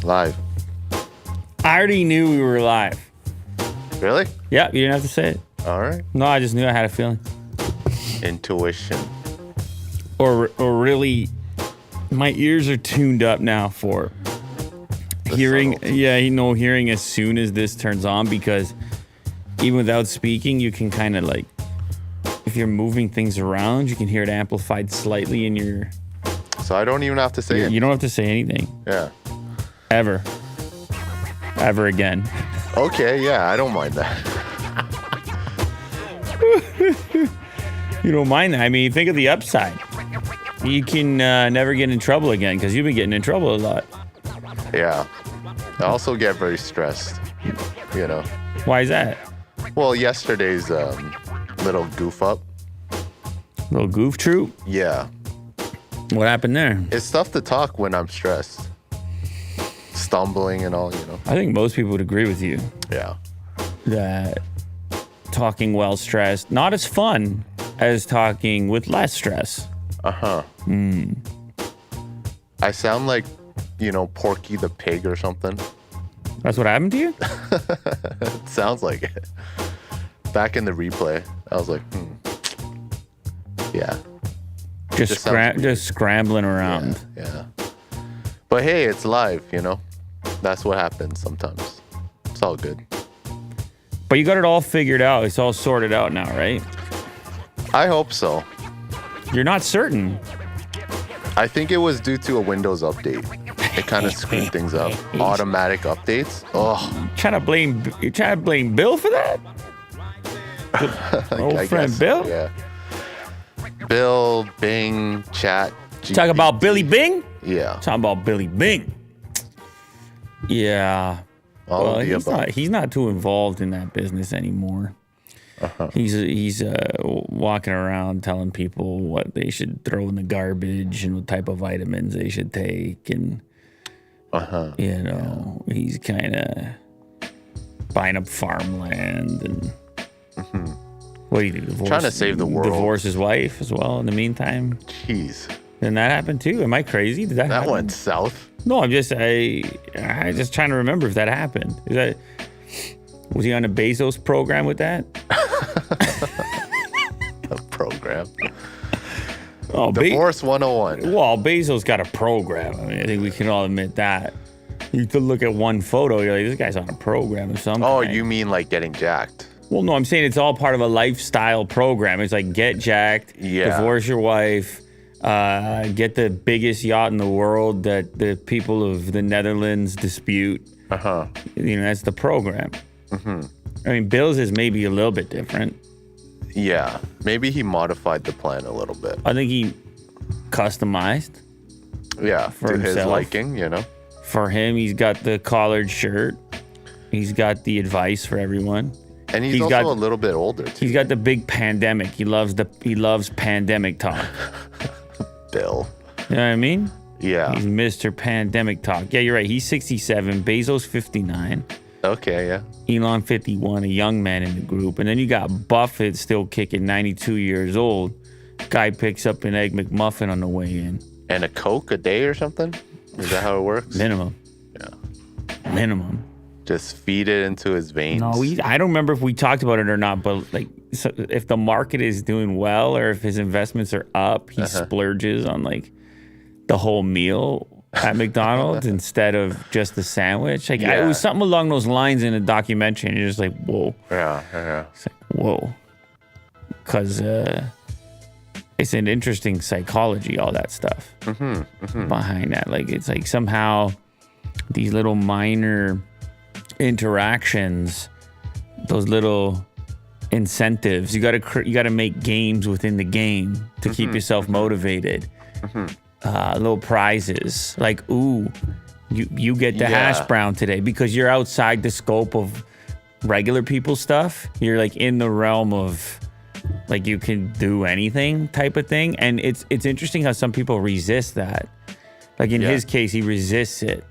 Live. I already knew we were live. Really? Yeah, you didn't have to say it. All right. No, I just knew I had a feeling. Intuition. Or really, my ears are tuned up now for hearing. subtlety. Yeah, hearing as soon as this turns on, because even without speaking, you can kind of like, if you're moving things around, you can hear it amplified slightly in your. So I don't even have to say it. You don't have to say anything. Yeah. Ever again. Okay, yeah, I don't mind that. You don't mind that. I mean, think of the upside. You can never get in trouble again, because you've been getting in trouble a lot. Yeah. I also get very stressed, you know. Why is that? Well, yesterday's little goof up. Little goof troop? Yeah. What happened there? It's tough to talk when I'm stressed. Stumbling and all, you know. I think most people would agree with you Yeah. that talking while stressed, not as fun as talking with less stress. Uh-huh. I sound like, you know, Porky the Pig or something. That's what happened to you? It sounds like it. Back in the replay, I was like, yeah. Just scrambling around. Yeah. But hey, it's live, you know. That's what happens sometimes. It's all good. But you got it all figured out. It's all sorted out now, right? I hope so. You're not certain. I think it was due to a Windows update. It kind of screwed things up. Automatic updates. Oh, You trying to blame Bill for that? Old I friend guess, Bill? Yeah. Bill, Bing, Chat. Talk about Billy Bing? Yeah. Talking about Billy Bing. Yeah. All of the above. He's not too involved in that business anymore. Uh-huh. He's walking around telling people what they should throw in the garbage and what type of vitamins they should take, and you know, he's kind of buying up farmland and what do you do? Divorce, Trying to save the world. Divorce his wife as well in the meantime. Jeez. Didn't that happen too? Am I crazy? Did that That happen? went south. No, I just trying to remember if that happened. Was he on a Bezos program with that? A program. Oh, Divorce 101. Well, Bezos got a program. I mean, I think we can all admit that. You could look at one photo, you're like, this guy's on a program or something. Oh, you mean like getting jacked? Well, no, I'm saying it's all part of a lifestyle program. It's like get jacked, divorce your wife, get the biggest yacht in the world that the people of the Netherlands dispute. You know, that's the program. I mean, Bill's is maybe a little bit different. Yeah. Maybe he modified the plan a little bit. I think he customized. Yeah. For to his himself. liking, you know. For him, he's got the collared shirt. He's got the advice for everyone. And he's also a little bit older too. He's got the big pandemic. He loves pandemic talk. Bill. You know what I mean? Yeah. He's Mr. Pandemic Talk. Yeah, you're right. He's 67. Bezos 59. Okay, yeah. Elon 51, a young man in the group. And then you got Buffett still kicking, 92 years old. Guy picks up an Egg McMuffin on the way in. And a Coke a day or something? Is that how it works? Minimum. Yeah. Minimum. Just feed it into his veins. No, I don't remember if we talked about it or not, but like, so if the market is doing well or if his investments are up, he splurges on like the whole meal at McDonald's instead of just the sandwich. Like it was something along those lines in a documentary, and you're just like, whoa. Yeah. It's like, whoa. Because it's an interesting psychology, all that stuff behind that. Like, it's like somehow these little minor interactions, those little incentives, you gotta make games within the game to keep yourself motivated. Little prizes like, ooh, you get the hash brown today because you're outside the scope of regular people's stuff. You're like in the realm of like you can do anything type of thing. And it's interesting how some people resist that. Like in his case, he resists it.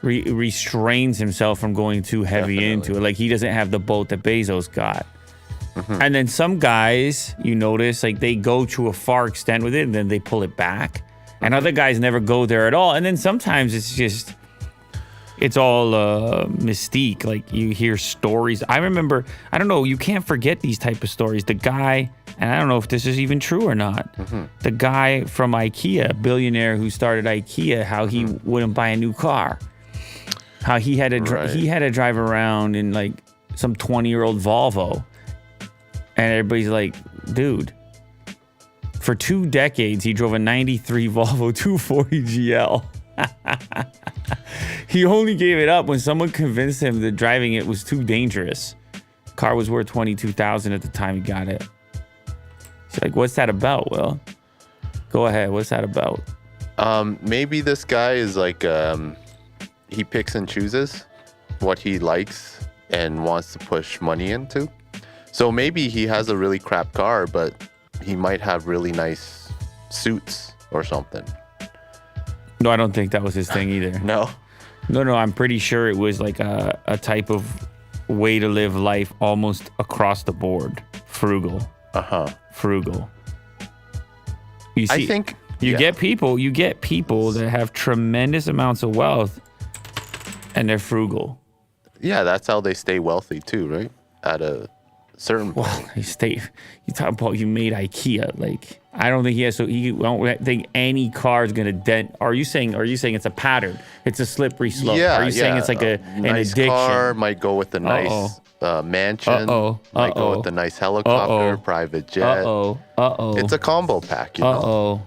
Restrains himself from going too heavy into it. Like he doesn't have the boat that Bezos got. And then some guys, you notice, like they go to a far extent with it and then they pull it back. And other guys never go there at all. And then sometimes it's just it's all mystique. Like you hear stories. I remember, I don't know, you can't forget these type of stories. The guy, and I don't know if this is even true or not, the guy from IKEA, a billionaire who started IKEA, how he wouldn't buy a new car. How he had to he had to drive around in like some 20-year-old Volvo. And everybody's like, dude, for 2 decades, he drove a 93 Volvo 240 GL. He only gave it up when someone convinced him that driving it was too dangerous. Car was worth $22,000 at the time he got it. He's like, what's that about, Will? Go ahead. What's that about? Maybe this guy is like, he picks and chooses what he likes and wants to push money into. So maybe he has a really crap car, but he might have really nice suits or something. No, I don't think that was his thing either. No? No, I'm pretty sure it was like a type of way to live life almost across the board. Frugal. Frugal. You see, I think you get people that have tremendous amounts of wealth and they're frugal. Yeah, that's how they stay wealthy too, right? At a certain point. Well, you talk about you made IKEA. Like, I don't think he has, so he don't think any car is going to dent. Are you saying it's a pattern? It's a slippery slope. Yeah, Are you saying it's like an nice addiction? Car might go with a nice mansion. Might go with a nice helicopter, private jet. It's a combo pack, you know?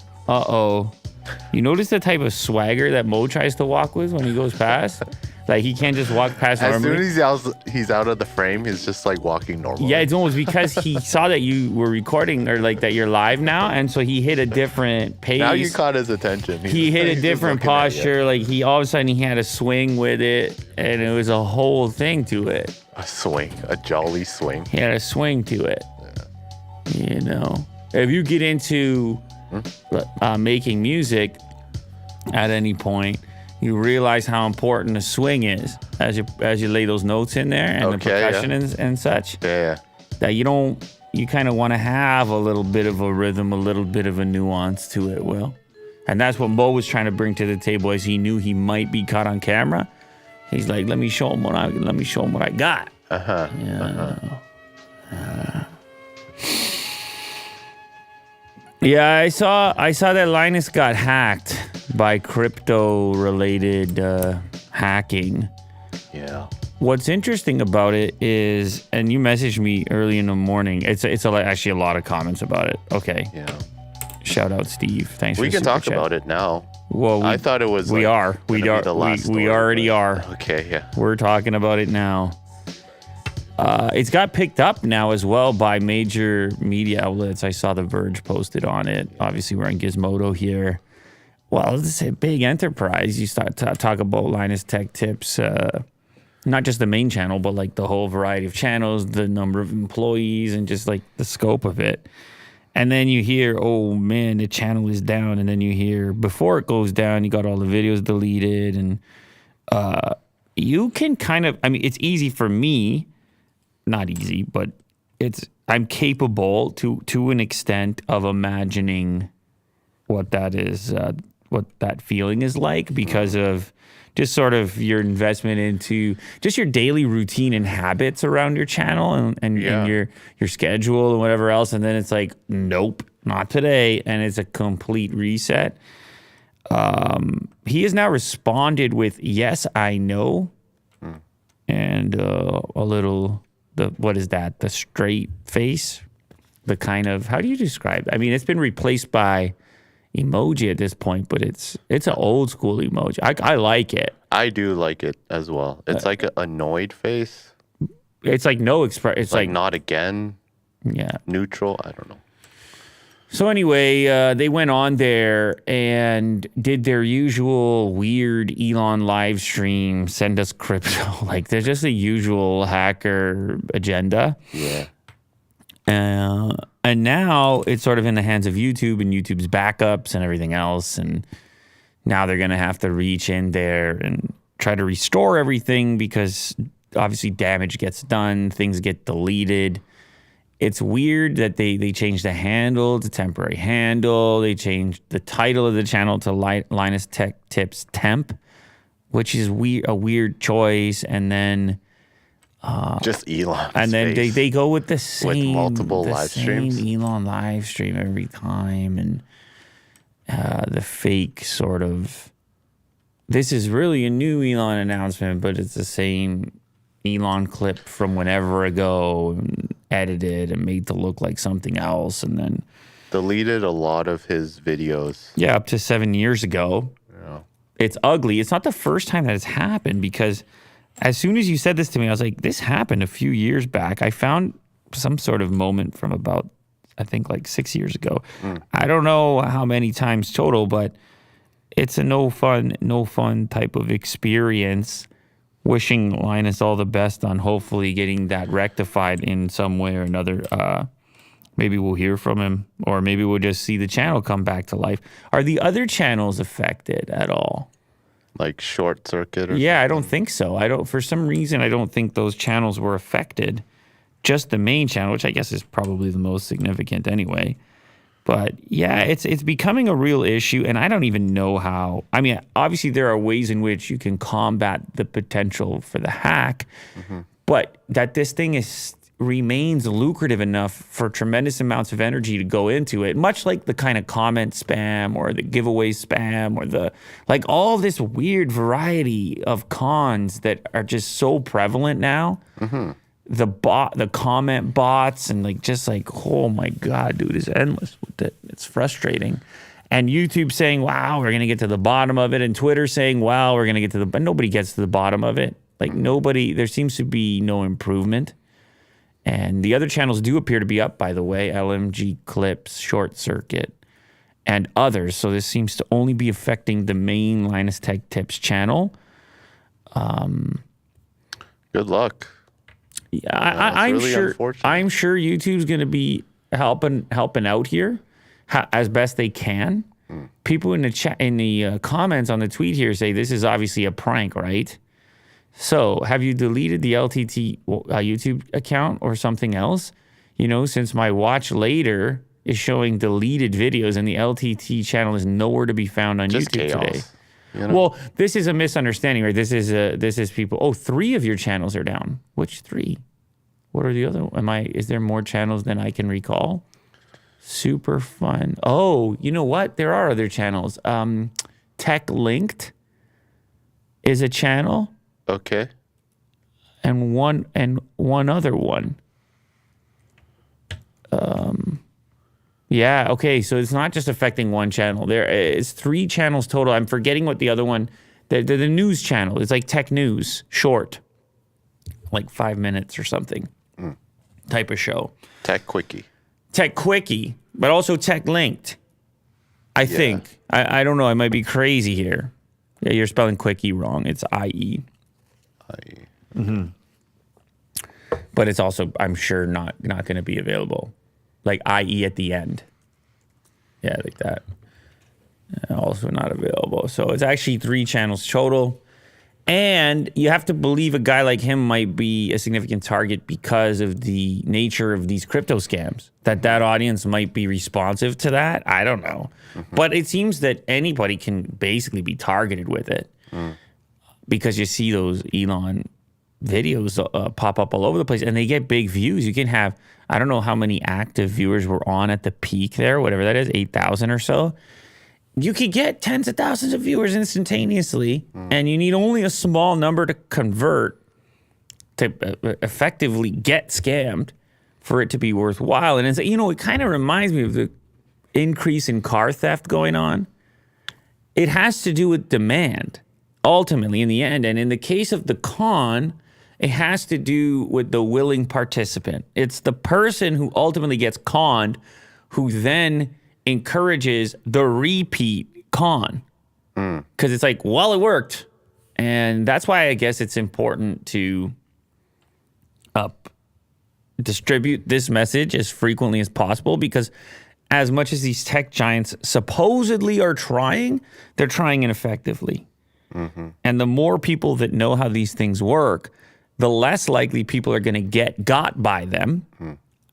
You notice the type of swagger that Mo tries to walk with when he goes past? Like, he can't just walk past normally. As soon as he's out of the frame, he's just like walking normally. Yeah, it's almost because he saw that you were recording or like that you're live now, and so he hit a different pace. Now you caught his attention. He hit a different posture. Like, he all of a sudden he had a swing with it, and it was a whole thing to it. A swing, a jolly swing. He had a swing to it. Yeah. You know, if you get into making music at any point, you realize how important the swing is as you lay those notes in there and the percussion and such. Yeah. That you kind of want to have a little bit of a rhythm, a little bit of a nuance to it, Will. And that's what Mo was trying to bring to the table as he knew he might be caught on camera. He's like, let me show him what I got. Yeah, I saw that Linus got hacked by crypto-related hacking. Yeah. What's interesting about it is, and you messaged me early in the morning. It's actually a lot of comments about it. Okay. Yeah. Shout out, Steve. Thanks. We for can super talk chat. about it now. Well, I thought it was. We are. We already are. Okay. Yeah. We're talking about it now. It's got picked up now as well by major media outlets. I saw The Verge posted on it. Obviously, we're on Gizmodo here. Well, it's a big enterprise. You start to talk about LinusTechTips, not just the main channel, but like the whole variety of channels, the number of employees, and just like the scope of it. And then you hear, oh man, the channel is down. And then you hear, before it goes down, you got all the videos deleted. And you can kind of, I mean, it's easy for me, not easy, but I'm capable to an extent of imagining what that is, what that feeling is like, because of just sort of your investment into just your daily routine and habits around your channel and your schedule and whatever else. And then it's like, nope, not today. And it's a complete reset. He has now responded with, yes, I know. And a little, what is that? The straight face, the kind of, how do you describe it? I mean, it's been replaced by emoji at this point, but it's an old school emoji. I like it. I do like it as well. It's like an annoyed face. It's like no express. It's like not again. Yeah. Neutral. I don't know. So anyway, they went on there and did their usual weird Elon live stream, send us crypto. Like, they're just the usual hacker agenda. Yeah. And now it's sort of in the hands of YouTube and YouTube's backups and everything else. And now they're going to have to reach in there and try to restore everything, because obviously damage gets done, things get deleted. It's weird that they changed the handle to temporary handle. They changed the title of the channel to LinusTechTips Temp. which is a weird choice. And then just Elon. And then they go with the same, with multiple live streams. Elon live stream every time, and the fake sort of. This is really a new Elon announcement, but it's the same Elon clip from whenever ago, and edited and made to look like something else, and then deleted a lot of his videos. Yeah, up to 7 years ago. Yeah. It's ugly. It's not the first time that it's happened, because as soon as you said this to me, I was like, this happened a few years back. I found some sort of moment from about, I think, like 6 years ago. I don't know how many times total, but it's a no fun type of experience. Wishing Linus all the best on hopefully getting that rectified in some way or another. Maybe we'll hear from him, or maybe we'll just see the channel come back to life. Are the other channels affected at all? Like short circuit? Or yeah, something? I don't think so. For some reason, I don't think those channels were affected. Just the main channel, which I guess is probably the most significant anyway. But yeah, it's becoming a real issue, and I don't even know how. I mean, obviously there are ways in which you can combat the potential for the hack, but that this thing remains lucrative enough for tremendous amounts of energy to go into it, much like the kind of comment spam or the giveaway spam or the all this weird variety of cons that are just so prevalent now. The comment bots and oh my God, dude, it's endless with it. It's frustrating. And YouTube saying, wow, we're going to get to the bottom of it. And Twitter saying, wow, we're going to get to but nobody gets to the bottom of it. There seems to be no improvement. And the other channels do appear to be up, by the way, LMG Clips, Short Circuit, and others. So this seems to only be affecting the main LinusTechTips channel. Good luck. Yeah, I'm really sure. I'm sure YouTube's going to be helping out here as best they can. People in the chat, in the comments on the tweet here say this is obviously a prank, right? So, have you deleted the LTT YouTube account or something else? Since my watch later is showing deleted videos and the LTT channel is nowhere to be found on Just YouTube chaos. today. Well, this is a misunderstanding, right? This is people. Oh, 3 of your channels are down. Which 3? What are the other? Is there more channels than I can recall? Super fun. Oh, you know what? There are other channels. Tech Linked is a channel. Okay. And one other one. Yeah, okay, so it's not just affecting one channel. There is 3 channels total. I'm forgetting what the other one, the news channel. It's like Tech News, short, like 5 minutes or something type of show. Tech Quickie, but also Tech Linked, I think. I don't know, I might be crazy here. Yeah, you're spelling Quickie wrong. It's IE. But it's also, I'm sure, not going to be available. Like IE at the end. Yeah, like that. Also not available. So it's actually 3 channels total. And you have to believe a guy like him might be a significant target because of the nature of these crypto scams. That audience might be responsive to that. I don't know. But it seems that anybody can basically be targeted with it. Because you see those Elon videos pop up all over the place, and they get big views. You can have, I don't know how many active viewers were on at the peak there, whatever that is, 8,000 or so. You could get tens of thousands of viewers instantaneously, and you need only a small number to convert to effectively get scammed for it to be worthwhile. And it's, it kind of reminds me of the increase in car theft going on. It has to do with demand, ultimately, in the end. And in the case of the con, it has to do with the willing participant. It's the person who ultimately gets conned who then encourages the repeat con. Because it's like, well, it worked. And that's why I guess it's important to distribute this message as frequently as possible, because as much as these tech giants supposedly are trying, they're trying ineffectively. And the more people that know how these things work, the less likely people are going to get got by them.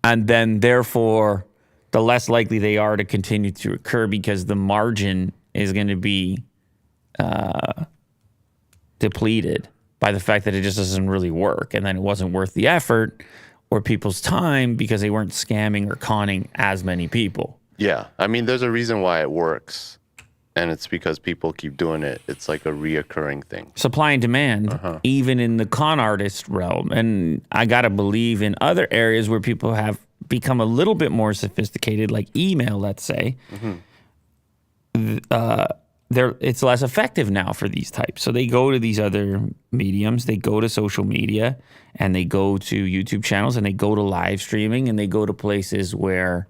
And then, therefore, the less likely they are to continue to occur, because the margin is going to be depleted by the fact that it just doesn't really work, and then it wasn't worth the effort or people's time because they weren't scamming or conning as many people. Yeah. I mean, there's a reason why it works, and it's because people keep doing it. It's like a reoccurring thing. Supply and demand, even in the con artist realm. And I got to believe in other areas where people have become a little bit more sophisticated, like email, let's say, it's less effective now for these types. So they go to these other mediums, they go to social media, and they go to YouTube channels, and they go to live streaming, and they go to places where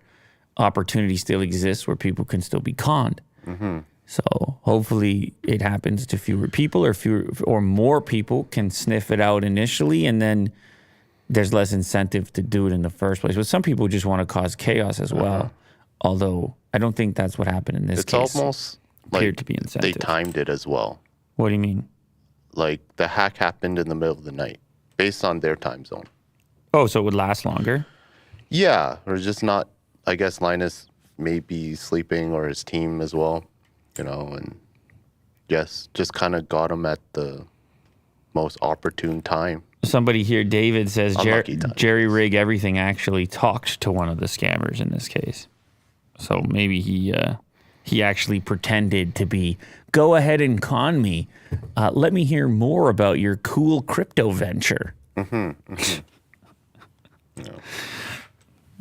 opportunity still exists, where people can still be conned. So hopefully it happens to fewer people, or more people can sniff it out initially, and then there's less incentive to do it in the first place. But some people just want to cause chaos as well. Although I don't think that's what happened in this case. It's almost appeared like to be incentive. they timed it as well. What do you mean? Like the hack happened in the middle of the night based on their time zone. Oh, so it would last longer? Yeah, or just not, I guess Linus may be sleeping, or his team as well, and yes, just kind of got him at the most opportune time. Somebody here, David, says Unlucky time. Jerry Rig Everything actually talked to one of the scammers in this case. So maybe he actually pretended to be, go ahead and con me. Let me hear more about your cool crypto venture.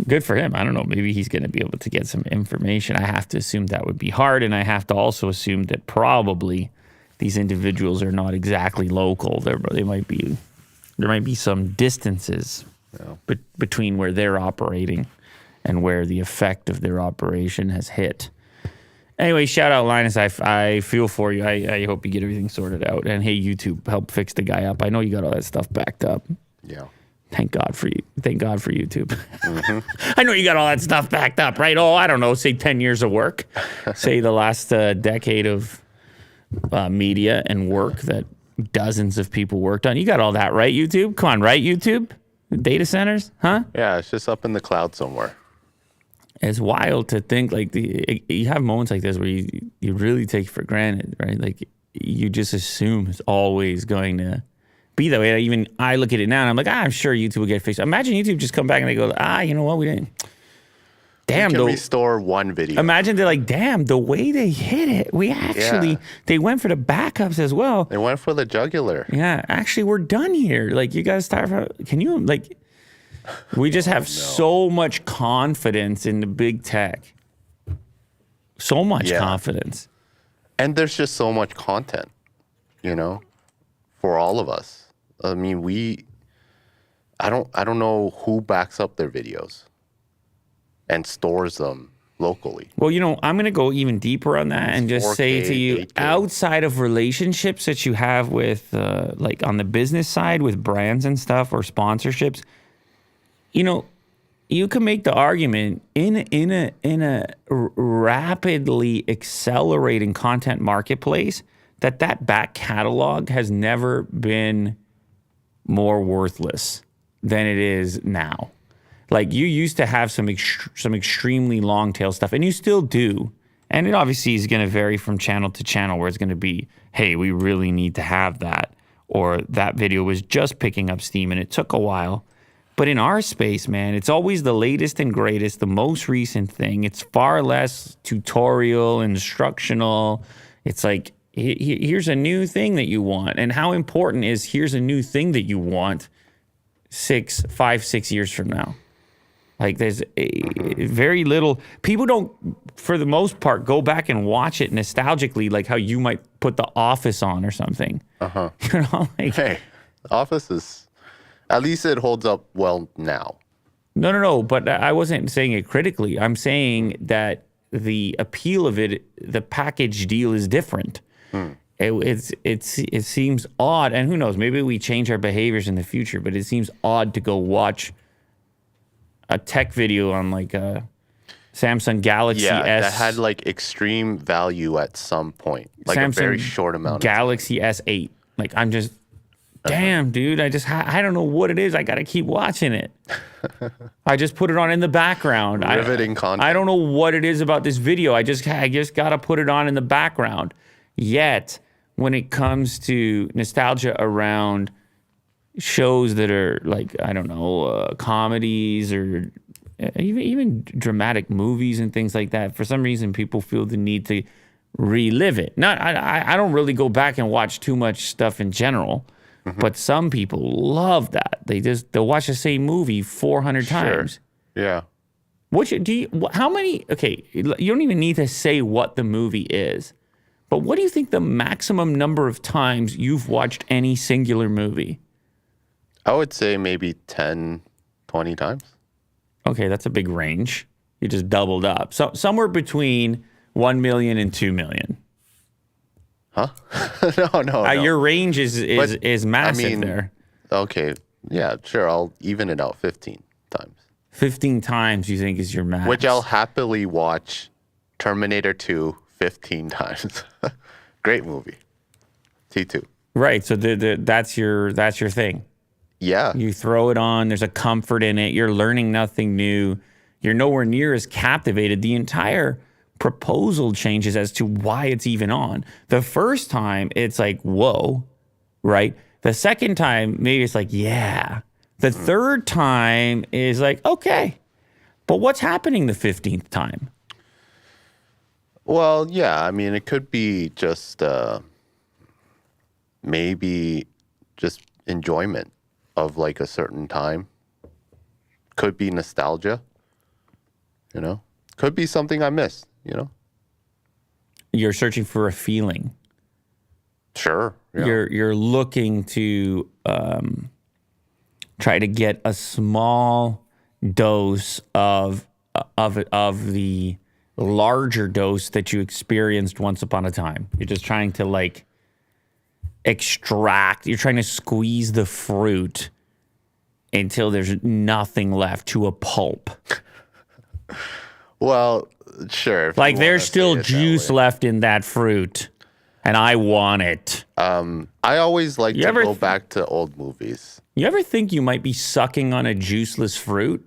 Good for him. I don't know. Maybe he's going to be able to get some information. I have to assume that would be hard, and I have to also assume that probably these individuals are not exactly local. There might be some distances between where they're operating and where the effect of their operation has hit. Anyway, shout out Linus. I feel for you. I hope you get everything sorted out. And hey, YouTube, help fix the guy up. I know you got all that stuff backed up. Yeah. Thank God for you. Thank God for YouTube. I know you got all that stuff backed up, right? Oh, I don't know. Say 10 years of work. Say the last decade of media and work that dozens of people worked on. You got all that, right, YouTube? Come on, right, YouTube? Data centers, huh? Yeah, it's just up in the cloud somewhere. It's wild to think, like, you have moments like this where you really take it for granted, right? Like, you just assume it's always going to be that way. Even I look at it now and I'm like, I'm sure YouTube will get fixed. Imagine YouTube just come back and they go, you know what, we didn't. Damn, you can restore one video. Imagine they're like, damn, the way they hit it, we actually, they went for the backups as well. They went for the jugular. Yeah, actually, we're done here. Like, you guys start from, can you, like, we just have so much confidence in the big tech. So much confidence. And there's just so much content, for all of us. I mean, I don't know who backs up their videos and stores them locally. Well, I'm going to go even deeper on that and just 4K, say to you, 8K. outside of relationships that you have with, like on the business side with brands and stuff or sponsorships, you can make the argument in a rapidly accelerating content marketplace that back catalog has never been more worthless than it is now. Like, you used to have some extremely long tail stuff, and you still do. And it obviously is going to vary from channel to channel, where it's going to be, hey, we really need to have that. Or that video was just picking up steam and it took a while. But in our space, man, it's always the latest and greatest, the most recent thing. It's far less tutorial, instructional. It's like, here's a new thing that you want. And how important is here's a new thing that you want 5, 6 years from now? Like, there's very little. People don't, for the most part, go back and watch it nostalgically, like how you might put The Office on or something. Hey, The Office is, at least it holds up well now. No. But I wasn't saying it critically. I'm saying that the appeal of it, the package deal is different. It seems odd, and who knows? Maybe we change our behaviors in the future. But it seems odd to go watch a tech video on like a Samsung Galaxy S. that had like extreme value at some point, like Samsung a very short amount. Galaxy S8. Like, I'm just, damn, dude. I don't know what it is. I gotta keep watching it. I just put it on in the background. Riveting content. I don't know what it is about this video. I just gotta put it on in the background. Yet, when it comes to nostalgia around shows that are like, I don't know, comedies or even dramatic movies and things like that. For some reason, people feel the need to relive it. I don't really go back and watch too much stuff in general, but some people love that. They'll watch the same movie 400 times. Yeah. How many? Okay, you don't even need to say what the movie is, but what do you think the maximum number of times you've watched any singular movie? I would say maybe 10, 20 times. Okay, that's a big range. You just doubled up. So somewhere between 1 million and 2 million. Huh? No. Your range is massive there. Okay, yeah, sure. I'll even it out 15 times. 15 times you think is your max. Which I'll happily watch Terminator 2 15 times. Great movie. T2. Right, so that's your thing. Yeah. You throw it on, there's a comfort in it, you're learning nothing new, you're nowhere near as captivated. The entire proposal changes as to why it's even on. The first time, it's like, whoa, right? The second time, maybe it's like, yeah. The third time is like, okay. But what's happening the 15th time? Well, yeah, I mean, it could be just maybe just enjoyment of like a certain time. Could be nostalgia, Could be something I missed, You're searching for a feeling. Sure. Yeah. You're looking to try to get a small dose of the larger dose that you experienced once upon a time. You're just trying to like extract. You're trying to squeeze the fruit until there's nothing left to a pulp. Well, sure. Like there's still juice left in that fruit, and I want it. I always like to go back to old movies. You ever think you might be sucking on a juiceless fruit?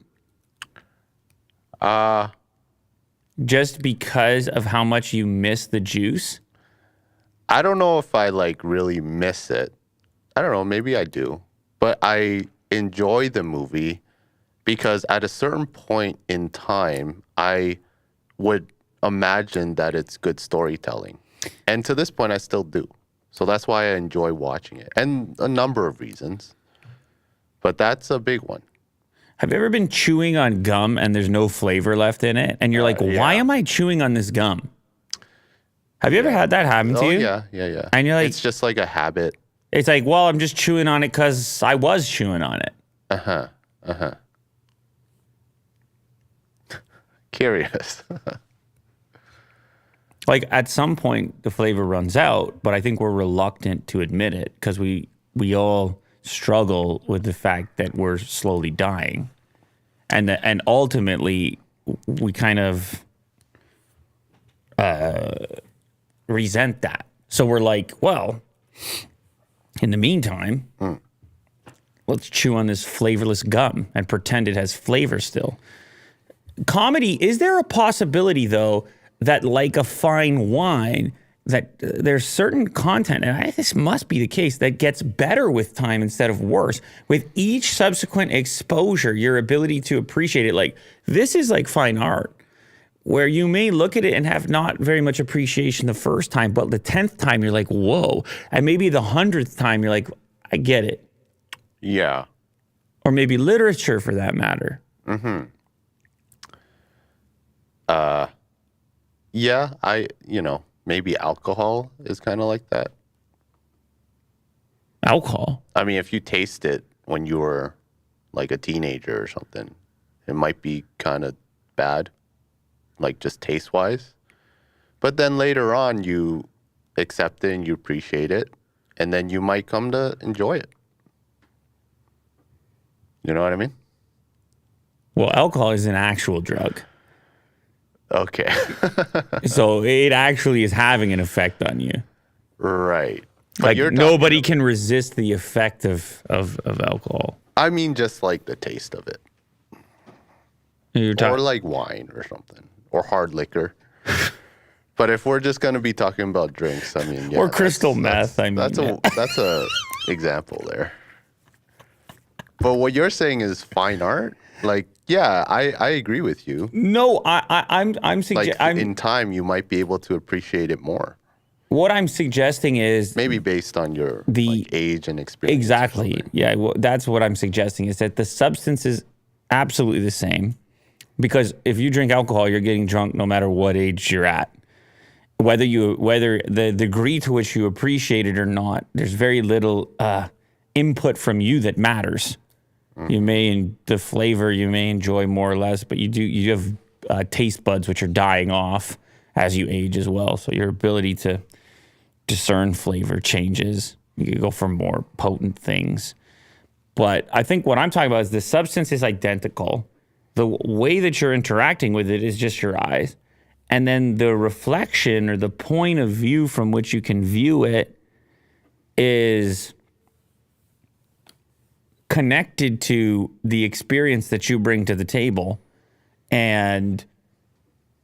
Just because of how much you miss the juice? I don't know if I like really miss it. I don't know, maybe I do. But I enjoy the movie because at a certain point in time, I would imagine that it's good storytelling. And to this point, I still do. So that's why I enjoy watching it. And a number of reasons. But that's a big one. Have you ever been chewing on gum and there's no flavor left in it? And you're like, why am I chewing on this gum? Have you ever had that happen to you? Yeah. And you're like, it's just like a habit. It's like, well, I'm just chewing on it because I was chewing on it. Curious. Like at some point the flavor runs out, but I think we're reluctant to admit it because we all struggle with the fact that we're slowly dying, and ultimately we kind of resent that. So we're like, well, in the meantime, let's chew on this flavorless gum and pretend it has flavor still. Comedy, is there a possibility though that like a fine wine, that there's certain content, and this must be the case, that gets better with time instead of worse. With each subsequent exposure, your ability to appreciate it, like this is like fine art, where you may look at it and have not very much appreciation the first time, but the 10th time you're like, whoa. And maybe the 100th time you're like, I get it. Yeah. Or maybe literature for that matter. Yeah, maybe alcohol is kind of like that. Alcohol? I mean, if you taste it when you were like a teenager or something, it might be kind of bad, like just taste-wise. But then later on, you accept it and you appreciate it, and then you might come to enjoy it. You know what I mean? Well, alcohol is an actual drug. Okay. So it actually is having an effect on you. Right. Like nobody can resist the effect of alcohol. I mean, just like the taste of it. Or like wine or something. Or hard liquor. But if we're just gonna be talking about drinks, I mean, yeah, or crystal meth. I mean, that's a crystal meth. I mean, yeah, or crystal meth. I mean, that's a example there. But what you're saying is fine art. Like, yeah, I agree with you. no, I'm Like I'm in time, you might be able to appreciate it more. what I'm suggesting is Maybe based on your like, age and experience. exactly. Yeah, well, that's what I'm suggesting is that the substance is absolutely the same. Because if you drink alcohol, you're getting drunk no matter what age you're at. Whether the degree to which you appreciate it or not, there's very little input from you that matters. You may the flavor you may enjoy more or less, but you have taste buds which are dying off as you age as well. So your ability to discern flavor changes. You can go for more potent things. But I think what I'm talking about is the substance is identical. The way that you're interacting with it is just your eyes. And then the reflection or the point of view from which you can view it is connected to the experience that you bring to the table and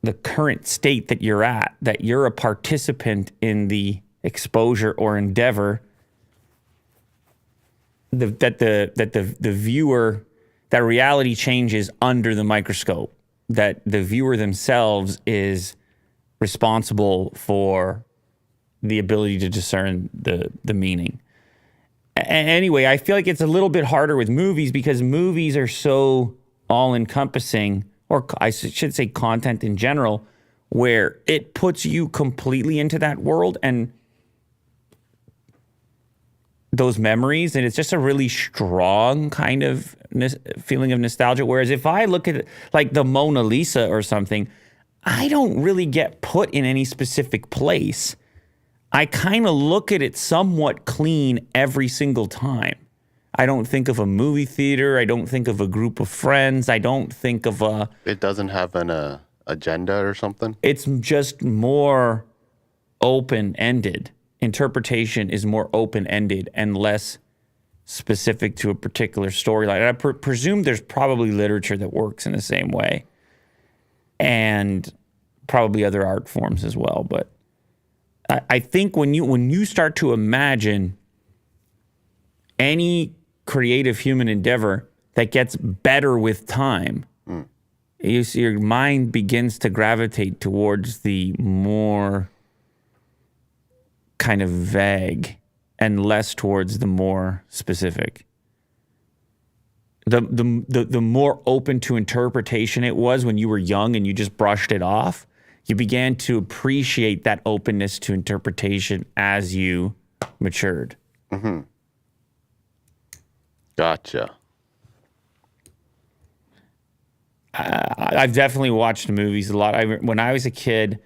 the current state that you're at, that you're a participant in the exposure or endeavor, that the viewer, that reality changes under the microscope, that the viewer themselves is responsible for the ability to discern the meaning. Anyway, I feel like it's a little bit harder with movies because movies are so all-encompassing, or I should say content in general, where it puts you completely into that world and those memories, and it's just a really strong kind of feeling of nostalgia. Whereas if I look at like the Mona Lisa or something, I don't really get put in any specific place. I kind of look at it somewhat clean every single time. I don't think of a movie theater. I don't think of a group of friends. I don't think of a... It doesn't have an agenda or something? It's just more open-ended. Interpretation is more open-ended and less specific to a particular storyline. And I presume there's probably literature that works in the same way, and probably other art forms as well. But I think when you start to imagine any creative human endeavor that gets better with time, you see your mind begins to gravitate towards the more kind of vague and less towards the more specific. The more open to interpretation it was when you were young and you just brushed it off, you began to appreciate that openness to interpretation as you matured. Mm-hmm. Gotcha. I've definitely watched movies a lot. When I was a kid,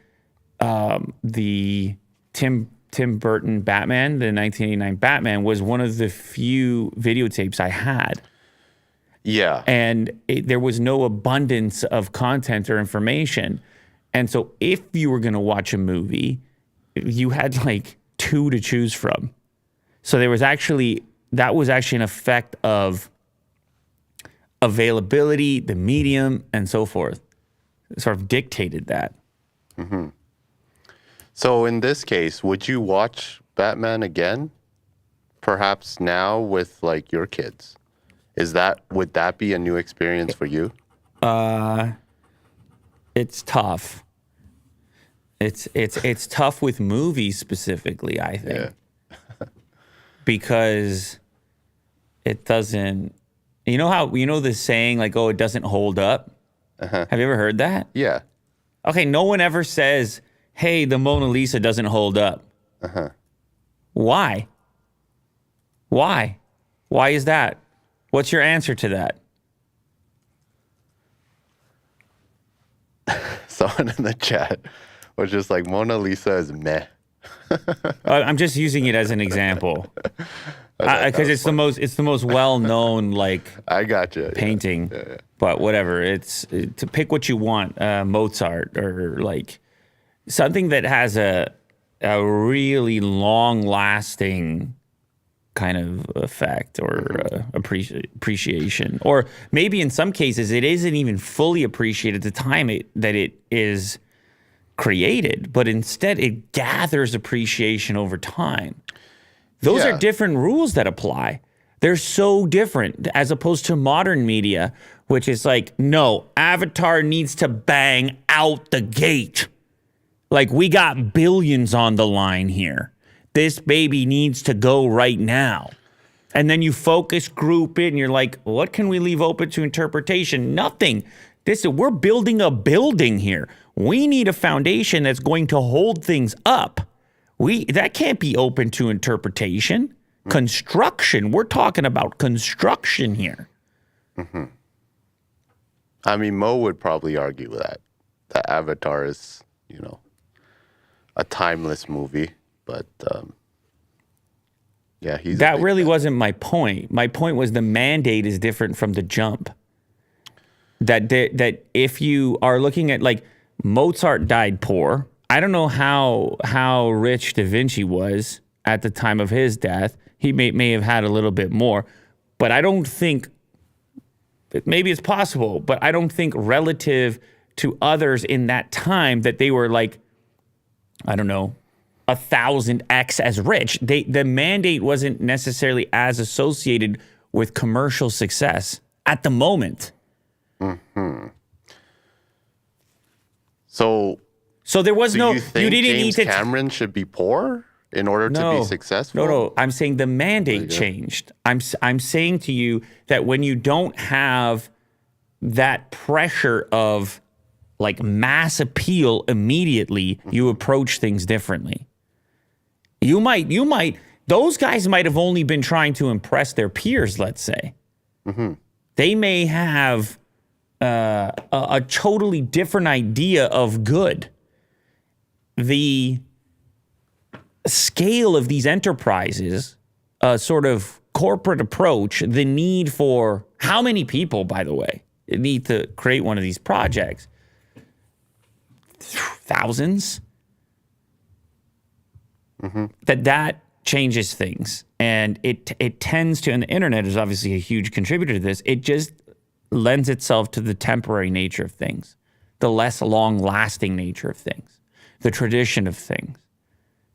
the Tim Burton Batman, the 1989 Batman, was one of the few videotapes I had. Yeah. And there was no abundance of content or information. And so if you were going to watch a movie, you had like 2 to choose from. So that was actually an effect of availability, the medium, and so forth. It sort of dictated that. Mm-hmm. So in this case, would you watch Batman again? Perhaps now with like your kids? Would that be a new experience for you? It's tough. It's tough with movies specifically, I think. Yeah. Because it doesn't, you know the saying like, oh, it doesn't hold up? Uh-huh. Have you ever heard that? Yeah. Okay, no one ever says, hey, the Mona Lisa doesn't hold up. Uh-huh. Why? Why is that? What's your answer to that? Someone in the chat was just like, Mona Lisa is meh. I'm just using it as an example. Because it's the most well-known like I gotcha. painting. Yeah. But whatever, it's to pick what you want, Mozart or like something that has a really long-lasting kind of effect or appreciation, or maybe in some cases it isn't even fully appreciated at the time that it is created, but instead it gathers appreciation over time. Those Yeah. are different rules that apply. They're so different as opposed to modern media, which is like, no, Avatar needs to bang out the gate. Like, we got billions on the line here. This baby needs to go right now. And then you focus group it and you're like, what can we leave open to interpretation? Nothing. We're building a building here. We need a foundation that's going to hold things up. That can't be open to interpretation. Construction. We're talking about construction here. Mm-hmm. I mean, Mo would probably argue that Avatar is, a timeless movie, but yeah, that really wasn't my point. My point was the mandate is different from the jump. That if you are looking at, like, Mozart died poor. I don't know how rich Da Vinci was at the time of his death. He may have had a little bit more, but I don't think, maybe it's possible, but I don't think relative to others in that time that they were like, I don't know, 1,000x as rich. The mandate wasn't necessarily as associated with commercial success at the moment. Mm-hmm. So there was do no, you think James Cameron should be poor in order to be successful? No. I'm saying the mandate changed. I'm saying to you that when you don't have that pressure of, like, mass appeal immediately, you approach things differently. You might, those guys might have only been trying to impress their peers, let's say. Mm-hmm. They may have a totally different idea of good. The scale of these enterprises, sort of corporate approach, the need for how many people, by the way, need to create one of these projects? Thousands. Mm-hmm. That changes things, and it tends to, and the internet is obviously a huge contributor to this. It just lends itself to the temporary nature of things, the less long-lasting nature of things, the tradition of things.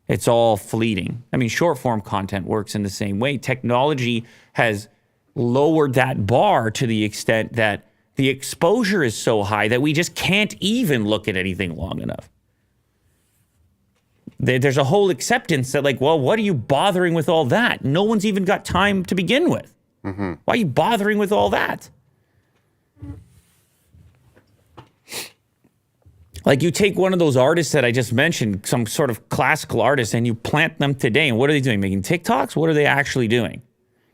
It's all fleeting. I mean, short-form content works in the same way. Technology has lowered that bar to the extent that the exposure is so high that we just can't even look at anything long enough. There's a whole acceptance that, like, well, what are you bothering with all that? No one's even got time to begin with. Mm-hmm. Why are you bothering with all that? Like, you take one of those artists that I just mentioned, some sort of classical artist, and you plant them today, and what are they doing? Making TikToks? What are they actually doing?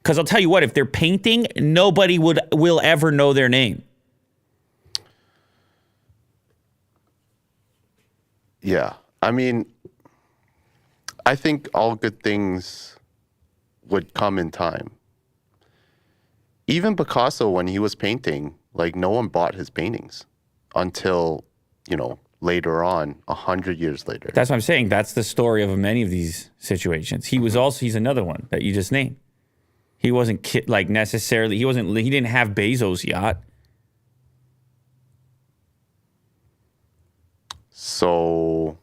Because I'll tell you what, if they're painting, nobody will ever know their name. Yeah. I mean, I think all good things would come in time. Even Picasso, when he was painting, like, no one bought his paintings until, later on, 100 years later. That's what I'm saying. That's the story of many of these situations. He's another one that you just named. He wasn't necessarily, he didn't have Bezos' yacht. So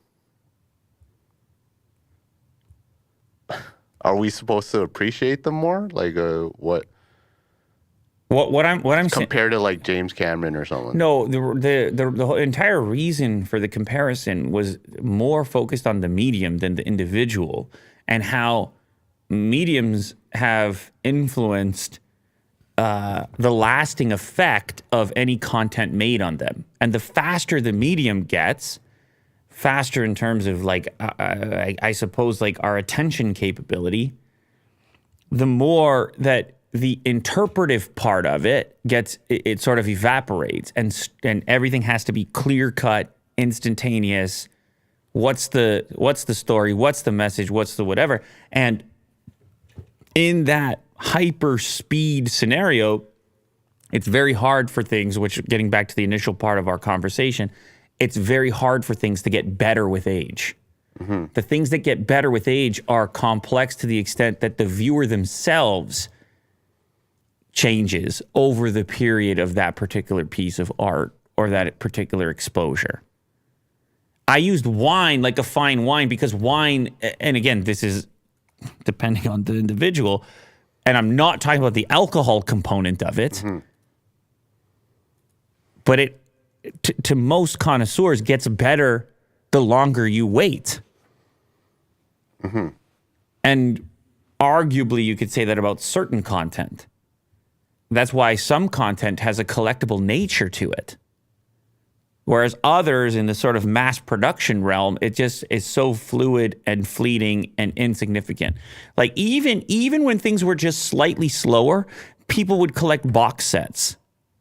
are we supposed to appreciate them more? Like, what? What I'm saying, compared to, like, James Cameron or someone? No, the whole entire reason for the comparison was more focused on the medium than the individual, and how mediums have influenced the lasting effect of any content made on them. And the faster the medium gets, faster in terms of, like, I suppose, like, our attention capability, the more that the interpretive part of it it sort of evaporates, and everything has to be clear cut, instantaneous. What's the story? What's the message? What's the whatever? And in that hyper speed scenario, it's very hard for things, which, getting back to the initial part of our conversation, it's very hard for things to get better with age. Mm-hmm. The things that get better with age are complex to the extent that the viewer themselves changes over the period of that particular piece of art or that particular exposure. I used wine like a fine wine because wine, and again, this is depending on the individual, and I'm not talking about the alcohol component of it, but it to most connoisseurs gets better the longer you wait. And arguably, you could say that about certain content. That's why some content has a collectible nature to it. Whereas others in the sort of mass production realm, it just is so fluid and fleeting and insignificant. Like even when things were just slightly slower, people would collect box sets.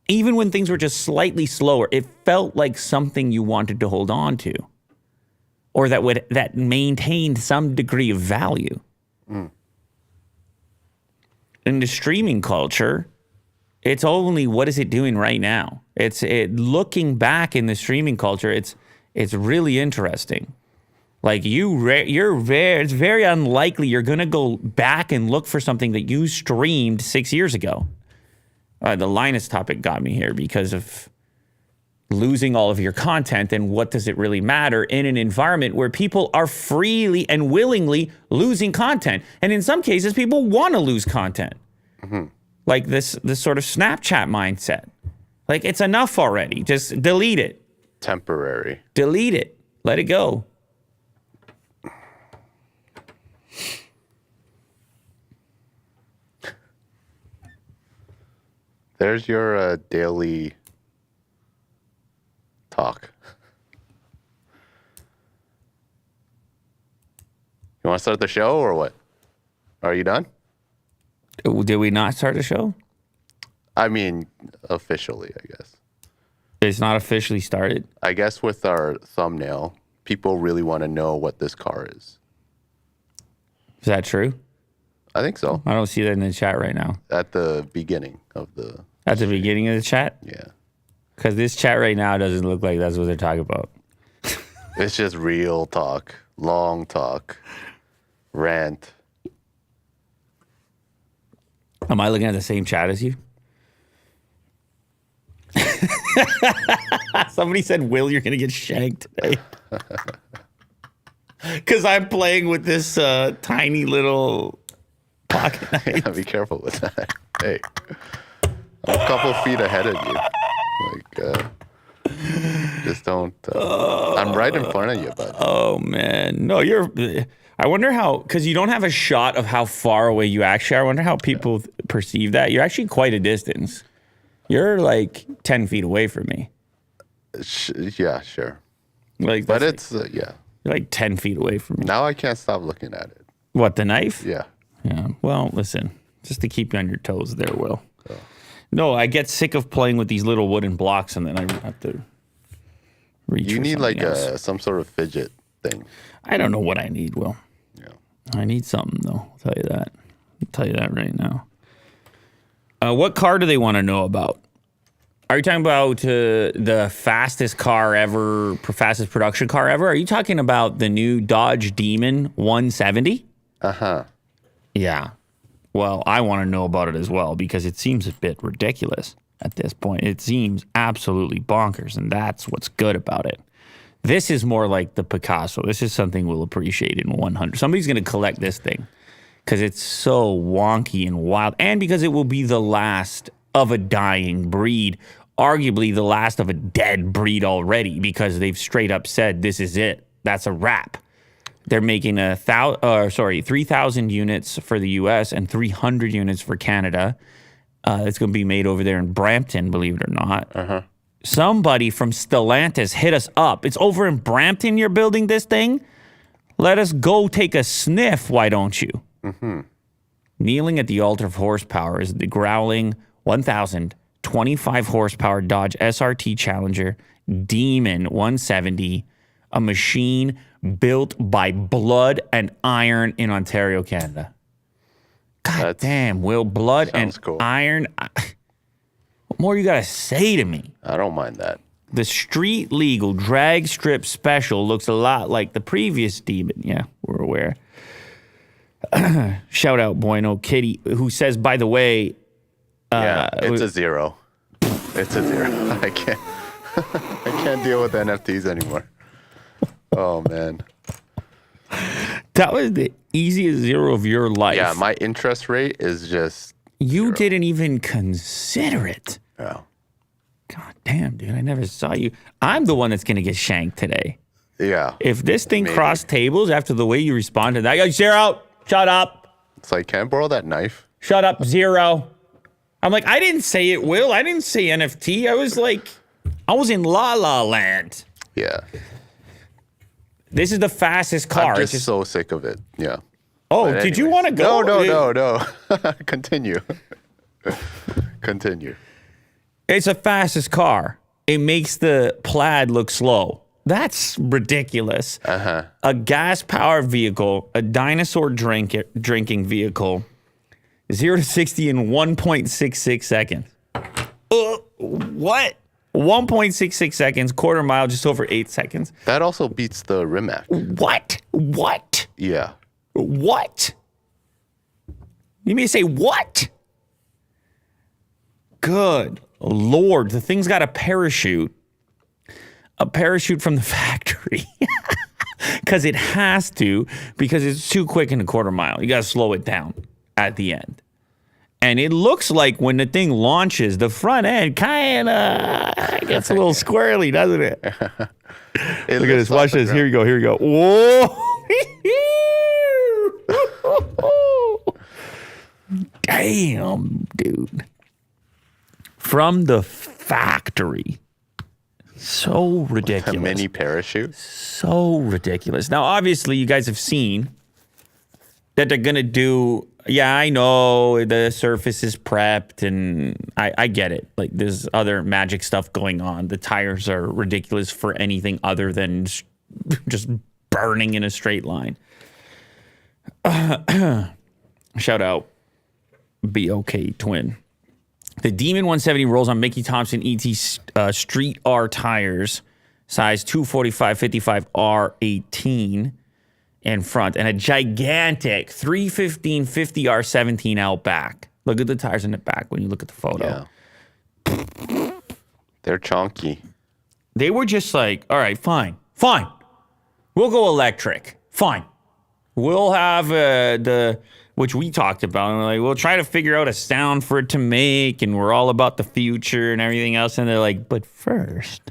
Even when things were just slightly slower, it felt like something you wanted to hold on to, or that maintained some degree of value. In the streaming culture, it's only what is it doing right now. It's looking back in the streaming culture. It's really interesting. Like it's very unlikely you're gonna go back and look for something that you streamed 6 years ago. The Linus topic got me here because of losing all of your content, and what does it really matter in an environment where people are freely and willingly losing content, and in some cases, people want to lose content. Like this sort of Snapchat mindset. Like, it's enough already. Just delete it. Temporary. Delete it. Let it go. There's your daily talk. You want to start the show or what? Are you done? Did we not start the show? I mean, officially, I guess. It's not officially started. I guess with our thumbnail, people really want to know what this car is. Is that true? I think so. I don't see that in the chat right now. At the beginning of the... At the beginning of the chat? Yeah. Because this chat right now doesn't look like that's what they're talking about. It's just real talk, long talk, rant. Am I looking at the same chat as you? Somebody said, Will, you're going to get shanked today. Because I'm playing with this tiny little pocket knife. Yeah, be careful with that. Hey, I'm a couple feet ahead of you. Like, just don't. I'm right in front of you, bud. Oh, man. No, I wonder how, because you don't have a shot of how far away you actually are. I wonder how people perceive that. You're actually quite a distance. You're like 10 feet away from me. Yeah, sure. Like, but it's, yeah. You're like 10 feet away from me. Now I can't stop looking at it. What, the knife? Yeah. Yeah. Well, listen, just to keep you on your toes there, Will. Oh. No, I get sick of playing with these little wooden blocks, and then I have to reach. You for need like else. some sort of fidget thing. I don't know what I need, Will. Yeah. I need something, though. I'll tell you that. I'll tell you that right now. What car do they want to know about? Are you talking about the fastest car ever, fastest production car ever? Are you talking about the new Dodge Demon 170? Uh-huh. Yeah. Well, I want to know about it as well because it seems a bit ridiculous at this point. It seems absolutely bonkers, and that's what's good about it. This is more like the Picasso. This is something we'll appreciate in 100. Somebody's going to collect this thing because it's so wonky and wild, and because it will be the last of a dying breed, arguably the last of a dead breed already, because they've straight up said this is it. That's a wrap. They're making 3,000 units for the U.S. and 300 units for Canada. It's going to be made over there in Brampton, believe it or not. Uh-huh. Somebody from Stellantis hit us up. It's over in Brampton you're building this thing? Let us go take a sniff, why don't you? Mm-hmm. Kneeling at the altar of horsepower is the growling 1,025 horsepower Dodge SRT Challenger Demon 170, a machine built by blood and iron in Ontario, Canada. God damn, Will, blood and cool. iron. What more you got to say to me? I don't mind that. The street legal drag strip special looks a lot like the previous Demon. Yeah, we're aware. Shout out Bueno Kitty, who says, by the way, yeah, it's a zero. It's a zero. I can't deal with NFTs anymore. Oh man. That was the easiest zero of your life. Yeah, my interest rate is just You 0. didn't even consider it. Yeah. God damn, dude. I never saw you. I'm the one that's going to get shanked today. Yeah. If this thing crossed tables after the way you responded to that, yo, Zero, shut up. It's like, can I borrow that knife? Shut up, Zero. I'm like, I didn't say it will. I didn't say NFT. I was like, I was in La La Land. Yeah. This is the fastest car. I'm just so sick of it. Yeah. Oh, But did you want to go? No. Continue. Continue. It's the fastest car. It makes the Plaid look slow. That's ridiculous. Uh-huh. A gas-powered vehicle, a dinosaur drinking vehicle, 0 to 60 in 1.66 seconds. What? 1.66 seconds, quarter mile, just over 8 seconds. That also beats the Rimac. What? Yeah. What? You mean to say what? Good Lord, the thing's got a parachute from the factory. Because it has to, because it's too quick in a quarter mile. You got to slow it down at the end. And it looks like when the thing launches, the front end kind of gets a little squirrely, doesn't it? Look at this. Watch this. Here you go. Here you go. Whoa. Damn, dude. From the factory. So ridiculous. A mini parachute. So ridiculous. Now, obviously, you guys have seen that they're going to do, yeah, I know the surface is prepped and I get it. Like, there's other magic stuff going on. The tires are ridiculous for anything other than just burning in a straight line. Shout out BOK Twin. The Demon 170 rolls on Mickey Thompson ET Street R tires, size 245/55 R18 in front, and a gigantic 315 50R17 out back. Look at the tires in the back when you look at the photo. Yeah. They're chunky. They were just like, all right, fine. We'll go electric. Fine. We'll have which we talked about, and we're like, we'll try to figure out a sound for it to make, and we're all about the future and everything else. And they're like, but first,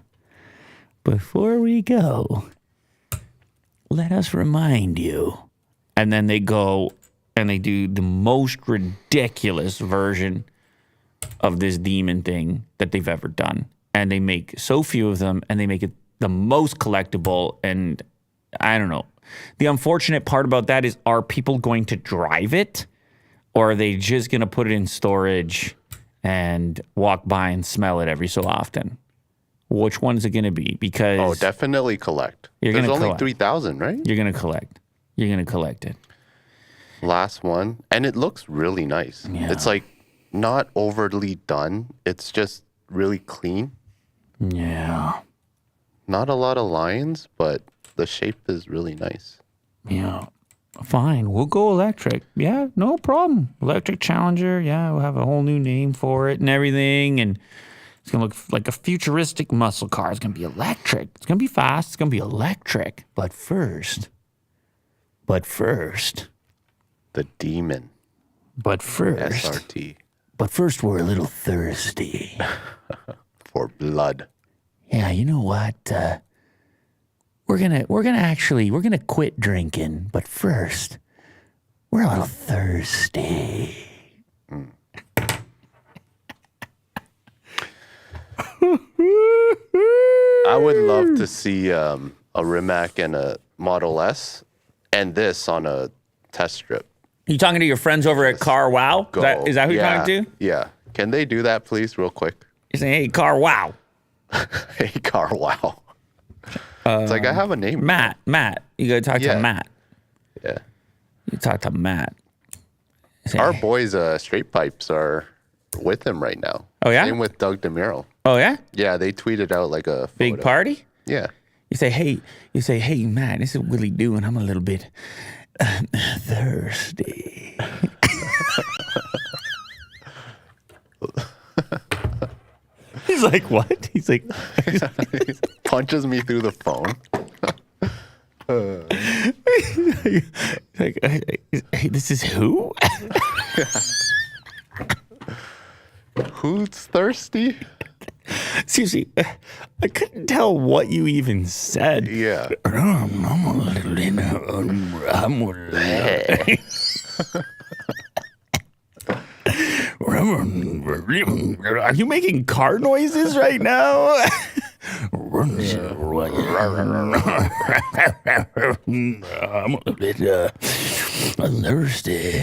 before we go, let us remind you. And then they go and they do the most ridiculous version of this demon thing that they've ever done. And they make so few of them, and they make it the most collectible. And I don't know. The unfortunate part about that is, are people going to drive it, or are they just going to put it in storage and walk by and smell it every so often? Which one's it going to be? Because definitely collect. There's only 3,000, right? You're going to collect. You're going to collect it. Last one, and it looks really nice. Yeah. It's like not overly done. It's just really clean. Yeah. Not a lot of lines, but the shape is really nice. Yeah. Fine. We'll go electric. Yeah, no problem. Electric Challenger. Yeah, we'll have a whole new name for it and everything. And it's going to look like a futuristic muscle car. It's going to be electric. It's going to be fast. It's going to be electric. But first. The Demon. But first. SRT. But first, we're a little thirsty. For blood. Yeah, you know what? We're gonna quit drinking, but first, we're a little thirsty. I would love to see a Rimac and a Model S and this on a test strip. You talking to your friends over at Car Wow? Is that who you're talking to? Yeah. Can they do that, please, real quick? You're saying, hey, Car Wow. Hey, Car Wow. It's like, I have a name. Matt. You gotta talk to Matt. Yeah. You talk to Matt. Say, Our boys, Straight Pipes, are with him right now. Oh, yeah? Same with Doug DeMiro. Oh, yeah? Yeah, they tweeted out like a photo. Big party? Yeah. You say, hey, Matt, this is Willie Doo, and I'm a little bit thirsty. He's like, what? He's like, He punches me through the phone. Like, hey, this is who? Who's thirsty? Seriously, I couldn't tell what you even said. Yeah. I'm a little Are you making car noises right now? I'm a bit thirsty.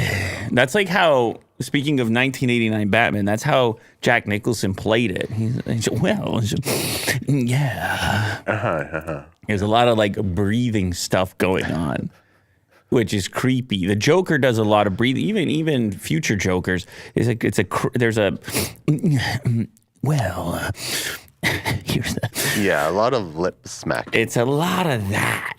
That's like how, speaking of 1989 Batman, that's how Jack Nicholson played it. He's well, yeah. There's a lot of like breathing stuff going on, which is creepy. The Joker does a lot of breathing. Even future Jokers is like there's a well. Here's the Yeah, a lot of lip smack. It's a lot of that,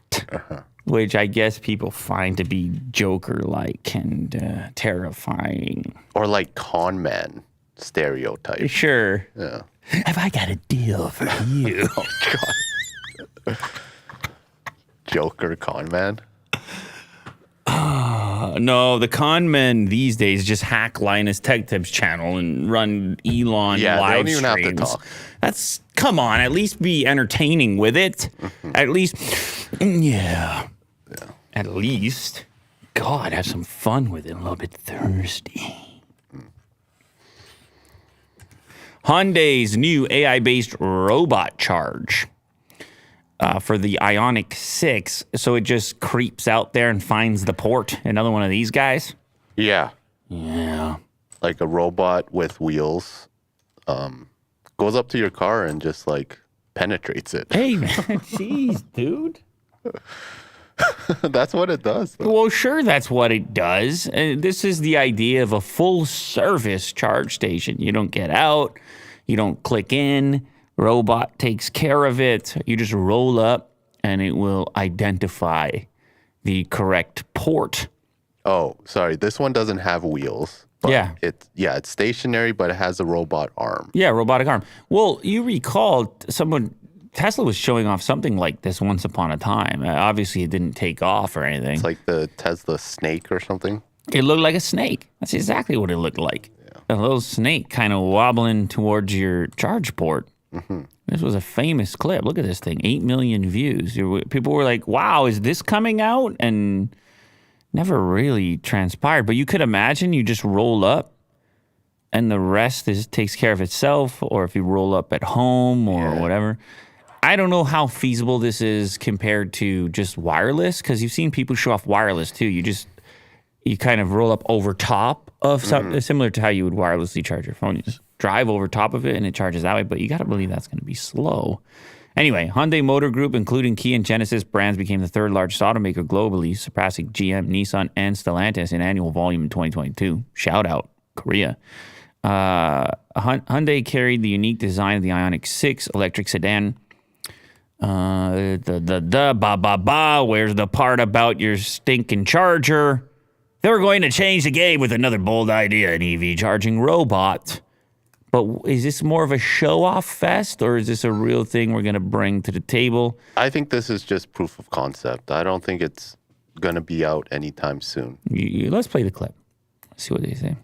which I guess people find to be Joker-like and terrifying. Or like con man stereotype. Sure. Yeah. Have I got a deal for you? Oh, God. Joker con man? No, the con men these days just hack LinusTechTips channel and run Elon Yeah, live they don't even streams. have to talk. Come on, at least be entertaining with it. At least, yeah. At least, God, have some fun with it. I'm a little bit thirsty. Hyundai's new AI-based robot charge for the Ioniq 6. So it just creeps out there and finds the port. Another one of these guys. Yeah. Yeah. Like a robot with wheels. Goes up to your car and just like penetrates it. Hey, man. Jeez, dude. That's what it does, though. Well, sure, that's what it does. This is the idea of a full-service charge station. You don't get out. You don't click in. Robot takes care of it. You just roll up, and it will identify the correct port. Oh, sorry. This one doesn't have wheels. But Yeah. It's stationary, but it has a robot arm. Yeah, robotic arm. Well, you recall Tesla was showing off something like this once upon a time. Obviously, it didn't take off or anything. It's like the Tesla snake or something. It looked like a snake. That's exactly what it looked like. Yeah. A little snake kind of wobbling towards your charge port. Mm-hmm. This was a famous clip. Look at this thing. 8 million views. People were like, wow, is this coming out? And never really transpired. But you could imagine you just roll up and the rest takes care of itself, or if you roll up at home or whatever. I don't know how feasible this is compared to just wireless, because you've seen people show off wireless too. You kind of roll up over top of something similar to how you would wirelessly charge your phone. You just drive over top of it and it charges that way, but you got to believe that's going to be slow. Anyway, Hyundai Motor Group, including Kia and Genesis brands, became the third largest automaker globally, surpassing GM, Nissan, and Stellantis in annual volume in 2022. Shout out, Korea. Hyundai carried the unique design of the Ioniq 6 electric sedan. Where's the part about your stinking charger? They were going to change the game with another bold idea, an EV charging robot. But is this more of a show-off fest, or is this a real thing we're going to bring to the table? I think this is just proof of concept. I don't think it's going to be out anytime soon. Let's play the clip. Let's see what they say.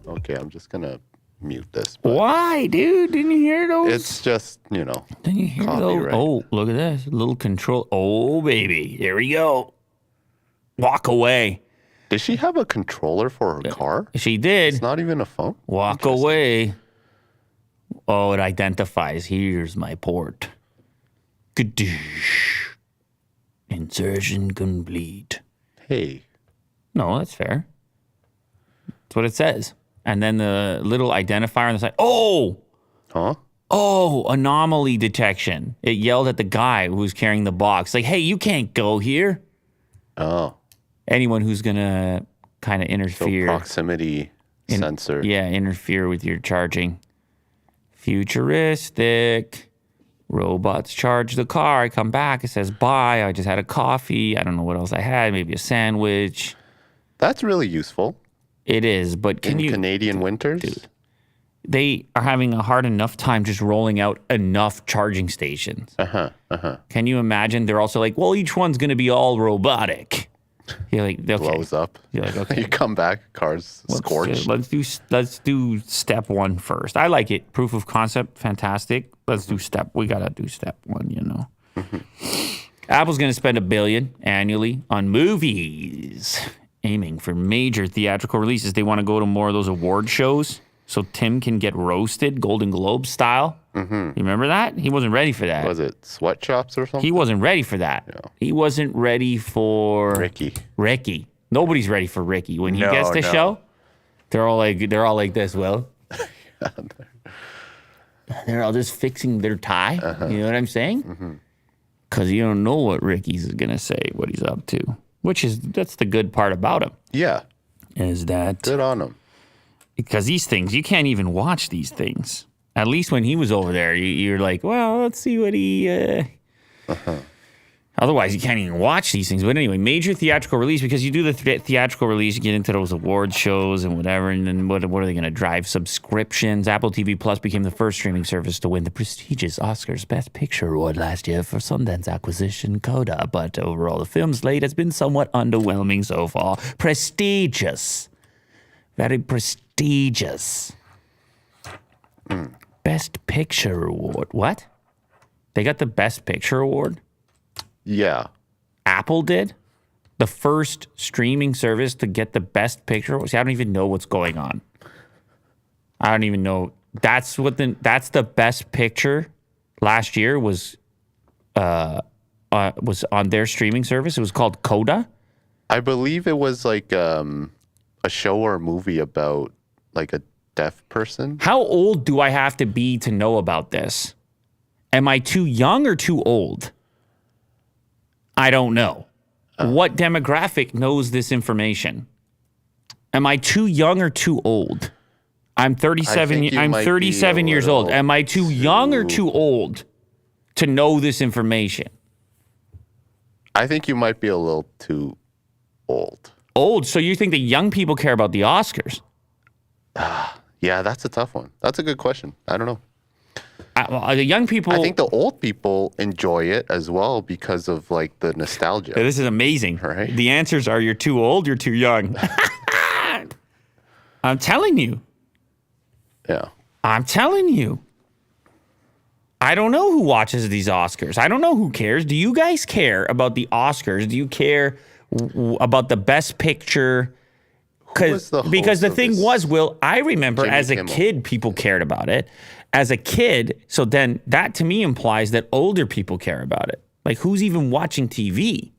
Okay, I'm just going to mute this. But Why, dude? Didn't you hear those? it's just, Didn't you hear those? copyright. Oh, look at this. Little control. Oh, baby. Here we go. Walk away. Did she have a controller for her car? She did. It's not even a phone? Walk away. Oh, it identifies. Here's my port. Kadoosh. Insertion complete. Hey. No, that's fair. That's what it says. And then the little identifier on the side. Oh! Huh? Oh, anomaly detection. It yelled at the guy who was carrying the box. Like, hey, you can't go here. Oh. Anyone who's going to kind of So interfere. proximity sensor. Yeah, interfere with your charging. Futuristic. Robots charge the car. I come back. It says, bye. I just had a coffee. I don't know what else I had. Maybe a sandwich. That's really useful. It is, but In Canadian winters? Dude. they are having a hard enough time just rolling out enough charging stations. Can you imagine? They're also like, well, each one's going to be all robotic. You're like, okay. Blows up. You're like, okay. You come back, car's scorched. Let's do step one first. I like it. Proof of concept, fantastic. Let's do we gotta do step one. You know. Apple's gonna spend $1 billion annually on movies, aiming for major theatrical releases. They want to go to more of those award shows, so Tim can get roasted, Golden Globe style. You remember that? He wasn't ready for that. Was it sweatshops or something? He wasn't ready for that. Yeah. He wasn't ready for Ricky. Nobody's ready for Ricky. When he gets the show, they're all like this, Will. They're all just fixing their tie. You know what I'm saying? Because you don't know what Ricky's gonna say, what he's up to. That's the good part about him. Yeah. Is that good on him. Because these things, you can't even watch these things. At least when he was over there, you're like, well, let's see what he... Otherwise, you can't even watch these things. But anyway, major theatrical release, because you do the theatrical release, you get into those award shows and whatever, and then what are they going to drive? Subscriptions. Apple TV Plus became the first streaming service to win the prestigious Oscars Best Picture Award last year for Sundance acquisition Coda. But overall, the film slate has been somewhat underwhelming so far. Prestigious. Very prestigious. Best Picture Award. What? They got the Best Picture Award? Yeah. Apple did? The first streaming service to get the Best Picture? See, I don't even know what's going on. I don't even know. That's the Best Picture last year was on their streaming service. It was called Coda. I believe it was like a show or a movie about like a deaf person. How old do I have to be to know about this? Am I too young or too old? I don't know. What demographic knows this information? Am I too young or too old? I'm 37. I'm 37 years old. Am I too young or too old to know this information? I think you might be a little too old. Old? So you think the young people care about the Oscars? Yeah, that's a tough one. That's a good question. I don't know. The young people... I think the old people enjoy it as well because of like the nostalgia. Yeah, this is amazing. Right? The answers are you're too old, you're too young. I'm telling you. Yeah. I'm telling you. I don't know who watches these Oscars. I don't know who cares. Do you guys care about the Oscars? Do you care about the Best Picture? Because the thing was, Will, I remember Jimmy as a Kimmel. kid, people cared about it. As a kid, so then that to me implies that older people care about it. Like, who's even watching TV?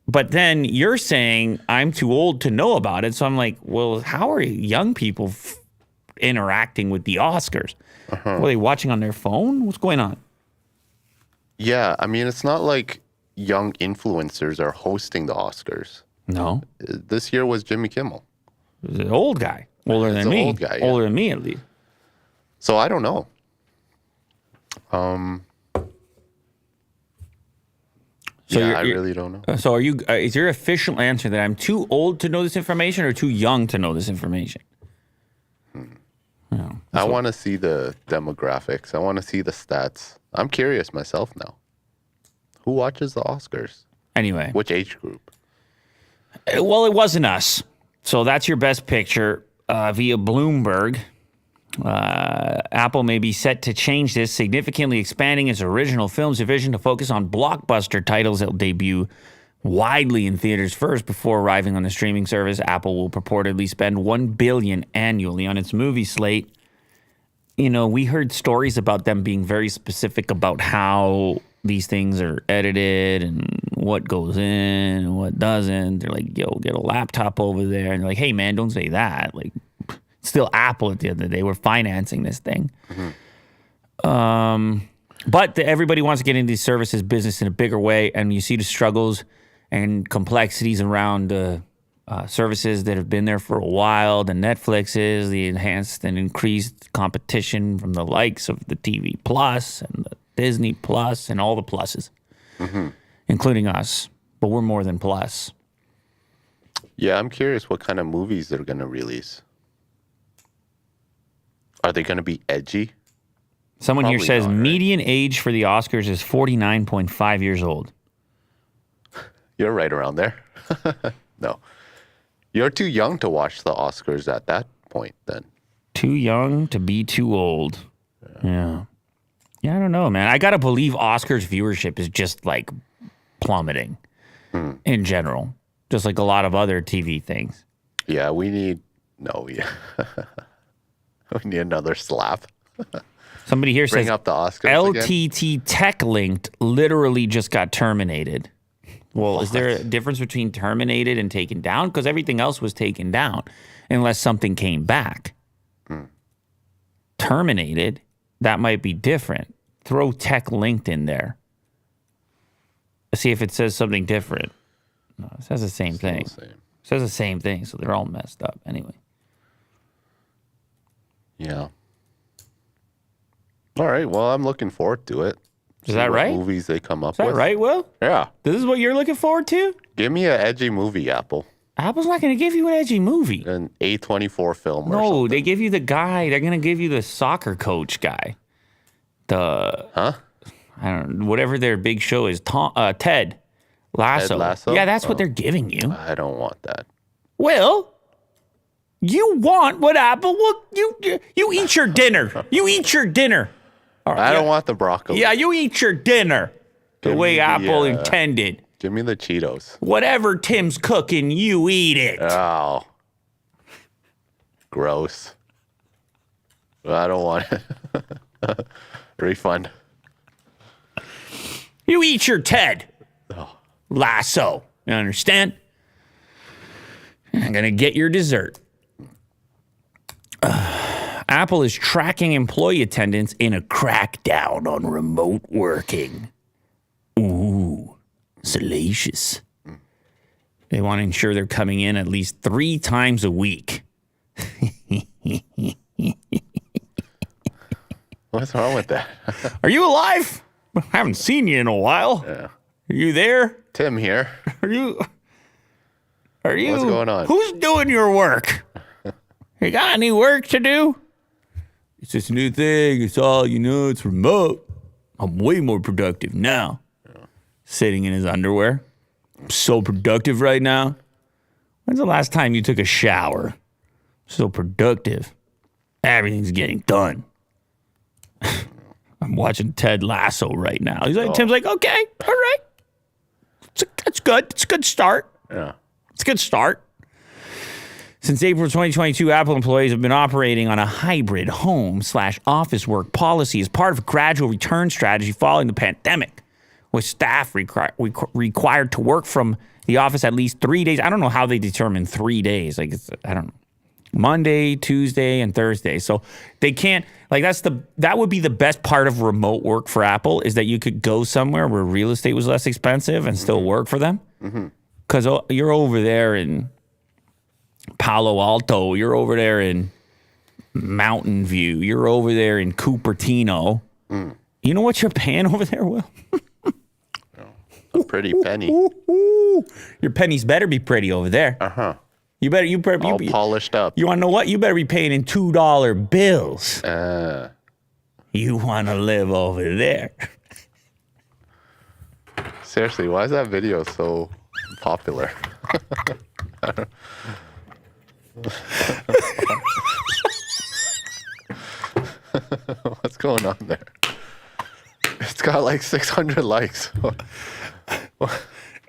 But then you're saying I'm too old to know about it. So I'm like, well, how are young people interacting with the Oscars? Are they watching on their phone? What's going on? Yeah, I mean, it's not like young influencers are hosting the Oscars. No. This year was Jimmy Kimmel. It was an old guy. Older than me. Old guy, yeah. Older than me, at least. So I don't know. I really don't know. So is your official answer that I'm too old to know this information or too young to know this information? I want to see the demographics. I want to see the stats. I'm curious myself now. Who watches the Oscars? Anyway. Which age group? Well, it wasn't us. So that's your Best Picture via Bloomberg. Apple may be set to change this, significantly expanding its original films division to focus on blockbuster titles that will debut widely in theaters first before arriving on the streaming service. Apple will purportedly spend $1 billion annually on its movie slate. You know, we heard stories about them being very specific about how these things are edited and what goes in and what doesn't. They're like, yo, get a laptop over there. And they're like, hey, man, don't say that. Like, still Apple at the end of the day. We're financing this thing. But everybody wants to get into these services business in a bigger way. And you see the struggles and complexities around services that have been there for a while. The Netflixes, the enhanced and increased competition from the likes of the TV Plus and the Disney Plus and all the pluses, including us. But we're more than plus. Yeah, I'm curious what kind of movies they're going to release. Are they going to be edgy? Someone here Probably says not, right? median age for the Oscars is 49.5 years old. You're right around there. No. You're too young to watch the Oscars at that point then. Too young to be too old. Yeah. Yeah, I don't know, man. I got to believe Oscars viewership is just like plummeting in general, just like a lot of other TV things. Yeah, we need we need another slap. Somebody here Bring says up the Oscars again. LTT Tech Linked literally just got terminated. Well, is there a difference between terminated and taken down? Because everything else was taken down unless something came back. Terminated, that might be different. Throw Tech Linked in there. Let's see if it says something different. No, it says the same thing. It says the same thing, so they're all messed up anyway. Yeah. All right. Well, I'm looking forward to it. Is that right? Movies they come up Is that with. right, Will? Yeah. This is what you're looking forward to? Give me an edgy movie, Apple. Apple's not going to give you an edgy movie. An A24 film or No, something. they give you the guy. They're going to give you the soccer coach guy. Huh? I don't know, whatever their big show is. Ted Lasso. Ted Lasso? Yeah, that's what they're giving you. I don't want that. Will, you want what Apple will. You eat your dinner. You eat your dinner. All right, I don't want the broccoli. Yeah, you eat your dinner the Give way me the, Apple intended. Give me the Cheetos. Whatever Tim's cooking, you eat it. Oh. Gross. I don't want it. Refund. You eat your Ted Lasso. You understand? I'm going to get your dessert. Apple is tracking employee attendance in a crackdown on remote working. Ooh, salacious. They want to ensure they're coming in at least 3 times a week. What's wrong with that? Are you alive? I haven't seen you in a while. Yeah. Are you there? Tim here. Are you? What's going on? Who's doing your work? You got any work to do? It's this new thing. It's all, it's remote. I'm way more productive now. Yeah. Sitting in his underwear. I'm so productive right now. When's the last time you took a shower? So productive. Everything's getting done. I'm watching Ted Lasso right now. Tim's like, okay, all right. That's good. It's a good start. Yeah. It's a good start. Since April 2022, Apple employees have been operating on a hybrid home/office work policy as part of a gradual return strategy following the pandemic, with staff required to work from the office at least 3 days. I don't know how they determine 3 days. I don't know. Monday, Tuesday, and Thursday. So they can't, that would be the best part of remote work for Apple, is that you could go somewhere where real estate was less expensive and still work for them. Because you're over there in Palo Alto, you're over there in Mountain View, you're over there in Cupertino. You know what you're paying over there, Will? A pretty penny. Your pennies better be pretty over there. You better all polished up. You want to know what? You better be paying in $2 bills. You want to live over there. Seriously, why is that video so popular? What's going on there? It's got like 600 likes.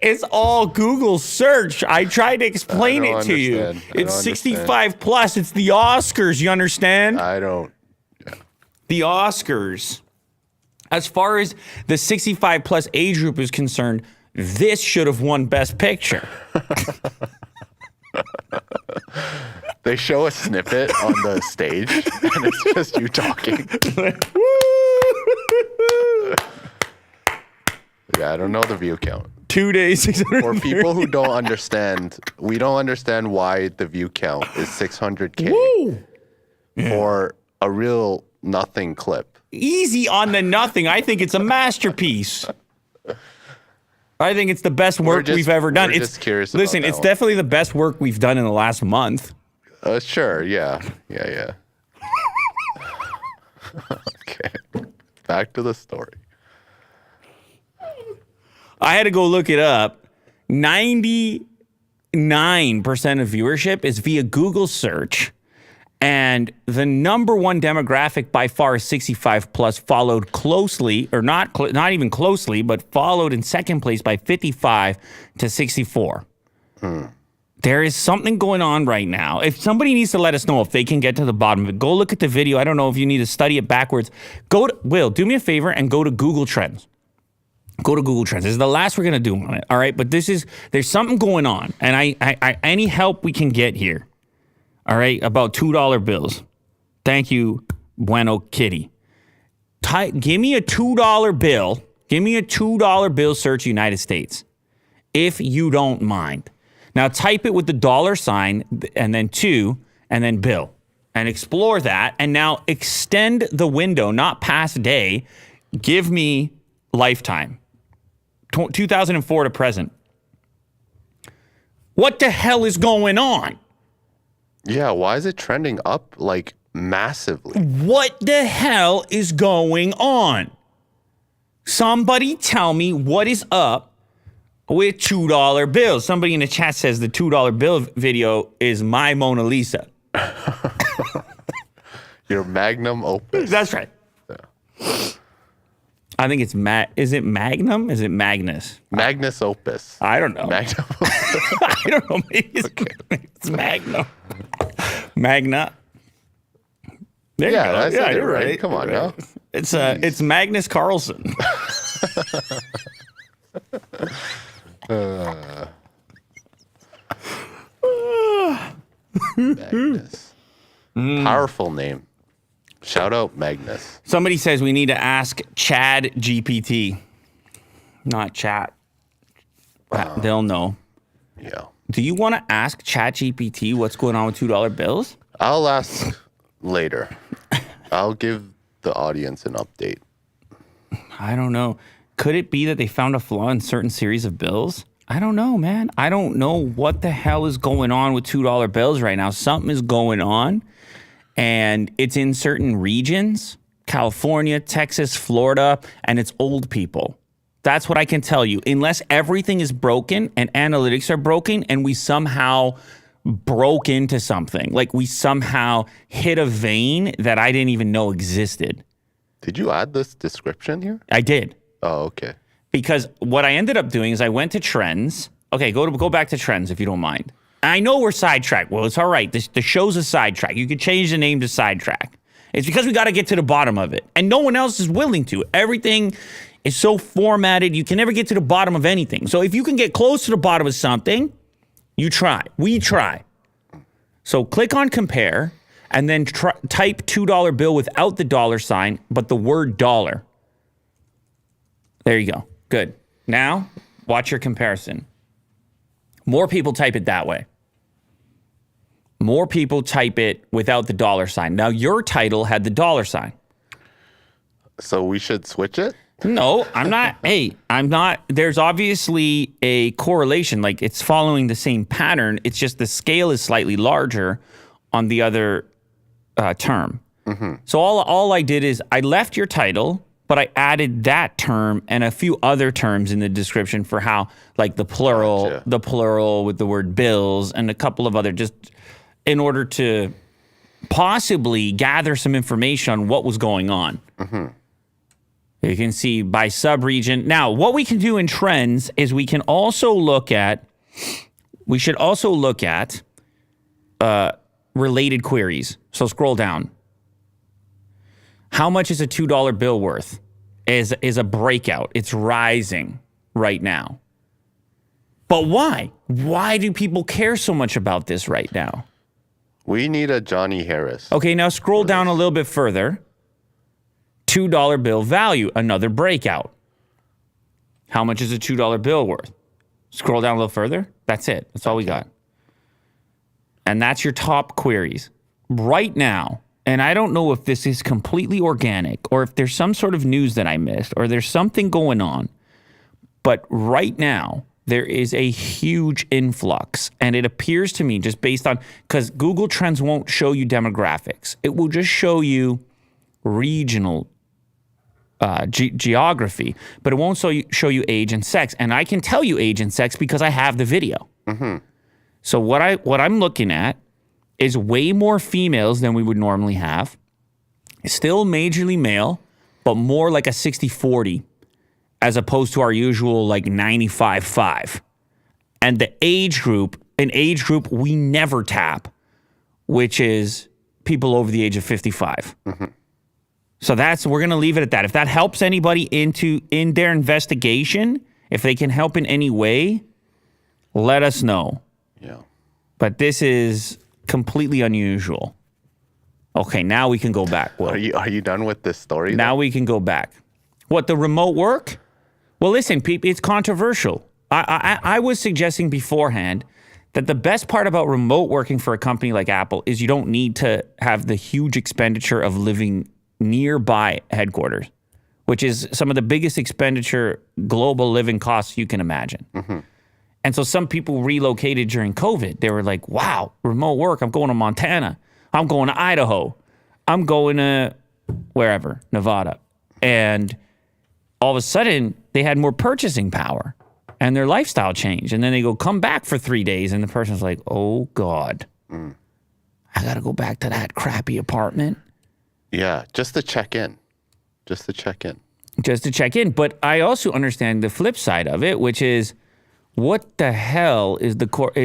It's all Google search. I tried to explain it to you. It's 65 plus. It's the Oscars. You understand? I don't. Yeah. The Oscars. As far as the 65 plus age group is concerned, this should have won Best Picture. They show a snippet on the stage, and it's just you talking. Yeah, I don't know the view count. 2 days, 600. For people who don't understand, we don't understand why the view count is 600K for a real nothing clip. Easy on the nothing. I think it's a masterpiece. I think it's the best work we've ever done. We're just curious. Listen, it's definitely the best work we've done in the last month. Sure, yeah. Okay. Back to the story. I had to go look it up. 99% of viewership is via Google search. And the number one demographic by far is 65 plus, followed closely, or not even closely, but followed in second place by 55 to 64. There is something going on right now. If somebody needs to let us know if they can get to the bottom of it, go look at the video. I don't know if you need to study it backwards. Will, do me a favor and go to Google Trends. Go to Google Trends. This is the last we're going to do on it. All right. But there's something going on. And I any help we can get here. All right. About $2 bills. Thank you, Bueno Kitty. Give me a $2 bill. Give me a $2 bill, search United States. If you don't mind. Now type it with the $sign and then 2 and then bill and explore that. And now extend the window, not past day. Give me lifetime. 2004 to present. What the hell is going on? Yeah, why is it trending up like massively? What the hell is going on? Somebody tell me what is up with $2 bills. Somebody in the chat says the $2 bill video is my Mona Lisa. Your magnum opus. That's right. Yeah. I think it's is it Magnum? Is it Magnus? Magnus opus. I don't know. Magnum opus. I don't know. Maybe it's Magnum. Magna. There you go. That's Yeah, it, you're right. Come on now. It's Magnus Carlsen. Magnus. Powerful name. Shout out Magnus. Somebody says we need to ask Chad GPT. Not chat. They'll know. Yeah. Do you want to ask Chat GPT what's going on with $2 bills? I'll ask later. I'll give the audience an update. I don't know. Could it be that they found a flaw in certain series of bills? I don't know, man. I don't know what the hell is going on with $2 bills right now. Something is going on, and it's in certain regions, California, Texas, Florida, and it's old people. That's what I can tell you. Unless everything is broken and analytics are broken and we somehow broke into something, like we somehow hit a vein that I didn't even know existed. Did you add this description here? I did. Oh, okay. Because what I ended up doing is I went to Trends. Okay, go back to Trends if you don't mind. I know we're sidetracked. Well, it's all right. The show's a sidetrack. You could change the name to Sidetrack. It's because we got to get to the bottom of it. And no one else is willing to. Everything is so formatted, you can never get to the bottom of anything. So if you can get close to the bottom of something, you try. We try. So click on compare and then type $2 bill without the $sign, but the word dollar. There you go. Good. Now, watch your comparison. More people type it that way. More people type it without the $sign. Now, your title had the $sign. So we should switch it? No, I'm not. Hey, I'm not. There's obviously a correlation. Like it's following the same pattern. It's just the scale is slightly larger on the other term. Mm-hmm. So all I did is I left your title, but I added that term and a few other terms in the description for how, like the plural, Gotcha. the plural with the word bills and a couple of other, just in order to possibly gather some information on what was going on. Mm-hmm. You can see by sub-region. Now, what we can do in Trends is we should also look at related queries. So scroll down. How much is a $2 bill worth? Is a breakout. It's rising right now. But why? Why do people care so much about this right now? We need a Johnny Harris. Okay, now scroll down a little bit further. $2 bill value, another breakout. How much is a $2 bill worth? Scroll down a little further. That's it. That's all we got. And that's your top queries. Right now, and I don't know if this is completely organic or if there's some sort of news that I missed or there's something going on, but right now, there is a huge influx. And it appears to me, just based on, because Google Trends won't show you demographics. It will just show you regional geography, but it won't show you age and sex. And I can tell you age and sex because I have the video. So what I'm looking at is way more females than we would normally have. Still majorly male, but more like a 60-40 as opposed to our usual like 95-5. And the age group, an age group we never tap, which is people over the age of 55. So we're going to leave it at that. If that helps anybody in their investigation, if they can help in any way, let us know. Yeah. But this is completely unusual. Okay, now we can go back. Will. Are you done with this story? Now we can go back. What, the remote work? Well, listen, it's controversial. I was suggesting beforehand that the best part about remote working for a company like Apple is you don't need to have the huge expenditure of living nearby headquarters, which is some of the biggest expenditure, global living costs you can imagine. And so some people relocated during COVID. They were like, wow, remote work. I'm going to Montana. I'm going to Idaho. I'm going to wherever, Nevada. And all of a sudden, they had more purchasing power and their lifestyle changed. And then they come back for 3 days. And the person's like, oh, God, I got to go back to that crappy apartment. Yeah, just to check in. But I also understand the flip side of it, which is what the hell is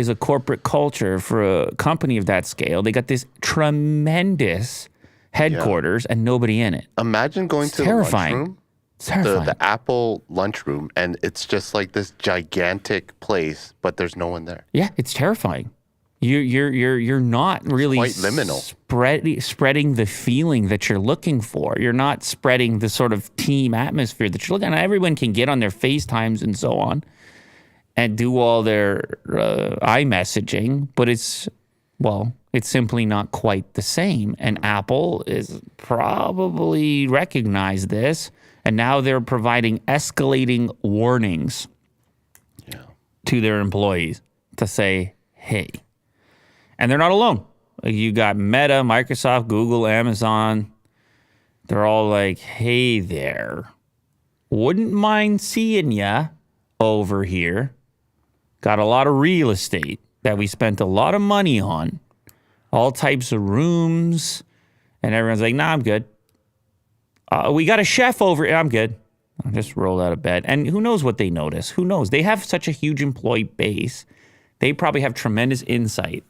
a corporate culture for a company of that scale? They got this tremendous headquarters and nobody in it. Imagine going to terrifying. the lunchroom. It's terrifying. The Apple lunchroom, and it's just like this gigantic place, but there's no one there. Yeah, it's terrifying. You're not really quite liminal. Spreading the feeling that you're looking for. You're not spreading the sort of team atmosphere that you're looking at. Everyone can get on their FaceTimes and so on and do all their iMessaging, but it's simply not quite the same. And Apple is probably recognized this, and now they're providing escalating warnings to their employees to say, hey. And they're not alone. You got Meta, Microsoft, Google, Amazon. They're all like, hey there. Wouldn't mind seeing ya over here. Got a lot of real estate that we spent a lot of money on. All types of rooms. And everyone's like, nah, I'm good. We got a chef over here. I'm good. I'll just roll out of bed. And who knows what they notice? Who knows? They have such a huge employee base. They probably have tremendous insight.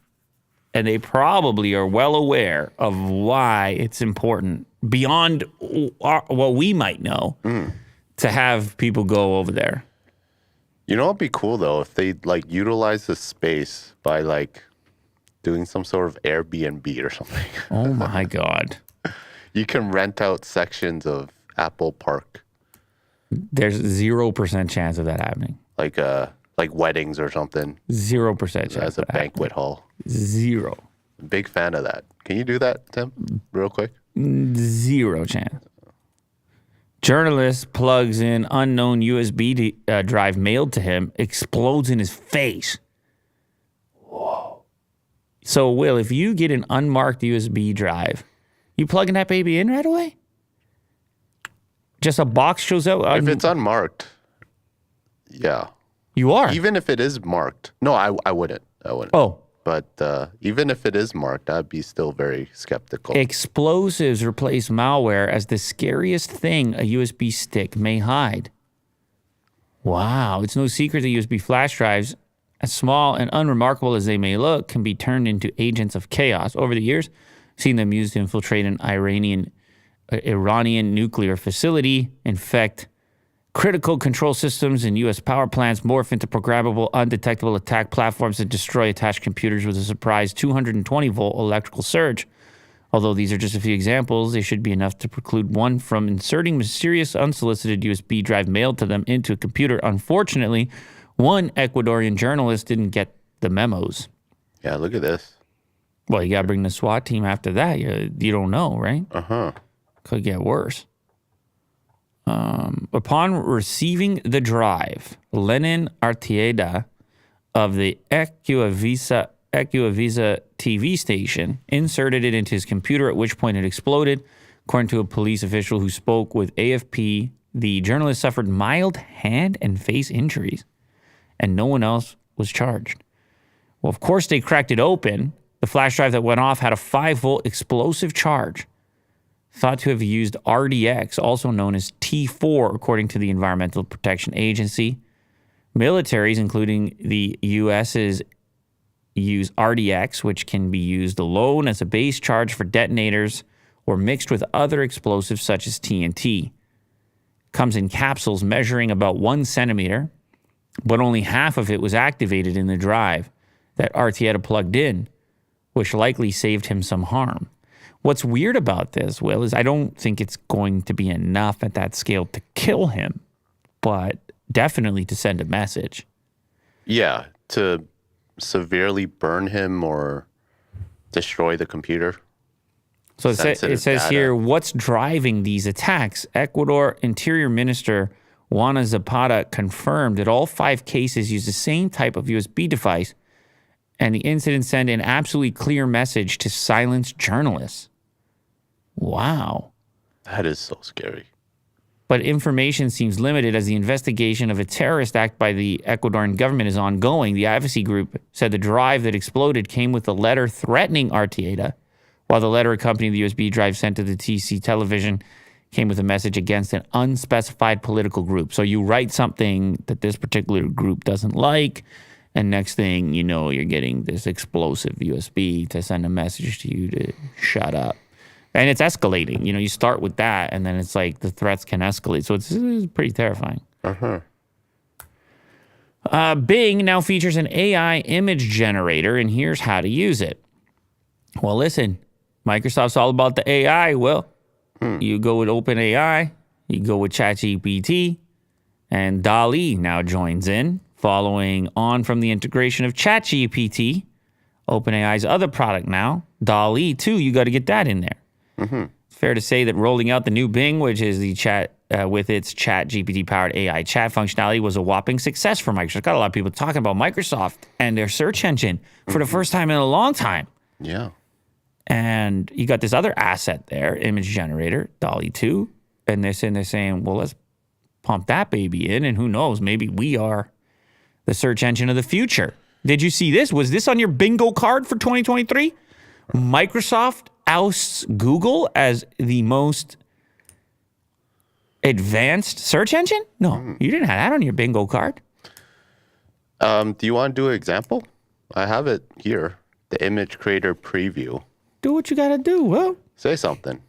And they probably are well aware of why it's important beyond what we might know to have people go over there. You know what'd be cool though if they utilize the space by doing some sort of Airbnb or something. Oh my God. You can rent out sections of Apple Park. There's 0% chance of that happening. Like weddings or something. 0% chance. As a banquet hall. 0. Big fan of that. Can you do that, Tim? Real quick? 0 chance. Journalist plugs in unknown USB drive mailed to him, explodes in his face. Whoa. So, Will, if you get an unmarked USB drive, you plugging that baby in right away? Just a box shows up? If it's unmarked, yeah. You are? Even if it is marked. No, I wouldn't. Oh. But even if it is marked, I'd be still very skeptical. Explosives replace malware as the scariest thing a USB stick may hide. Wow. It's no secret that USB flash drives, as small and unremarkable as they may look, can be turned into agents of chaos. Over the years, I've seen them used to infiltrate an Iranian nuclear facility, infect critical control systems in U.S. power plants, morph into programmable, undetectable attack platforms that destroy attached computers with a surprise 220-volt electrical surge. Although these are just a few examples, they should be enough to preclude one from inserting mysterious, unsolicited USB drive mailed to them into a computer. Unfortunately, one Ecuadorian journalist didn't get the memos. Yeah, look at this. Well, you got to bring the SWAT team after that. You don't know, right? Uh-huh. Could get worse. Upon receiving the drive, Lenin Artieda of the Ecuavisa TV station inserted it into his computer, at which point it exploded, According to a police official who spoke with AFP, the journalist suffered mild hand and face injuries, and no one else was charged. Well, of course, they cracked it open. The flash drive that went off had a 5-volt explosive charge, thought to have used RDX, also known as T4, according to the Environmental Protection Agency. Militaries, including the U.S.'s, use RDX, which can be used alone as a base charge for detonators or mixed with other explosives such as TNT. Comes in capsules measuring about 1 centimeter, but only half of it was activated in the drive that Artieda plugged in, which likely saved him some harm. What's weird about this, Will, is I don't think it's going to be enough at that scale to kill him, but definitely to send a message. Yeah, to severely burn him or destroy the computer. So it says here, what's driving these attacks? Ecuador Interior Minister Juana Zapata confirmed that all 5 cases use the same type of USB device, and the incident sent an absolutely clear message to silence journalists. Wow. That is so scary. But information seems limited as the investigation of a terrorist act by the Ecuadorian government is ongoing. The advocacy group said the drive that exploded came with a letter threatening Artieda, while the letter accompanying the USB drive sent to the TC television came with a message against an unspecified political group. So you write something that this particular group doesn't like, and next thing you know, you're getting this explosive USB to send a message to you to shut up. And it's escalating. You know, you start with that, and then it's like the threats can escalate. So it's pretty terrifying. Bing now features an AI image generator, and here's how to use it. Well, listen, Microsoft's all about the AI. Well, you go with OpenAI, you go with ChatGPT, and DALL-E now joins in, following on from the integration of ChatGPT, OpenAI's other product now, DALL-E too. You got to get that in there. It's fair to say that rolling out the new Bing, which is the chat with its ChatGPT-powered AI chat functionality, was a whopping success for Microsoft. Got a lot of people talking about Microsoft and their search engine for the first time in a long time. Yeah. And you got this other asset there, image generator, DALL-E 2, and they're saying, well, let's pump that baby in, and who knows, maybe we are the search engine of the future. Did you see this? Was this on your bingo card for 2023? Microsoft ousts Google as the most advanced search engine? No, you didn't have that on your bingo card. Do you want to do an example? I have it here. The image creator preview. Do what you got to do, Will. Say something.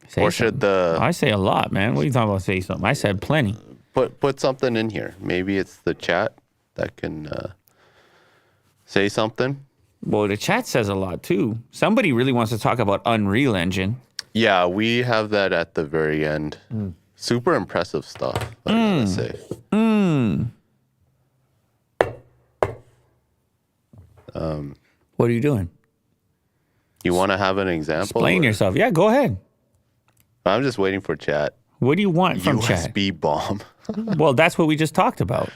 Say something. I say a lot, man. What are you talking about say something? I said plenty. Put something in here. Maybe it's the chat that can say something. Well, the chat says a lot, too. Somebody really wants to talk about Unreal Engine. Yeah, we have that at the very end. Super impressive stuff, I gotta say. What are you doing? You want to have an example? Explain yourself. Yeah, go ahead. I'm just waiting for chat. What do you want from chat? USB bomb. Well, that's what we just talked about.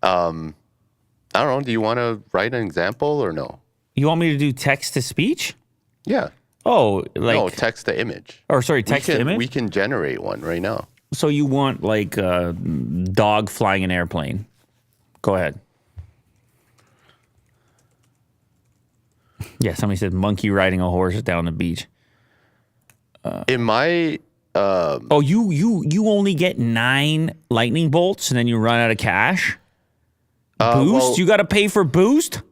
I don't know. Do you want to write an example or no? You want me to do text to speech? Yeah. Oh, like... No, text to image. Or sorry, text to image? We can generate one right now. So you want like a dog flying an airplane. Go ahead. Yeah, somebody said monkey riding a horse down the beach. In my... Oh, you only get 9 lightning bolts and then you run out of cash? Boost? Well, you got to pay for boost?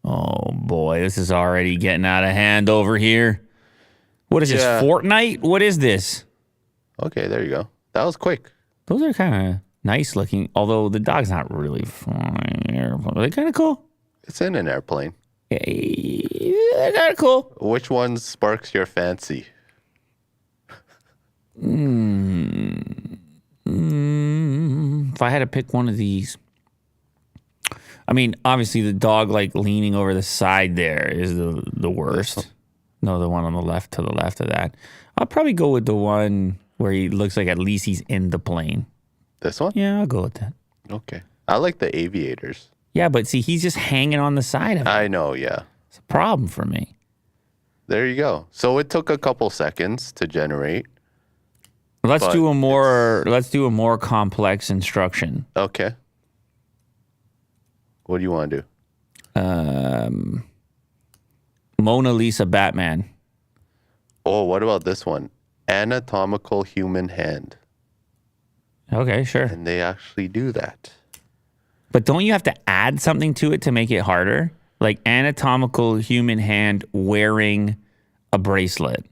Oh, boy, this is already getting out of hand over here. What is this, Fortnite? What is this? Okay, there you go. That was quick. Those are kind of nice looking, although the dog's not really flying an airplane. Are they kind of cool? It's in an airplane. They're kind of cool. Which one sparks your fancy? If I had to pick one of these, I mean, obviously the dog like leaning over the side there is the worst. No, the one on the left to the left of that. I'll probably go with the one where he looks like at least he's in the plane. This one? Yeah, I'll go with that. Okay. I like the aviators. Yeah, but see, he's just hanging on the side of it. I know, yeah. It's a problem for me. There you go. So it took a couple seconds to generate. Let's But do a more complex instruction. Okay. What do you want to do? Mona Lisa Batman. Oh, what about this one? Anatomical human hand. Okay, sure. And they actually do that. But don't you have to add something to it to make it harder? Like anatomical human hand wearing a bracelet.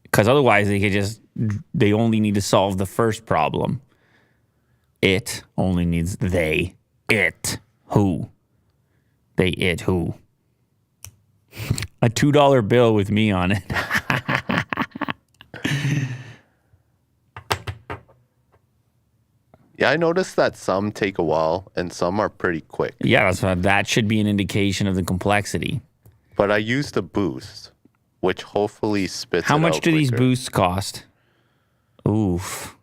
Because otherwise they only need to solve the first problem. It only needs they, it, who. They, it, who. A $2 bill with me on it. Yeah, I noticed that some take a while and some are pretty quick. Yeah, that should be an indication of the complexity. But I used a boost, which hopefully spits How it much out do these quicker. boosts cost? Oof.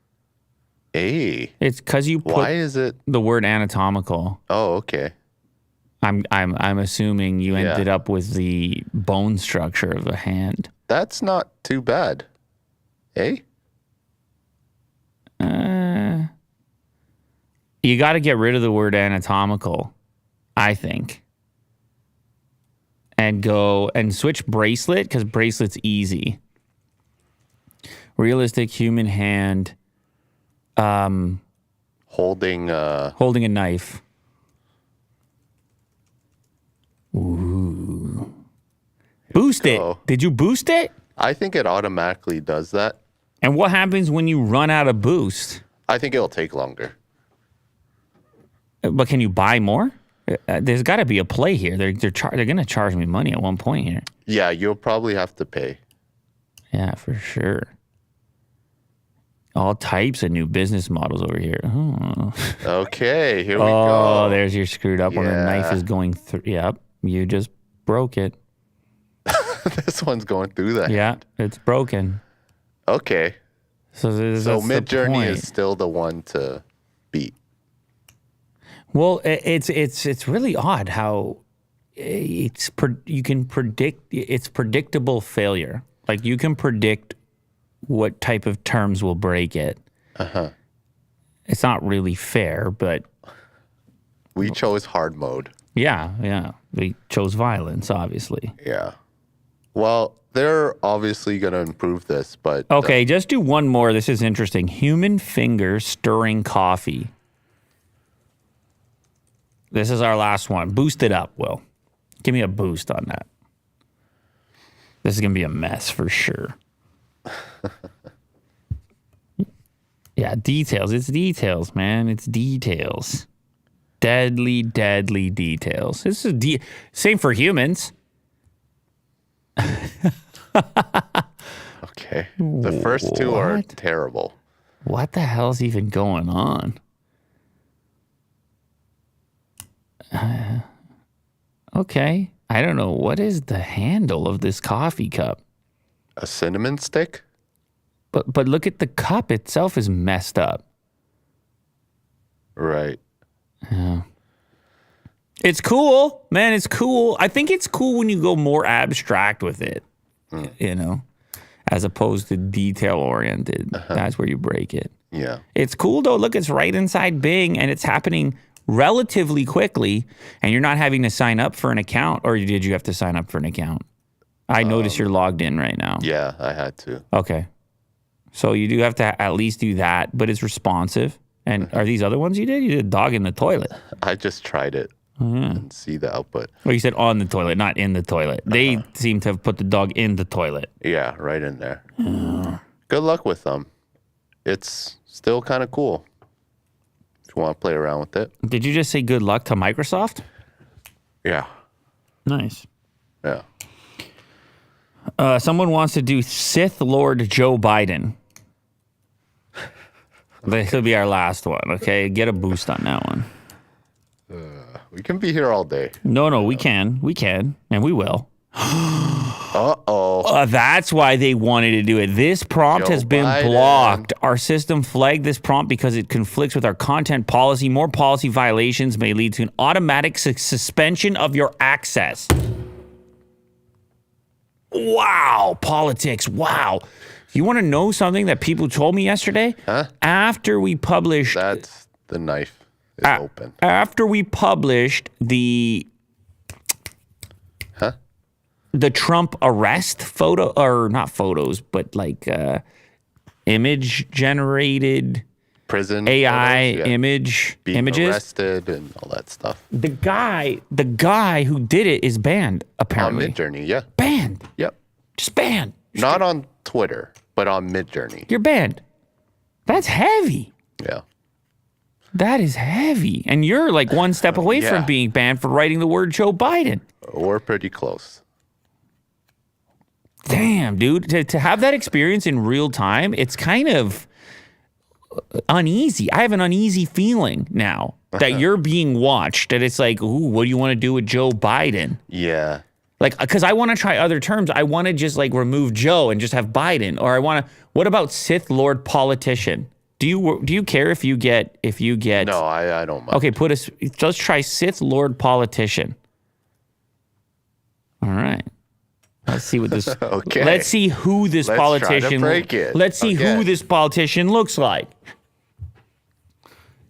Hey, It's because you put why is it? the word anatomical. Oh, okay. I'm assuming you Yeah. ended up with the bone structure of a hand. That's not too bad. Hey? You got to get rid of the word anatomical, I think. And go and switch bracelet because bracelet's easy. Realistic human hand Holding holding a knife. Ooh. Boost it. go. Did you boost it? I think it automatically does that. And what happens when you run out of boost? I think it'll take longer. But can you buy more? There's got to be a play here. They're going to charge me money at one point here. Yeah, you'll probably have to pay. Yeah, for sure. All types of new business models over here. Oh, Okay, here we go. There's your screwed up when the knife Yeah. is going through. Yep, you just broke it. This one's going through that. Yeah, it's broken. Okay. So that's So the Mid Journey point. is still the one to beat. Well, it's really odd how you can predict. It's predictable failure. Like you can predict what type of terms will break it. It's not really fair, but We chose hard mode. yeah, we chose violence, obviously. Yeah. Well, they're obviously going to improve this, but Okay, just do one more. This is interesting. Human finger stirring coffee. This is our last one. Boost it up, Will. Give me a boost on that. This is going to be a mess for sure. Yeah, details. It's details, man. It's details. Deadly, deadly details. This is same for humans. okay. The first two are What? terrible. What the hell's even going on? Okay. I don't know. What is the handle of this coffee cup? A cinnamon stick? But look at the cup itself is messed up. Right. It's cool, man. It's cool. I think it's cool when you go more abstract with it, you know, as opposed to detail oriented. That's where you break it. Yeah. It's cool though. Look, it's right inside Bing and it's happening relatively quickly and you're not having to sign up for an account, or did you have to sign up for an account? I notice you're logged in right now. Yeah, I had to. Okay. So you do have to at least do that, but it's responsive. And are these other ones you did? You did dog in the toilet. I just tried it and see the output. Well, you said on the toilet, not in the toilet. They seem to have put the dog in the toilet. Yeah, right in there. Good luck with them. It's still kind of cool if you want to play around with it. Did you just say good luck to Microsoft? Yeah. Nice. Yeah. Someone wants to do Sith Lord Joe Biden. This will be our last one, okay? Get a boost on that one. We can be here all day. No, we can. We can. And we will. Uh-oh. That's why they wanted to do it. This prompt Joe has been Biden. blocked. Our system flagged this prompt because it conflicts with our content policy. More policy violations may lead to an automatic suspension of your access. Wow, politics. Wow. You want to know something that people told me yesterday? Huh? After we published... That's the knife is open. After we published the Trump arrest photo, or not photos, but like image generated Prison AI photos, yeah. Being images. arrested and all that stuff. The guy who did it is banned, apparently. On Midjourney, yeah. Banned. Yep. Just banned. Not on Twitter, but on Midjourney. You're banned. That's heavy. Yeah. That is heavy. And you're like one step away from being banned for writing the word Joe Biden. We're pretty close. Damn, dude. To have that experience in real time, it's kind of uneasy. I have an uneasy feeling now that you're being watched, that it's like, ooh, what do you want to do with Joe Biden? Yeah. Like, because I want to try other terms. I want to just like remove Joe and just have Biden. Or I want to, what about Sith Lord politician? Do you care if you get No, I don't mind. Okay, let's try Sith Lord politician. All right. Let's see what this Okay. Let's see who this politician try to break it. Let's see who this politician looks like.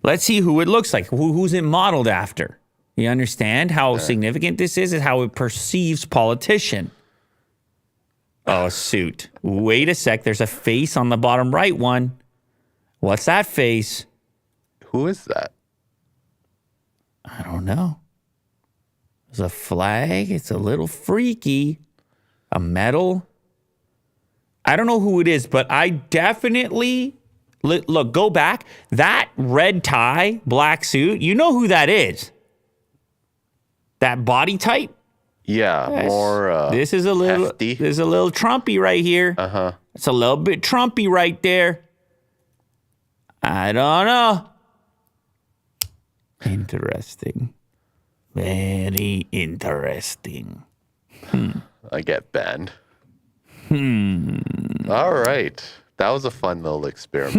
Let's see who it looks like. Who's it modeled after? You understand how significant this is how it perceives politician. Oh, suit. Wait a sec. There's a face on the bottom right one. What's that face? Who is that? I don't know. There's a flag. It's a little freaky. A medal. I don't know who it is, but I definitely... Look, go back. That red tie, black suit, you know who that is. That body type? Yeah, Yes. more this is a little hefty. This is a little Trumpy right here. Uh-huh. It's a little bit Trumpy right there. I don't know. Interesting. Very interesting. I get banned. All right. That was a fun little experiment.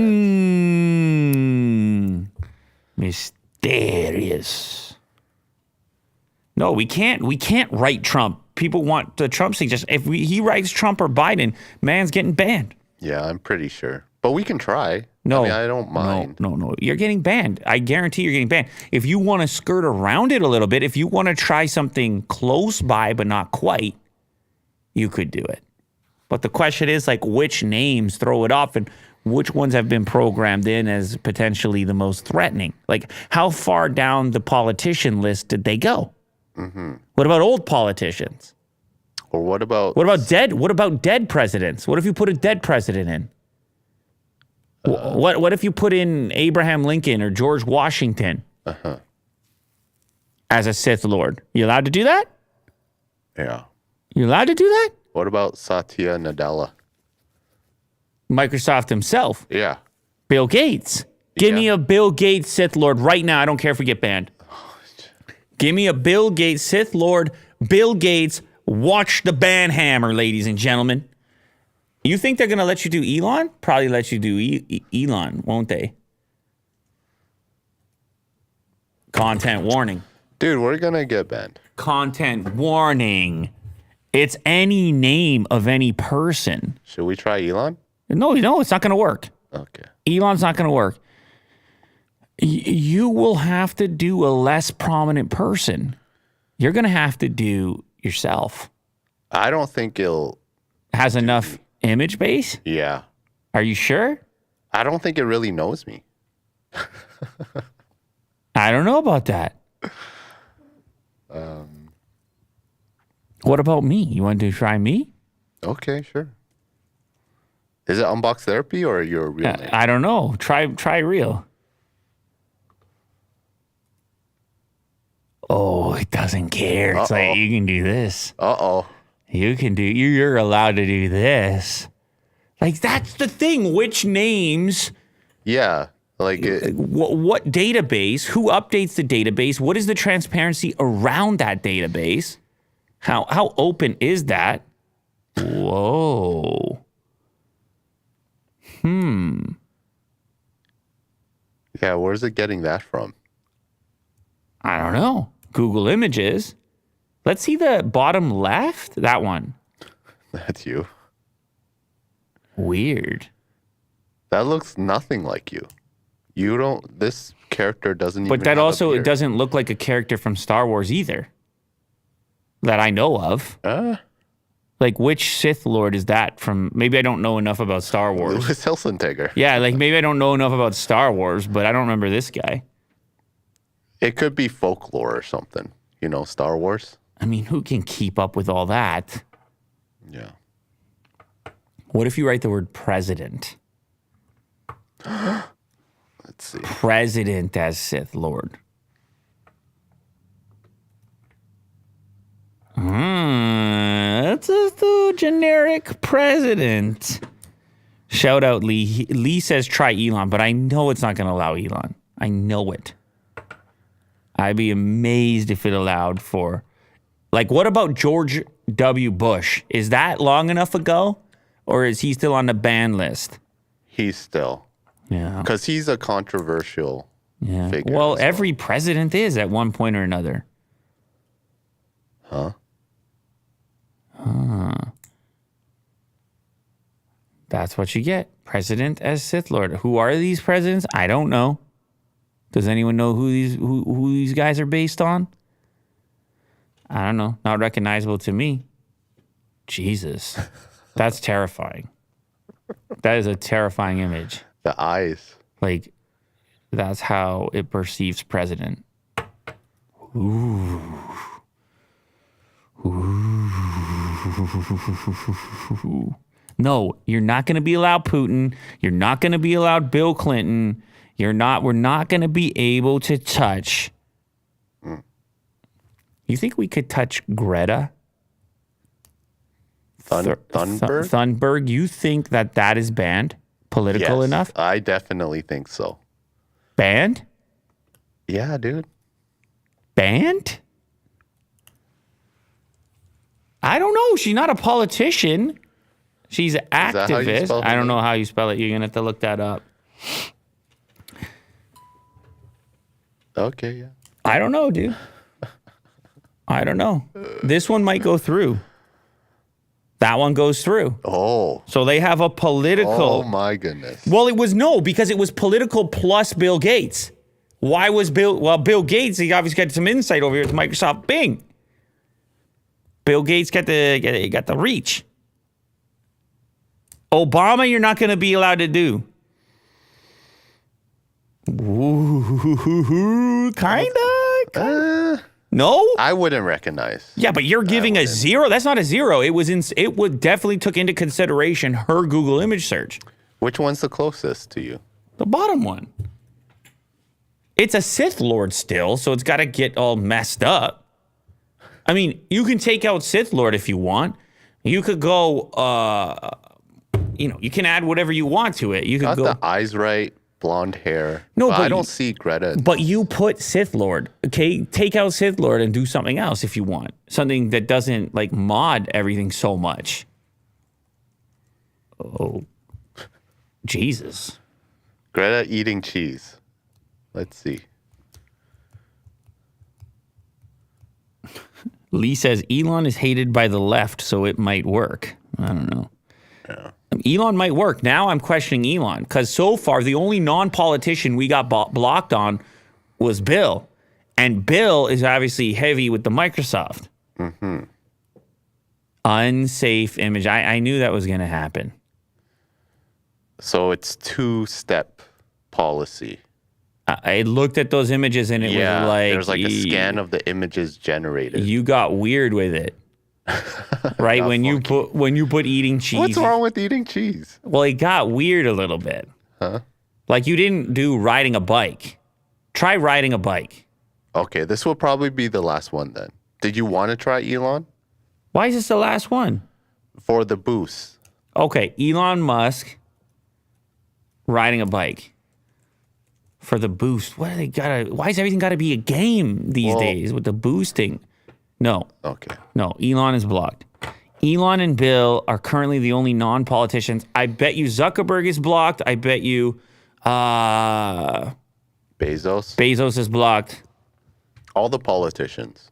Mysterious. No, we can't write Trump. People want the Trump thing. Just if he writes Trump or Biden, man's getting banned. Yeah, I'm pretty sure. But we can try. No. I mean, I don't mind. No. You're getting banned. I guarantee you're getting banned. If you want to skirt around it a little bit, if you want to try something close by but not quite, you could do it. But the question is, like, which names throw it off and which ones have been programmed in as potentially the most threatening? Like, how far down the politician list did they go? Mm-hmm. What about old politicians? Or what about dead presidents? What if you put a dead president in? What if you put in Abraham Lincoln or George Washington as a Sith Lord? You allowed to do that? Yeah. You allowed to do that? What about Satya Nadella? Microsoft himself. Yeah. Bill Gates. Give me a Bill Gates Sith Lord right now. I don't care if we get banned. Give me a Bill Gates Sith Lord. Bill Gates, watch the ban hammer, ladies and gentlemen. You think they're going to let you do Elon? Probably let you do Elon, won't they? Content warning. Dude, we're going to get banned. Content warning. It's any name of any person. Should we try Elon? No, it's not going to work. Okay. Elon's not going to work. You will have to do a less prominent person. You're going to have to do yourself. I don't think it'll... Has enough image base? Yeah. Are you sure? I don't think it really knows me. I don't know about that. What about me? You want to try me? Okay, sure. Is it Unbox Therapy or your real name? I don't know. Try real. Oh, it doesn't care. It's like, you can do this. Uh-oh. You're allowed to do this. Like, that's the thing. Which names? Yeah. Like, What database? Who updates the database? What is the transparency around that database? How open is that? Whoa. Yeah, where's it getting that from? I don't know. Google Images. Let's see the bottom left. That one. That's you. Weird. That looks nothing like you. You don't. This character doesn't. But even that have also, a it beard. doesn't look like a character from Star Wars either. That I know of. Like, which Sith Lord is that from? Maybe I don't know enough about Star Wars. Louis Hilsentegger. Yeah, like maybe I don't know enough about Star Wars, but I don't remember this guy. It could be folklore or something. You know, Star Wars. I mean, who can keep up with all that? Yeah. What if you write the word president? Let's see. President as Sith Lord. That's just a generic president. Shout out Lee. Lee says try Elon, but I know it's not going to allow Elon. I know it. I'd be amazed if it allowed for... Like, what about George W. Bush? Is that long enough ago? Or is he still on the ban list? He's still. Yeah. Because he's a controversial figure. Well, every president is at one point or another. Huh? That's what you get. President as Sith Lord. Who are these presidents? I don't know. Does anyone know who these guys are based on? I don't know. Not recognizable to me. Jesus. That's terrifying. That is a terrifying image. The eyes. Like, that's how it perceives president. Ooh. Ooh. No, you're not going to be allowed Putin. You're not going to be allowed Bill Clinton. We're not going to be able to touch. You think we could touch Greta? Thunberg? Thunberg, you think that is banned? Political Yes, enough? I definitely think so. Banned? Yeah, dude. Banned? I don't know. She's not a politician. She's an that how you activist. spell her I don't know name? how you spell it. You're going to have to look that up. Okay, yeah. I don't know, dude. I don't know. This one might go through. That one goes through. Oh. So they have a political. Oh, my goodness. Well, it was because it was political plus Bill Gates. Why was Bill? Well, Bill Gates, he obviously got some insight over here with Microsoft Bing. Bill Gates got the reach. Obama, you're not going to be allowed to do. Ooh, kinda. No. I wouldn't recognize. Yeah, but you're giving a 0. That's not a 0. It would definitely took into consideration her Google image search. Which one's the closest to you? The bottom one. It's a Sith Lord still, so it's got to get all messed up. I mean, you can take out Sith Lord if you want. You could go, you can add whatever you want to it. You could Got go. the eyes right, blonde hair. No, but but I don't see Greta. But you put Sith Lord, okay? Take out Sith Lord and do something else if you want. Something that doesn't like mod everything so much. Oh, Jesus. Greta eating cheese. Let's see. Lee says Elon is hated by the left, so it might work. I don't know. Yeah. Elon might work. Now I'm questioning Elon because so far the only non-politician we got blocked on was Bill. And Bill is obviously heavy with the Microsoft. Mm-hmm. Unsafe image. I knew that was going to happen. So it's two-step policy. I looked at those images and it was like... there's like a scan of the images generated. You got weird with it. Right? when you put eating cheese... What's wrong with eating cheese? Well, it got weird a little bit. Huh? Like you didn't do riding a bike. Try riding a bike. Okay, this will probably be the last one then. Did you want to try Elon? Why is this the last one? For the boost. Okay, Elon Musk riding a bike. For the boost. Why is everything gotta be a game these days with the boosting? No. Okay. No, Elon is blocked. Elon and Bill are currently the only non-politicians. I bet you Zuckerberg is blocked. I bet you Bezos is blocked. All the politicians.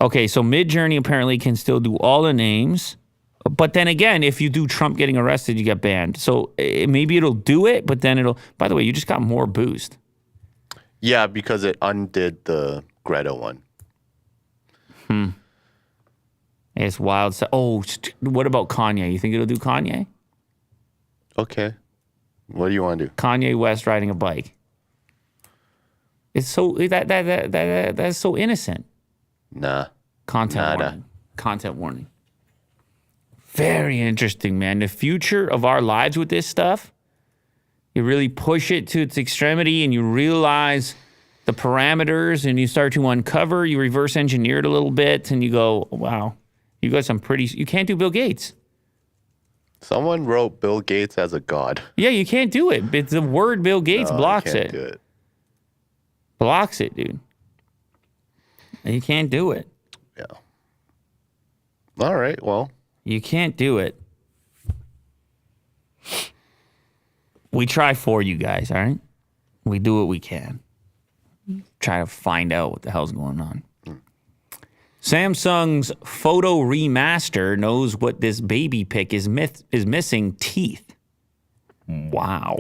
Okay, so Midjourney apparently can still do all the names. But then again, if you do Trump getting arrested, you get banned. So maybe it'll do it, but then it'll... By the way, you just got more boost. Yeah, because it undid the Greta one. It's wild. Oh, what about Kanye? You think it'll do Kanye? Okay. What do you want to do? Kanye West riding a bike. It's so... That's so innocent. Nah. Content warning. Very interesting, man. The future of our lives with this stuff, you really push it to its extremity and you realize the parameters and you start to uncover, you reverse engineer it a little bit and you go, wow, you got some pretty... You can't do Bill Gates. Someone wrote Bill Gates as a god. Yeah, you can't do it. But the word Bill Gates blocks it. Do it. Blocks it, dude. You can't do it. Yeah. All right, well... You can't do it. We try for you guys, all right? We do what we can. Try to find out what the hell's going on. Samsung's photo remaster knows what this baby pic is missing: teeth. Wow.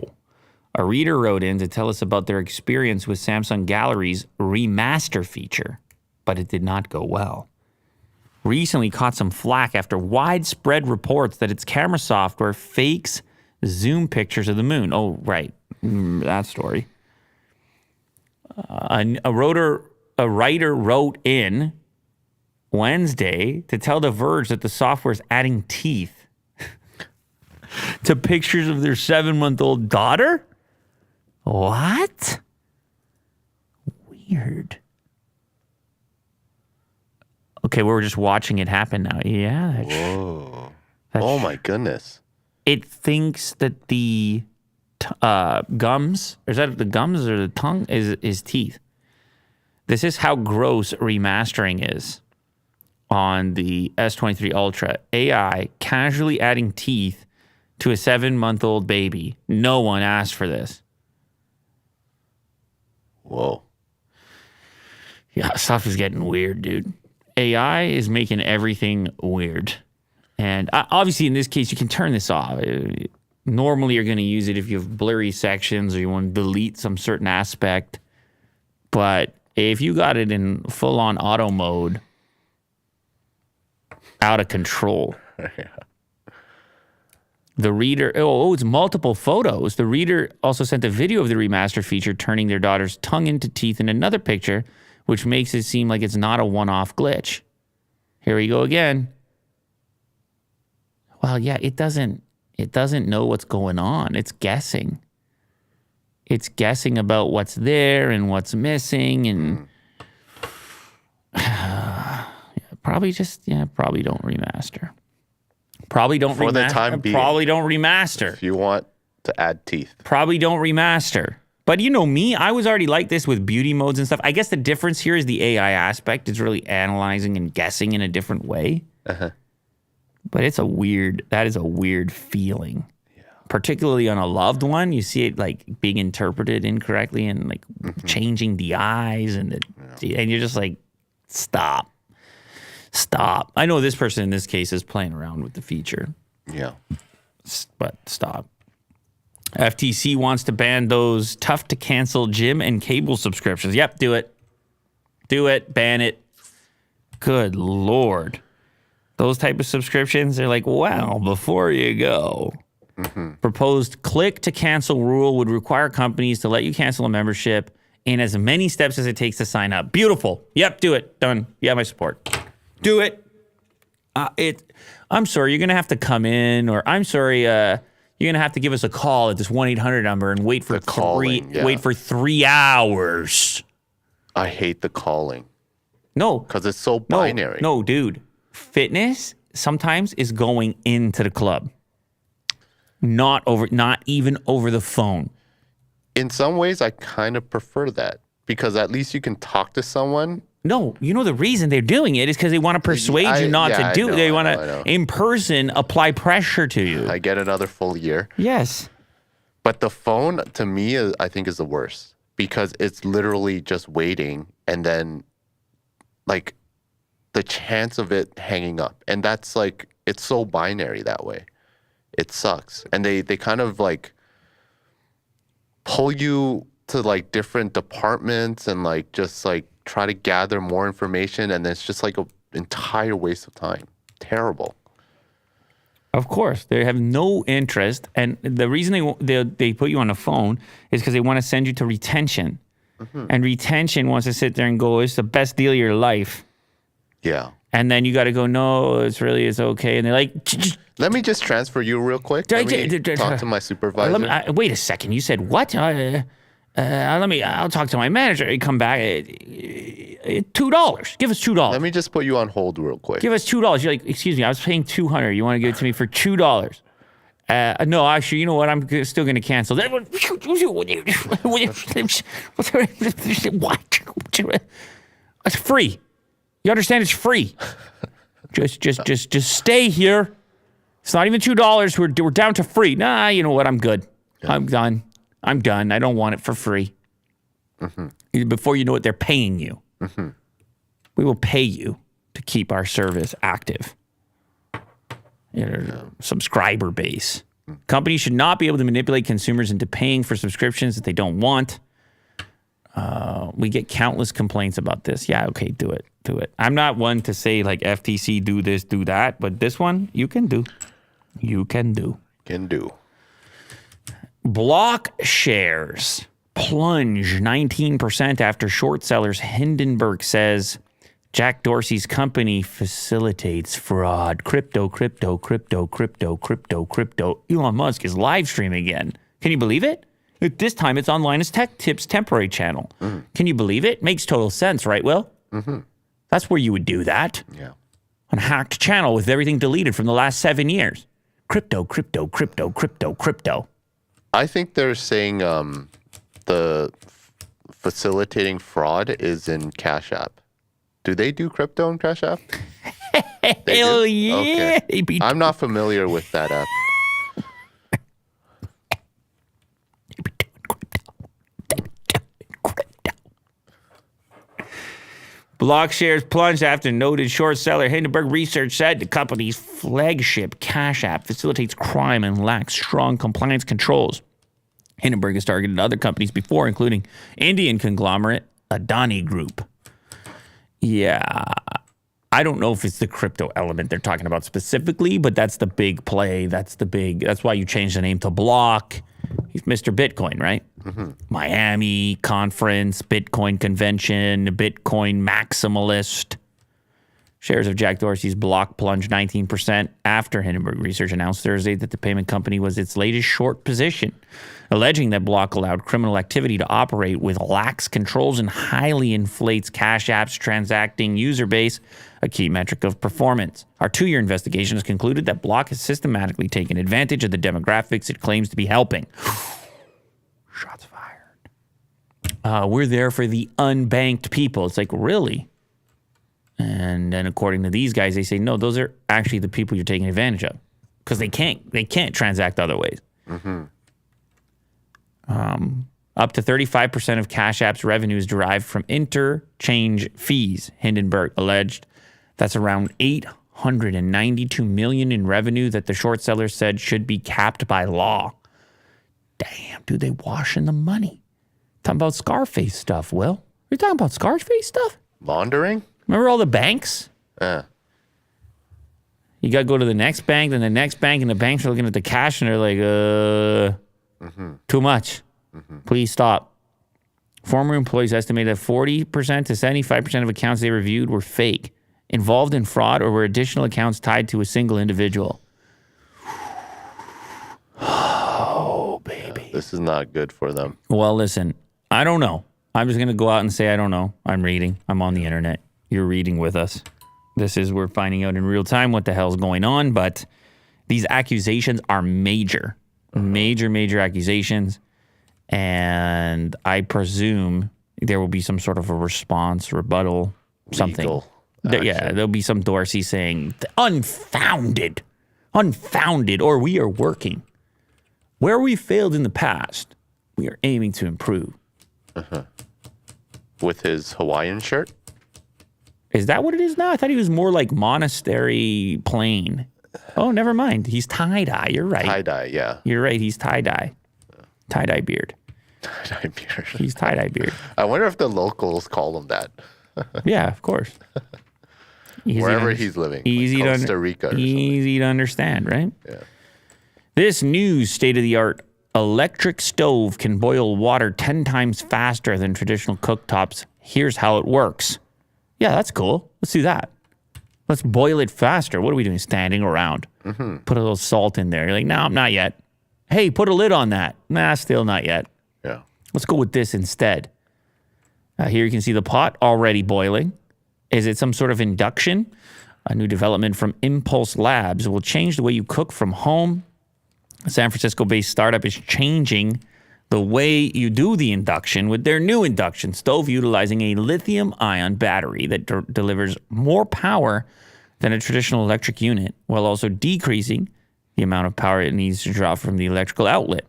A reader wrote in to tell us about their experience with Samsung Gallery's remaster feature, but it did not go well. Recently caught some flack after widespread reports that its camera software fakes zoom pictures of the moon. Oh, right. That story. A writer wrote in Wednesday to tell The Verge that the software is adding teeth to pictures of their 7-month-old daughter? What? Weird. Okay, we're just watching it happen now. Yeah. Whoa. Oh, my goodness. It thinks that the gums, or is that the gums or the tongue, is teeth. This is how gross remastering is on the S23 Ultra. AI casually adding teeth to a 7-month-old baby. No one asked for this. Whoa. Yeah, stuff is getting weird, dude. AI is making everything weird. And obviously, in this case, you can turn this off. Normally, you're going to use it if you have blurry sections or you want to delete some certain aspect. But if you got it in full-on auto mode, out of control. Yeah. The reader, it's multiple photos. The reader also sent a video of the remaster feature turning their daughter's tongue into teeth in another picture, which makes it seem like it's not a one-off glitch. Here we go again. Well, yeah, it doesn't know what's going on. It's guessing. It's guessing about what's there and what's missing, and probably don't remaster. Probably don't For the time being. Probably don't remaster. If you want to add teeth. Probably don't remaster. But you know me, I was already like this with beauty modes and stuff. I guess the difference here is the AI aspect. It's really analyzing and guessing in a different way. Uh-huh. But that is a weird feeling. Yeah. Particularly on a loved one. You see it like being interpreted incorrectly and like changing the eyes and you're just like, stop. I know this person in this case is playing around with the feature. Yeah. But stop. FTC wants to ban those tough to cancel gym and cable subscriptions. Yep, do it. Do it. Ban it. Good Lord. Those type of subscriptions, they're like, wow, before you go. Proposed click to cancel rule would require companies to let you cancel a membership in as many steps as it takes to sign up. Beautiful. Yep, do it. Done. You have my support. Do it. I'm sorry, you're going to have to come in, or I'm sorry, you're going to have to give us a call at this 1-800 number and wait for 3 hours. I hate the calling. No. Because it's so binary. No, dude. Fitness sometimes is going into the club. Not even over the phone. In some ways, I kind of prefer that because at least you can talk to someone No, you know the reason they're doing it is because they want to persuade you not to do it. They want to, in person, apply pressure to you. I get another full year. Yes. But the phone, to me, I think is the worst because it's literally just waiting and then, like, the chance of it hanging up. And that's, like, it's so binary that way. It sucks. And they kind of, like, pull you to, like, different departments and, like, just, like, try to gather more information, and it's just like an entire waste of time. Terrible. Of course, they have no interest, and the reason they put you on the phone is because they want to send you to retention, and retention wants to sit there and go, "It's the best deal of your life." Yeah. And then you got to go, "No, it's okay," and they're like, "Let me just transfer you real quick. Let me talk to my supervisor." Wait a second. You said what? I'll talk to my manager. You come back. $2. Give us $2. Let me just put you on hold real quick. Give us $2. You're like, excuse me, I was paying $200. You want to give it to me for $2? No, actually, you know what? I'm still going to cancel. What? It's free. You understand? It's free. Just stay here. It's not even $2. We're down to free. Nah, you know what? I'm good. Yeah. I'm done. I don't want it for free. Before you know it, they're paying you. We will pay you to keep our service active. Subscriber base. Companies should not be able to manipulate consumers into paying for subscriptions that they don't want. We get countless complaints about this. Yeah, okay, do it. I'm not one to say like FTC, do this, do that, but this one, you can do. Block shares plunge 19% after short sellers Hindenburg says Jack Dorsey's company facilitates fraud. Crypto. Elon Musk is live streaming again. Can you believe it? This time it's on LinusTechTips temporary channel. Can you believe it? Makes total sense, right, Will? That's where you would do that. Yeah. On a hacked channel with everything deleted from the last 7 years. Crypto. I think they're saying the facilitating fraud is in Cash App. Do they do crypto in Cash App? Hell yeah. Okay. I'm not familiar with that app. Block shares plunged after noted short seller Hindenburg Research said the company's flagship Cash App facilitates crime and lacks strong compliance controls. Hindenburg has targeted other companies before, including Indian conglomerate Adani Group. Yeah, I don't know if it's the crypto element they're talking about specifically, but that's the big play. That's why you changed the name to Block. He's Mr. Bitcoin, right? Miami conference, Bitcoin convention, Bitcoin maximalist. Shares of Jack Dorsey's Block plunged 19% after Hindenburg Research announced Thursday that the payment company was its latest short position, alleging that Block allowed criminal activity to operate with lax controls and highly inflates Cash App's transacting user base, a key metric of performance. Our 2-year investigation has concluded that Block has systematically taken advantage of the demographics it claims to be helping. Shots fired. We're there for the unbanked people. It's like, really? And then according to these guys, they say, no, those are actually the people you're taking advantage of because they can't transact other ways. Up to 35% of Cash App's revenue is derived from interchange fees, Hindenburg alleged. That's around $892 million in revenue that the short seller said should be capped by law. Damn, dude, they washing the money. Talking about Scarface stuff, Will. You're talking about Scarface stuff? Laundering? Remember all the banks? Yeah. You got to go to the next bank, then the next bank, and the banks are looking at the cash, and they're like, too much. Please stop. Former employees estimated that 40% to 75% of accounts they reviewed were fake, involved in fraud, or were additional accounts tied to a single individual. Oh, baby. This is not good for them. Well, listen, I don't know. I'm just going to go out and say, I don't know. I'm reading. I'm on the internet. You're reading with us. We're finding out in real time what the hell's going on, but these accusations are major. Major accusations. And I presume there will be some sort of a response, rebuttal, something. Legal Yeah, action. there'll be some Dorsey saying, unfounded, or we are working. Where we failed in the past, we are aiming to improve. With his Hawaiian shirt? Is that what it is now? I thought he was more like monastery plain. Oh, never mind. He's tie-dye. You're right. Tie-dye, yeah. You're right. He's tie-dye. Tie-dye beard. Tie-dye beard. He's tie-dye beard. I wonder if the locals call him that. Yeah, of course. Wherever he's living. Easy like Costa Rica or something. Easy to understand, right? Yeah. This new state-of-the-art electric stove can boil water 10 times faster than traditional cooktops. Here's how it works. Yeah, that's cool. Let's do that. Let's boil it faster. What are we doing? Standing around. Put a little salt in there. You're like, no, not yet. Hey, put a lid on that. Nah, still not yet. Yeah. Let's go with this instead. Here you can see the pot already boiling. Is it some sort of induction? A new development from Impulse Labs will change the way you cook from home. A San Francisco-based startup is changing the way you do the induction with their new induction stove utilizing a lithium-ion battery that delivers more power than a traditional electric unit while also decreasing the amount of power it needs to draw from the electrical outlet.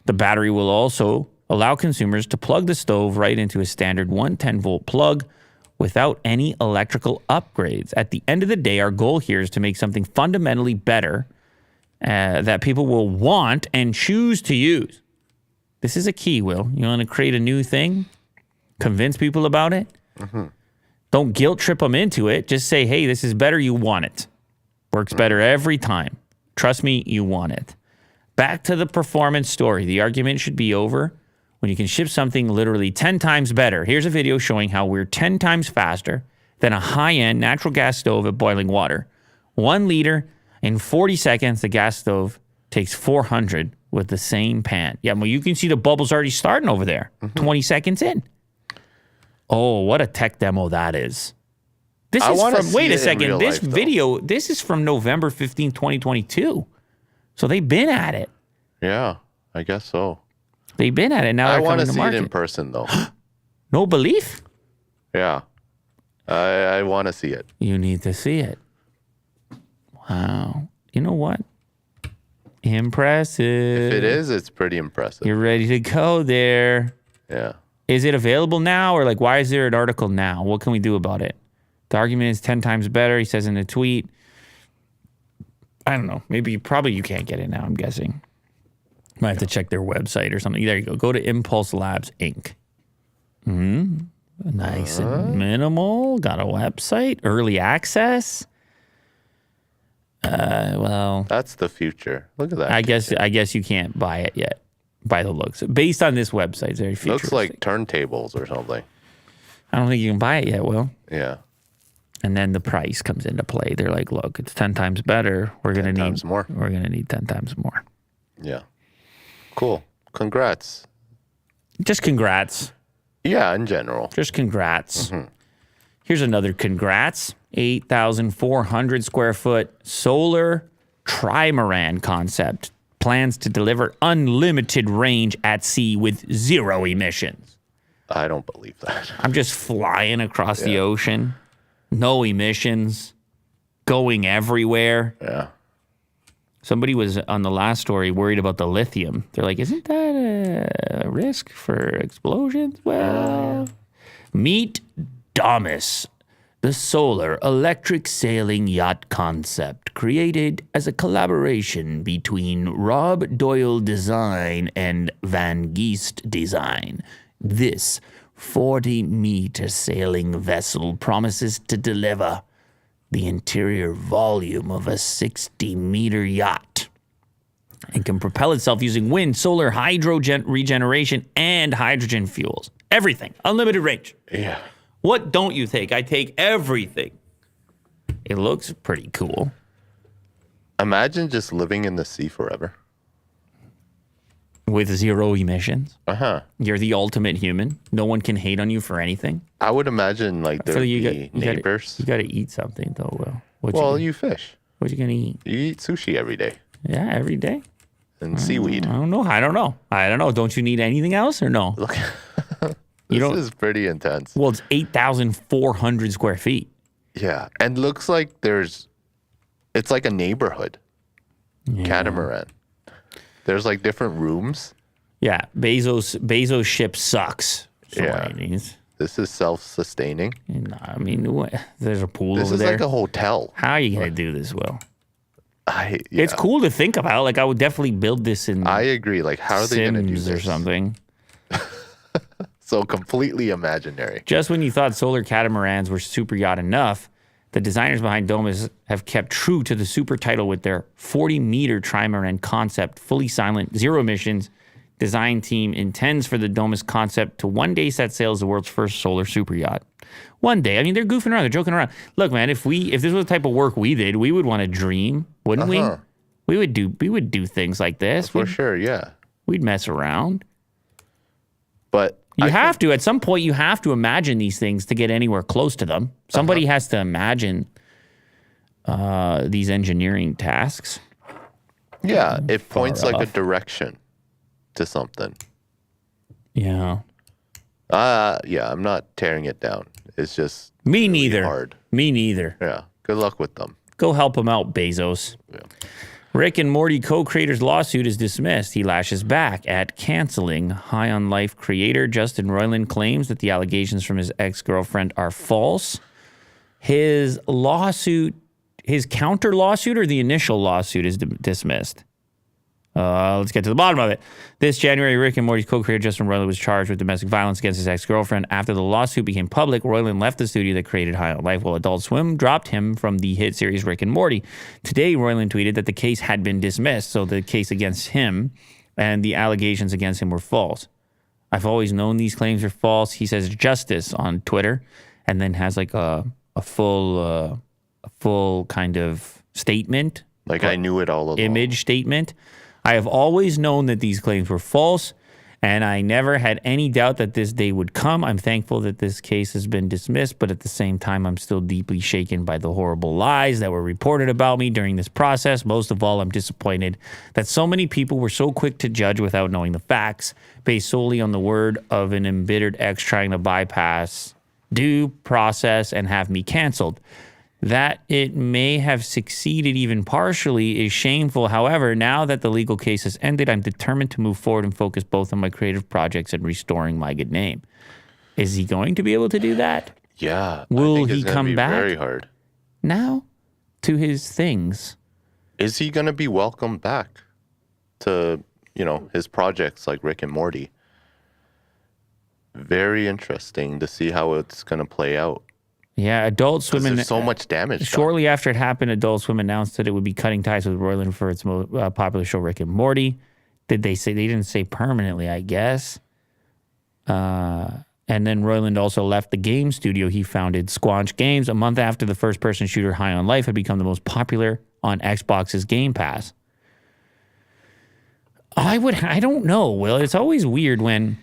The battery will also allow consumers to plug the stove right into a standard 110-volt plug without any electrical upgrades. At the end of the day, our goal here is to make something fundamentally better that people will want and choose to use. This is a key, Will. You want to create a new thing? Convince people about it? Don't guilt trip them into it. Just say, hey, this is better. You want it. Works better every time. Trust me, you want it. Back to the performance story. The argument should be over when you can ship something literally 10 times better. Here's a video showing how we're 10 times faster than a high-end natural gas stove at boiling water. 1 liter in 40 seconds, the gas stove takes 400 with the same pan. Yeah, well, you can see the bubbles already starting over there. 20 seconds in. Oh, what a tech demo that is. This is from, wait a second, this video, this is from November 15, 2022. So they've been at it. Yeah, I guess so. They've been at it. Now I they're want coming to to see market. it in person, though. No belief? Yeah. I want to see it. You need to see it. Wow. You know what? Impressive. If it is, it's pretty impressive. You're ready to go there. Yeah. Is it available now? Or like, why is there an article now? What can we do about it? The argument is 10 times better, he says in a tweet. I don't know. Maybe, probably you can't get it now, I'm guessing. Might have to check their website or something. There you go. Go to Impulse Labs, Inc. Nice and minimal. Got a website. Early access. Well, That's the future. Look at that. I guess you can't buy it yet by the looks. Based on this website, it's very futuristic. Looks like turntables or something. I don't think you can buy it yet, Will. Yeah. And then the price comes into play. They're like, look, it's 10 times better. We're going to need 10 times more. We're going to need 10 times more. Yeah. Cool. Congrats. Just congrats. Yeah, in general. Just congrats. Here's another congrats. 8,400 square foot solar trimaran concept plans to deliver unlimited range at sea with 0 emissions. I don't believe that. I'm just flying across the ocean. No emissions. Going everywhere. Yeah. Somebody was on the last story worried about the lithium. They're like, isn't that a risk for explosions? Well, meet Domus, the solar electric sailing yacht concept created as a collaboration between Rob Doyle Design and Van Geest Design. This 40-meter sailing vessel promises to deliver the interior volume of a 60-meter yacht and can propel itself using wind, solar, regeneration, and hydrogen fuels. Everything. Unlimited range. Yeah. What don't you take? I take everything. It looks pretty cool. Imagine just living in the sea forever. With 0 emissions. Uh-huh. You're the ultimate human. No one can hate on you for anything. I would imagine like there'd be neighbors. You got to eat something though, Will. Well, you fish. What you gonna eat? You eat sushi every day. Yeah, every day. And seaweed. I don't know. Don't you need anything else or no? Look, This is pretty intense. Well, it's 8,400 square feet. Yeah, and looks like it's like a neighborhood catamaran. There's like different rooms. Yeah, Bezos' ship sucks. Yeah. This is self-sustaining. I mean, there's a pool over there. This is like a hotel. How are you going to do this, Will? Yeah. It's cool to think about. Like, I would definitely build this in I agree. Like, how are they going to do this? or something. So completely imaginary. Just when you thought solar catamarans were super yacht enough, the designers behind Domus have kept true to the super title with their 40-meter trimaran concept, fully silent, zero emissions. Design team intends for the Domus concept to one day set sail as the world's first solar super yacht. One day. I mean, they're goofing around. They're joking around. Look, man, if this was the type of work we did, we would want to dream, wouldn't we? We would do things like this. For sure, yeah. We'd mess around. But at some point, you have to imagine these things to get anywhere close to them. Somebody has to imagine these engineering tasks. Yeah, it points like a direction to something. Yeah. Yeah, I'm not tearing it down. It's just Me really neither. hard. Me neither. Yeah, good luck with them. Go help them out, Bezos. Yeah. Rick and Morty co-creator's lawsuit is dismissed. He lashes back at canceling. High on Life creator Justin Roiland claims that the allegations from his ex-girlfriend are false. His counter lawsuit or the initial lawsuit is dismissed. Let's get to the bottom of it. This January, Rick and Morty's co-creator Justin Roiland was charged with domestic violence against his ex-girlfriend. After the lawsuit became public, Roiland left the studio that created High on Life, while Adult Swim dropped him from the hit series Rick and Morty. Today, Roiland tweeted that the case had been dismissed, so the case against him and the allegations against him were false. I've always known these claims are false. He says justice on Twitter, and then has like a full kind of statement. Like I knew it all along. Image statement. I have always known that these claims were false, and I never had any doubt that this day would come. I'm thankful that this case has been dismissed, but at the same time, I'm still deeply shaken by the horrible lies that were reported about me during this process. Most of all, I'm disappointed that so many people were so quick to judge without knowing the facts, based solely on the word of an embittered ex trying to bypass due process and have me canceled. That it may have succeeded even partially is shameful. However, now that the legal case has ended, I'm determined to move forward and focus both on my creative projects and restoring my good name. Is he going to be able to do that? Yeah. Will he come back? Very hard. Now to his things. Is he going to be welcomed back to, his projects like Rick and Morty? Very interesting to see how it's going to play out. Yeah, Adult Swim. There's so much damage. Shortly after it happened, Adult Swim announced that it would be cutting ties with Roiland for its most popular show, Rick and Morty. Did they say? They didn't say permanently, I guess. And then Roiland also left the game studio he founded, Squanch Games, a month after the first-person shooter High on Life had become the most popular on Xbox's Game Pass. I don't know, Will. It's always weird when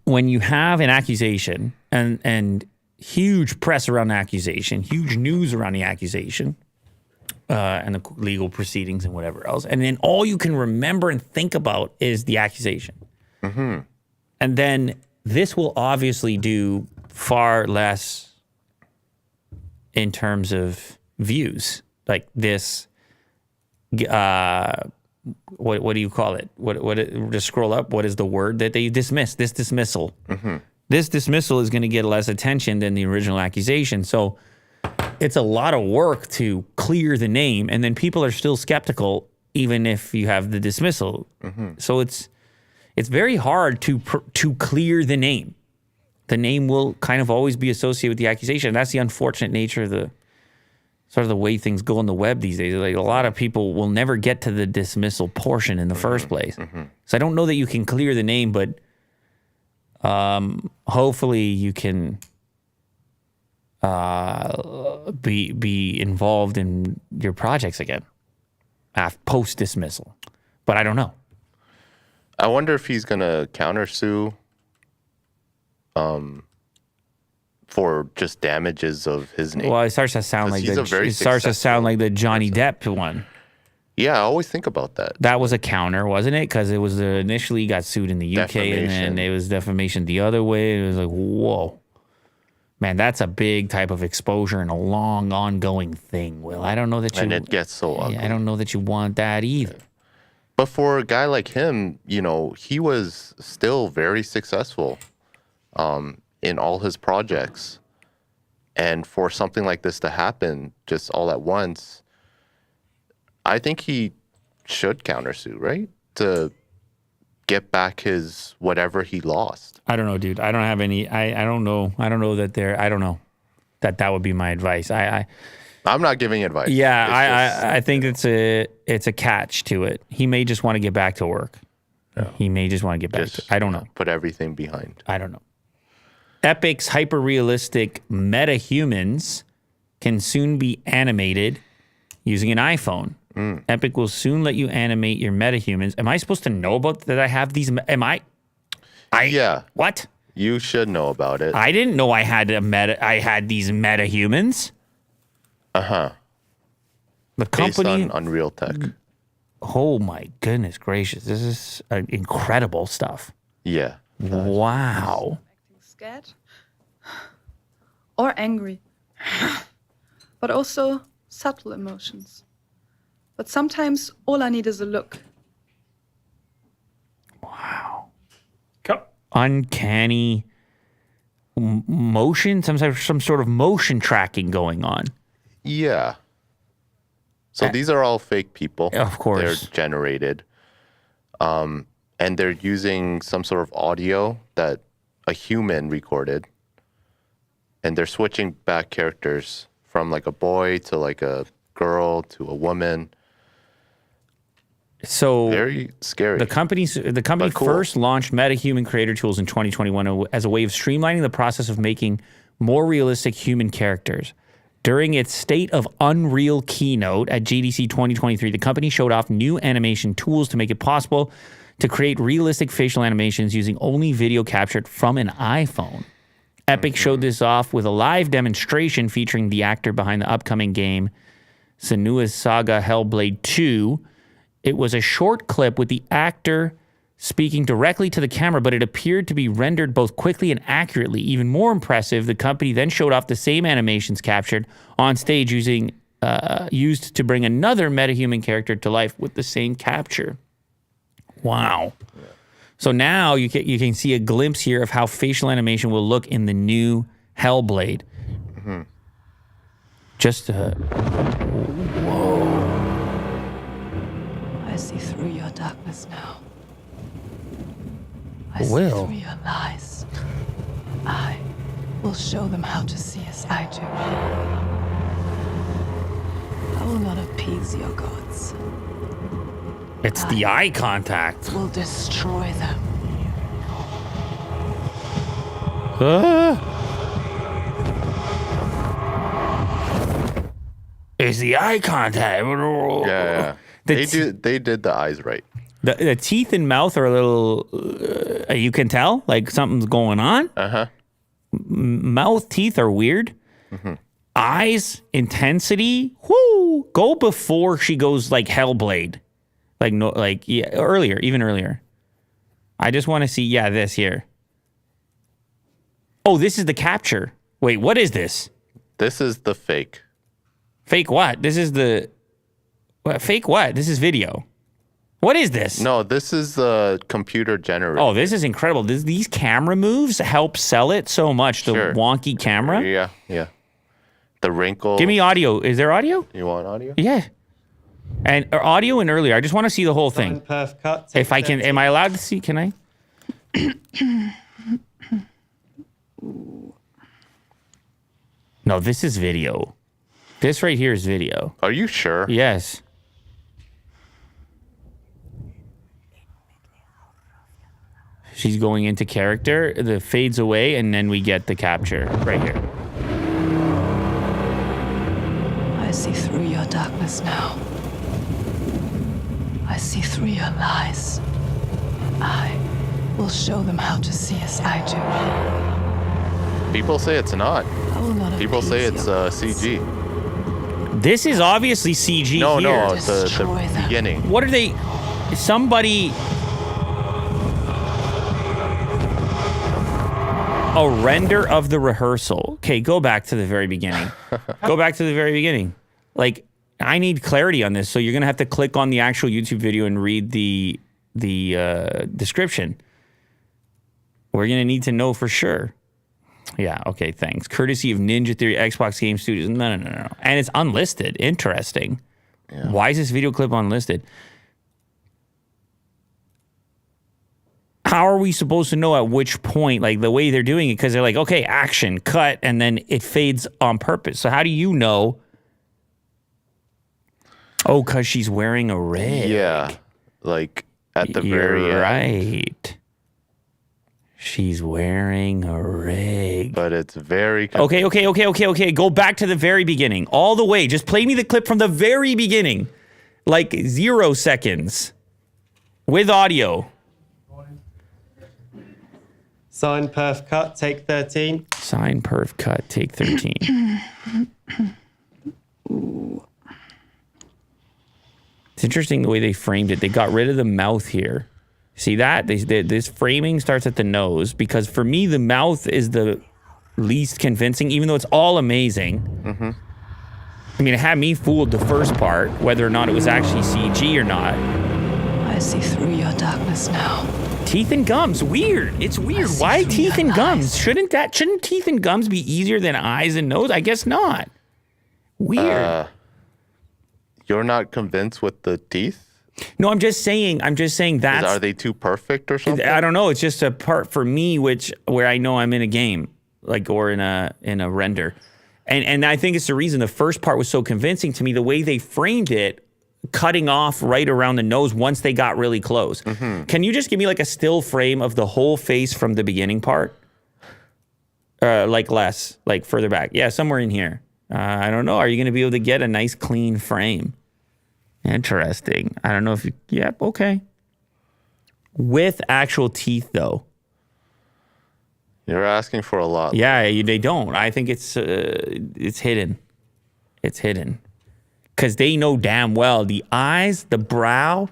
you have an accusation and huge press around the accusation, huge news around the accusation, and the legal proceedings and whatever else. And then all you can remember and think about is the accusation. Mm-hmm. And then this will obviously do far less in terms of views. Like this, what do you call it? Just scroll up. What is the word that they dismiss? This dismissal. Mm-hmm. This dismissal is going to get less attention than the original accusation. So it's a lot of work to clear the name, and then people are still skeptical even if you have the dismissal. Mm-hmm. So it's very hard to clear the name. The name will kind of always be associated with the accusation. And that's the unfortunate nature of the sort of the way things go on the web these days. Like a lot of people will never get to the dismissal portion in the first place. Mm-hmm. So I don't know that you can clear the name, but hopefully you can be involved in your projects again post dismissal. But I don't know. I wonder if he's gonna countersue for just damages of his name. Well, it starts to sound like the Johnny Depp one. Yeah, I always think about that. That was a counter, wasn't it? Because it was initially he got sued in the UK, and then it was defamation the other way. It was like, whoa. Man, that's a big type of exposure and a long, ongoing thing, Will. I don't know that you... And it gets so ugly. I don't know that you want that either. But for a guy like him, you know, he was still very successful in all his projects. And for something like this to happen just all at once, I think he should countersue, right? To get back his whatever he lost. I don't know, dude. I don't have any... I don't know. I don't know that there... I don't know that would be my advice. I'm not giving advice. Yeah, I think it's a catch to it. He may just want to get back to work. Yeah. He may just want to get back to... I don't know. Put everything behind. I don't know. Epic's hyper-realistic MetaHumans can soon be animated using an iPhone. Epic will soon let you animate your MetaHumans. Am I supposed to know about that I have these? Yeah. What? You should know about it. I didn't know I had these MetaHumans. Uh-huh. The company... Based on Unreal Tech. Oh, my goodness gracious. This is incredible stuff. Yeah. Wow. Scared or angry, but also subtle emotions. But sometimes all I need is a look. Wow. Uncanny motion, some sort of motion tracking going on. Yeah. So these are all fake people. Of course. They're generated. And they're using some sort of audio that a human recorded. And they're switching back characters from like a boy to like a girl to a woman. So very scary. The company first launched MetaHuman creator tools in 2021 as a way of streamlining the process of making more realistic human characters. During its State of Unreal keynote at GDC 2023, the company showed off new animation tools to make it possible to create realistic facial animations using only video captured from an iPhone. Epic showed this off with a live demonstration featuring the actor behind the upcoming game, Senua's Saga Hellblade 2. It was a short clip with the actor speaking directly to the camera, but it appeared to be rendered both quickly and accurately. Even more impressive, the company then showed off the same animations captured on stage used to bring another MetaHuman character to life with the same capture. Wow. Yeah. So now you can see a glimpse here of how facial animation will look in the new Hellblade. Mm-hmm. Just whoa. I see through your darkness now. I see through your lies. I will show them how to see as I do. I will not appease your gods. It's the eye contact. Will destroy them. It's the eye contact. Yeah. They did the eyes right. The teeth and mouth are a little, you can tell, like something's going on. Uh-huh. Mouth, teeth are weird. Mm-hmm. Eyes, intensity, whoo, go before she goes like Hellblade. Even earlier. I just want to see, this here. Oh, this is the capture. Wait, what is this? This is the fake. Fake what? This is the... What, fake what? This is video. What is this? No, this is the computer generated. Oh, this is incredible. These camera moves help sell it so much. The wonky camera. Yeah. The wrinkle. Give me audio. Is there audio? You want audio? Yeah. And audio and earlier. I just want to see the whole thing. Perf cut. If I can, am I allowed to see? Can I? No, this is video. This right here is video. Are you sure? Yes. She's going into character. The fades away, and then we get the capture right here. I see through your darkness now. I see through your lies. I will show them how to see as I do. People say it's not. I will not People say it's CG. This is obviously CG No, here. no, the beginning. What are they? Somebody. A render of the rehearsal. Okay, go back to the very beginning. Go back to the very beginning. Like, I need clarity on this, so you're gonna have to click on the actual YouTube video and read the description. We're gonna need to know for sure. Yeah, okay, thanks. Courtesy of Ninja Theory, Xbox Game Studios. No. And it's unlisted. Interesting. Yeah. Why is this video clip unlisted? How are we supposed to know at which point, like the way they're doing it? Because they're like, okay, action, cut, and then it fades on purpose. So how do you know? Oh, because she's wearing a rig. Yeah, like at the very end. Right. She's wearing a rig. But it's very... Okay. Go back to the very beginning. All the way. Just play me the clip from the very beginning. Like 0 seconds. With audio. Sign, perf, cut, take 13. Sign, perf, cut, take 13. It's interesting the way they framed it. They got rid of the mouth here. See that? This framing starts at the nose because for me, the mouth is the least convincing, even though it's all amazing. Mm-hmm. I mean, it had me fooled the first part, whether or not it was actually CG or not. I see through your darkness now. Teeth and gums, weird. It's weird. Why teeth and gums? Shouldn't teeth and gums be easier than eyes and nose? I guess not. Weird. You're not convinced with the teeth? No, I'm just saying that's... Are they too perfect or something? I don't know. It's just a part for me where I know I'm in a game, like, or in a render. And I think it's the reason the first part was so convincing to me, the way they framed it, cutting off right around the nose once they got really close. Mm-hmm. Can you just give me like a still frame of the whole face from the beginning part? Like further back. Yeah, somewhere in here. I don't know. Are you going to be able to get a nice clean frame? Interesting. I don't know if you... Yep, okay. With actual teeth, though. You're asking for a lot. Yeah, they don't. I think it's hidden. It's hidden. Because they know damn well the eyes, the brow,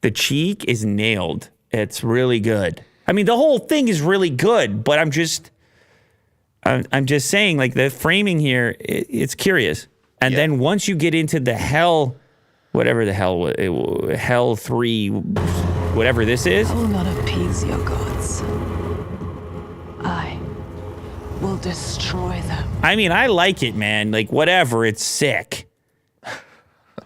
the cheek is nailed. It's really good. I mean, the whole thing is really good, but I'm just saying, like, the framing here, it's curious. And then once you get into the hell, whatever the hell, hell 3, whatever this is. I will not appease your gods. I will destroy them. I mean, I like it, man. Like, whatever, it's sick.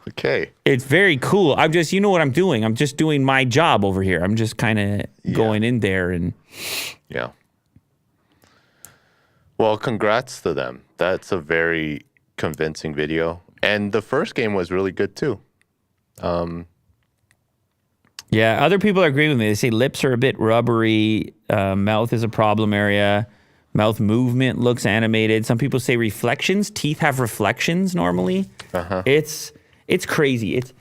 Okay. It's very cool. I'm just, you know what I'm doing? I'm just doing my job over here. I'm just kind of going in there and... Yeah. Well, congrats to them. That's a very convincing video. And the first game was really good too. Yeah, other people are agreeing with me. They say lips are a bit rubbery. Mouth is a problem area. Mouth movement looks animated. Some people say reflections. Teeth have reflections normally. Uh-huh. It's crazy. It's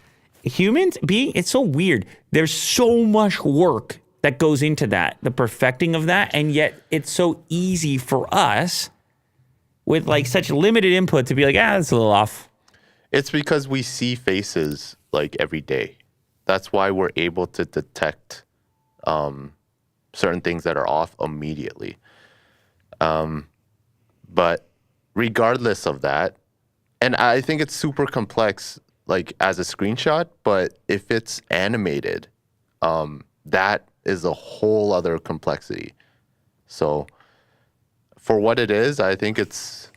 humans being, it's so weird. There's so much work that goes into that, the perfecting of that, and yet it's so easy for us with like such limited input to be like, that's a little off. It's because we see faces like every day. That's why we're able to detect certain things that are off immediately. But regardless of that, and I think it's super complex, like as a screenshot, but if it's animated, that is a whole other complexity. So for what it is, I think it's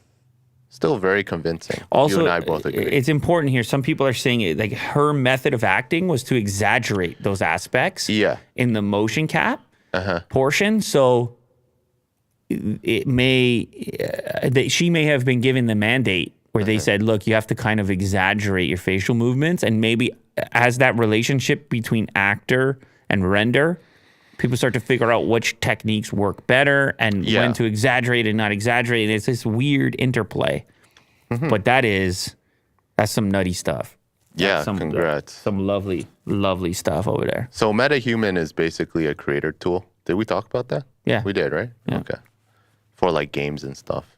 still very convincing. Also, you and I both agree. It's important here. Some people are saying it, like her method of acting was to exaggerate those aspects in the motion cap portion. So it may, she may have been given the mandate where they said, look, you have to kind of exaggerate your facial movements, and maybe as that relationship between actor and render, people start to figure out which techniques work better and when to exaggerate and not exaggerate. And it's this weird interplay. Mm-hmm. But that's some nutty stuff. Yeah, congrats. Some lovely, lovely stuff over there. So MetaHuman is basically a creator tool. Did we talk about that? Yeah. We did, right? Yeah. Okay. For like games and stuff.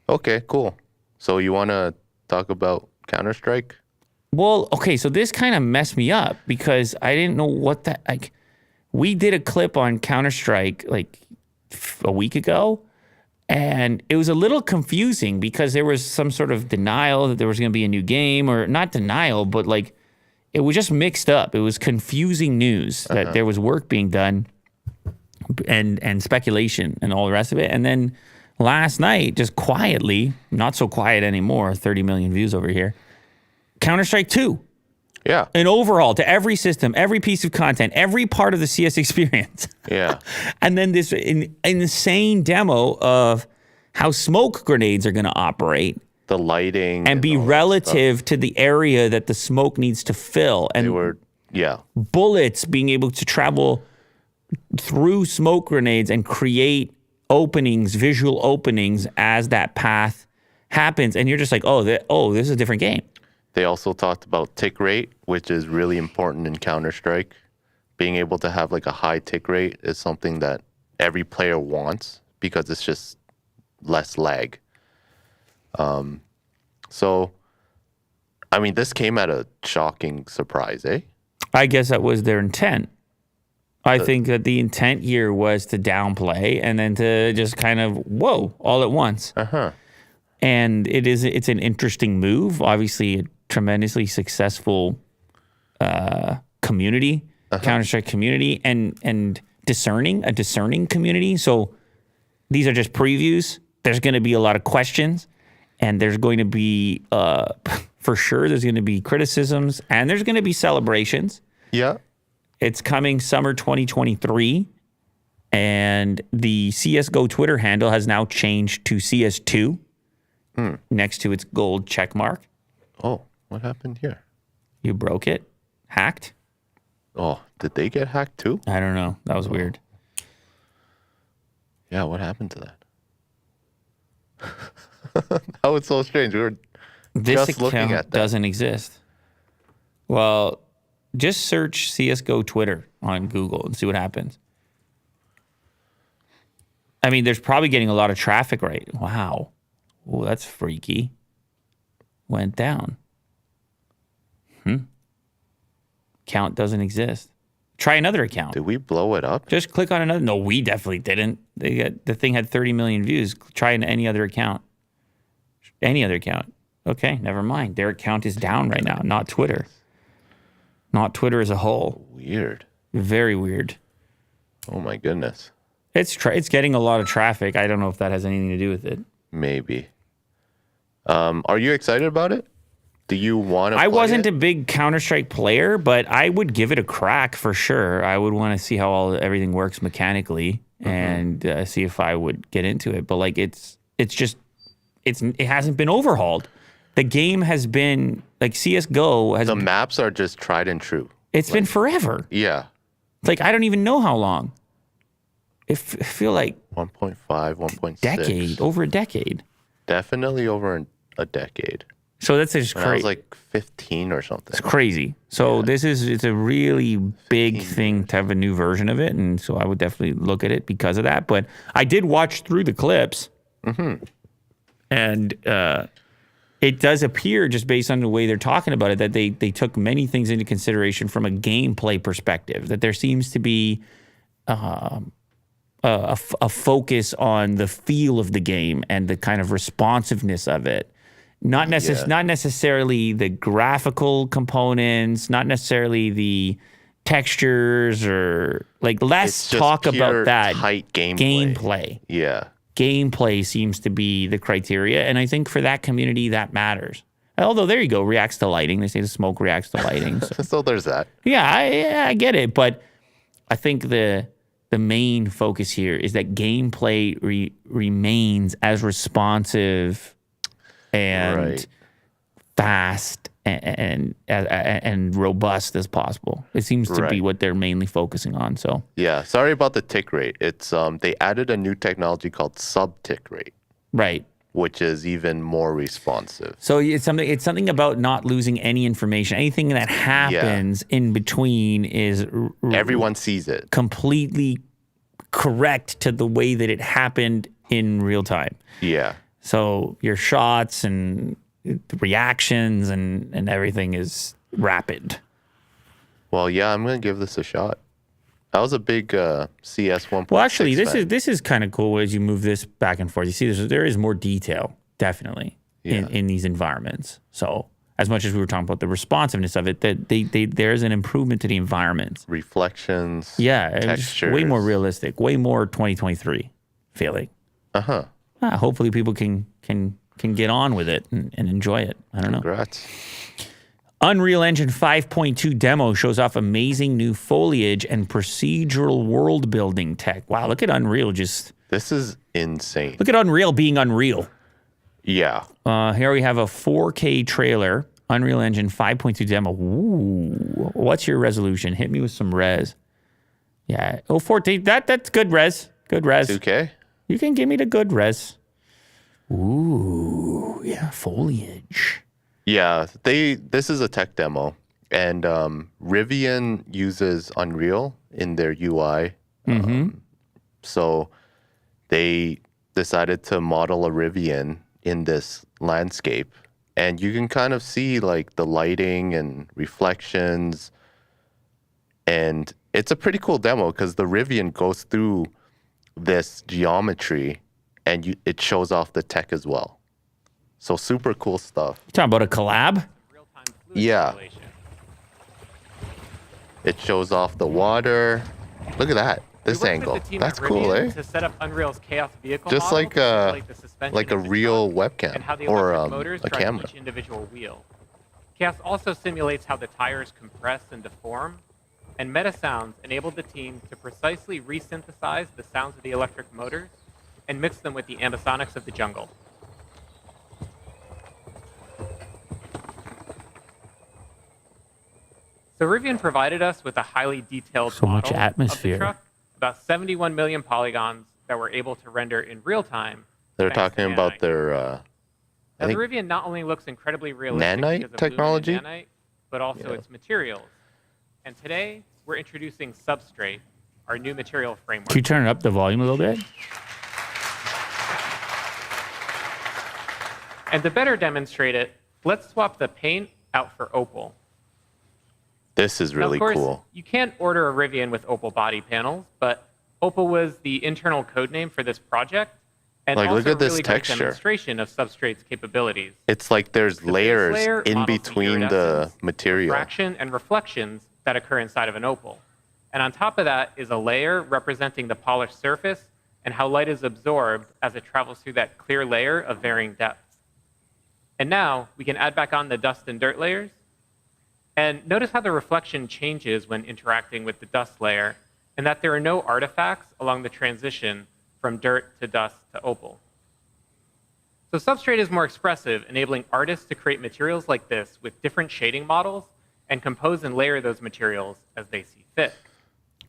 Okay, cool. So you want to talk about Counter-Strike? Well, okay, so this kind of messed me up because I didn't know what that, like, we did a clip on Counter-Strike like a week ago, and it was a little confusing because there was some sort of denial that there was going to be a new game, or not denial, but like it was just mixed up. It was confusing news that there was work being done and speculation and all the rest of it. And then last night, just quietly, not so quiet anymore, 30 million views over here, Counter-Strike 2. Yeah. An overhaul to every system, every piece of content, every part of the CS experience. Yeah. And then this insane demo of how smoke grenades are going to operate. The lighting. And be all that relative to the area that the smoke needs to fill. stuff. They And were, yeah. bullets being able to travel through smoke grenades and create openings, visual openings as that path happens. And you're just like, this is a different game. They also talked about tick rate, which is really important in Counter-Strike. Being able to have like a high tick rate is something that every player wants because it's just less lag. So, I mean, this came at a shocking surprise, eh? I guess that was their intent. I think that the intent here was to downplay and then to just kind of, whoa, all at once. Uh-huh. And it's an interesting move. Obviously, a tremendously successful community, Counter-Strike community, and a discerning community. So these are just previews. There's going to be a lot of questions, and there's going to be, for sure, there's going to be criticisms, and there's going to be celebrations. Yeah. It's coming summer 2023, and the CSGO Twitter handle has now changed to CS2 next to its gold check mark. Oh, what happened here? You broke it? Hacked? Oh, did they get hacked too? I don't know. That was weird. Yeah, what happened to that? That was so strange. We were This just looking account at that. doesn't exist. Well, just search CSGO Twitter on Google and see what happens. I mean, there's probably getting a lot of traffic, right? Wow. Oh, that's freaky. Went down. Account doesn't exist. Try another account. Did we blow it up? Just click on another. No, we definitely didn't. The thing had 30 million views. Try any other account. Any other account. Okay, never mind. Their account is down right now, not Twitter. Not Twitter as a whole. Weird. Very weird. Oh my goodness. It's getting a lot of traffic. I don't know if that has anything to do with it. Maybe. Are you excited about it? Do you want to I play wasn't it? a big Counter-Strike player, but I would give it a crack for sure. I would want to see how everything works mechanically and see if I would get into it. But like it hasn't been overhauled. The game has been like CS:GO has. The maps are just tried and true. It's been forever. Yeah. It's like I don't even know how long. I feel like 1.5, 1.6. decade, over a decade. Definitely over a decade. So that's just When I was crazy. like 15 or something. It's crazy. So it's a really big thing to have a new version of it, and so I would definitely look at it because of that. But I did watch through the clips, and it does appear, just based on the way they're talking about it, that they took many things into consideration from a gameplay perspective. That there seems to be a focus on the feel of the game and the kind of responsiveness of it. Not necessarily the graphical components, not necessarily the textures, or like less It's just talk about pure that. tight gameplay. Gameplay. Yeah. Gameplay seems to be the criteria, and I think for that community that matters. Although there you go, reacts to lighting. They say the smoke reacts to lighting. So. So there's that. Yeah, I get it, but I think the main focus here is that gameplay remains as responsive and Right. fast and robust as possible. It seems to be Right. what they're mainly focusing on. So Yeah. Sorry about the tick rate. It's they added a new technology called sub-tick rate, right. which is even more responsive. So it's something about not losing any information. Anything that happens in between is Everyone sees it. completely correct to the way that it happened in real time. Yeah. So your shots and the reactions and everything is rapid. Well, yeah, I'm gonna give this a shot. I was a big CS 1.6 Well, actually, fan. this is kind of cool as you move this back and forth. You see, there is more detail, definitely, in these environments. So, as much as we were talking about the responsiveness of it, that there's an improvement to the environment. Reflections. Yeah, textures. way more realistic, way more 2023 feeling. Hopefully, people can get on with it and enjoy it. I don't know. Congrats. Unreal Engine 5.2 demo shows off amazing new foliage and procedural world building tech. Wow, look at Unreal This is insane. Look at Unreal being Unreal. Yeah. Here we have a 4K trailer, Unreal Engine 5.2 demo. Ooh, what's your resolution? Hit me with some res. Yeah, 14. That's good res. Good res. 2K? You can give me the good res. Ooh, yeah, foliage. Yeah, this is a tech demo, and Rivian uses Unreal in their UI. So they decided to model a Rivian in this landscape, and you can kind of see like the lighting and reflections, and it's a pretty cool demo because the Rivian goes through this geometry, and it shows off the tech as well. So super cool stuff. You talking about a collab? Yeah. It shows off the water. Look at that. This angle. That's cool, eh? To set up Unreal's Chaos vehicle Just model like to simulate the suspension a of the real truck webcam and how the or electric motors a drive camera. each individual wheel. Chaos also simulates how the tires compress and deform, and Meta Sounds enabled the team to precisely resynthesize the sounds of the electric motors and mix them with the ambisonics of the jungle. So Rivian provided us with a highly detailed So much model atmosphere. of the truck, about 71 million polygons that were able to render in real time. They're thanks to talking about nanite. their Now, the think Rivian not only looks incredibly realistic nanite because of technology? lumen and nanite, but also its materials. And today, we're introducing Substrate, our new material framework. Can you turn up the volume a little bit? And to better demonstrate it, let's swap the paint out for opal. This is Now, really of course, cool. you can't order a Rivian with opal body panels, but opal was the internal code name for this project, and Like, also look at a this really great texture. demonstration of Substrate's capabilities. It's like there's The base layers layer in models between the iridescence, material. refraction, and reflections that occur inside of an opal. And on top of that is a layer representing the polished surface and how light is absorbed as it travels through that clear layer of varying depths. And now we can add back on the dust and dirt layers. And notice how the reflection changes when interacting with the dust layer, and that there are no artifacts along the transition from dirt to dust to opal. So Substrate is more expressive, enabling artists to create materials like this with different shading models and compose and layer those materials as they see fit.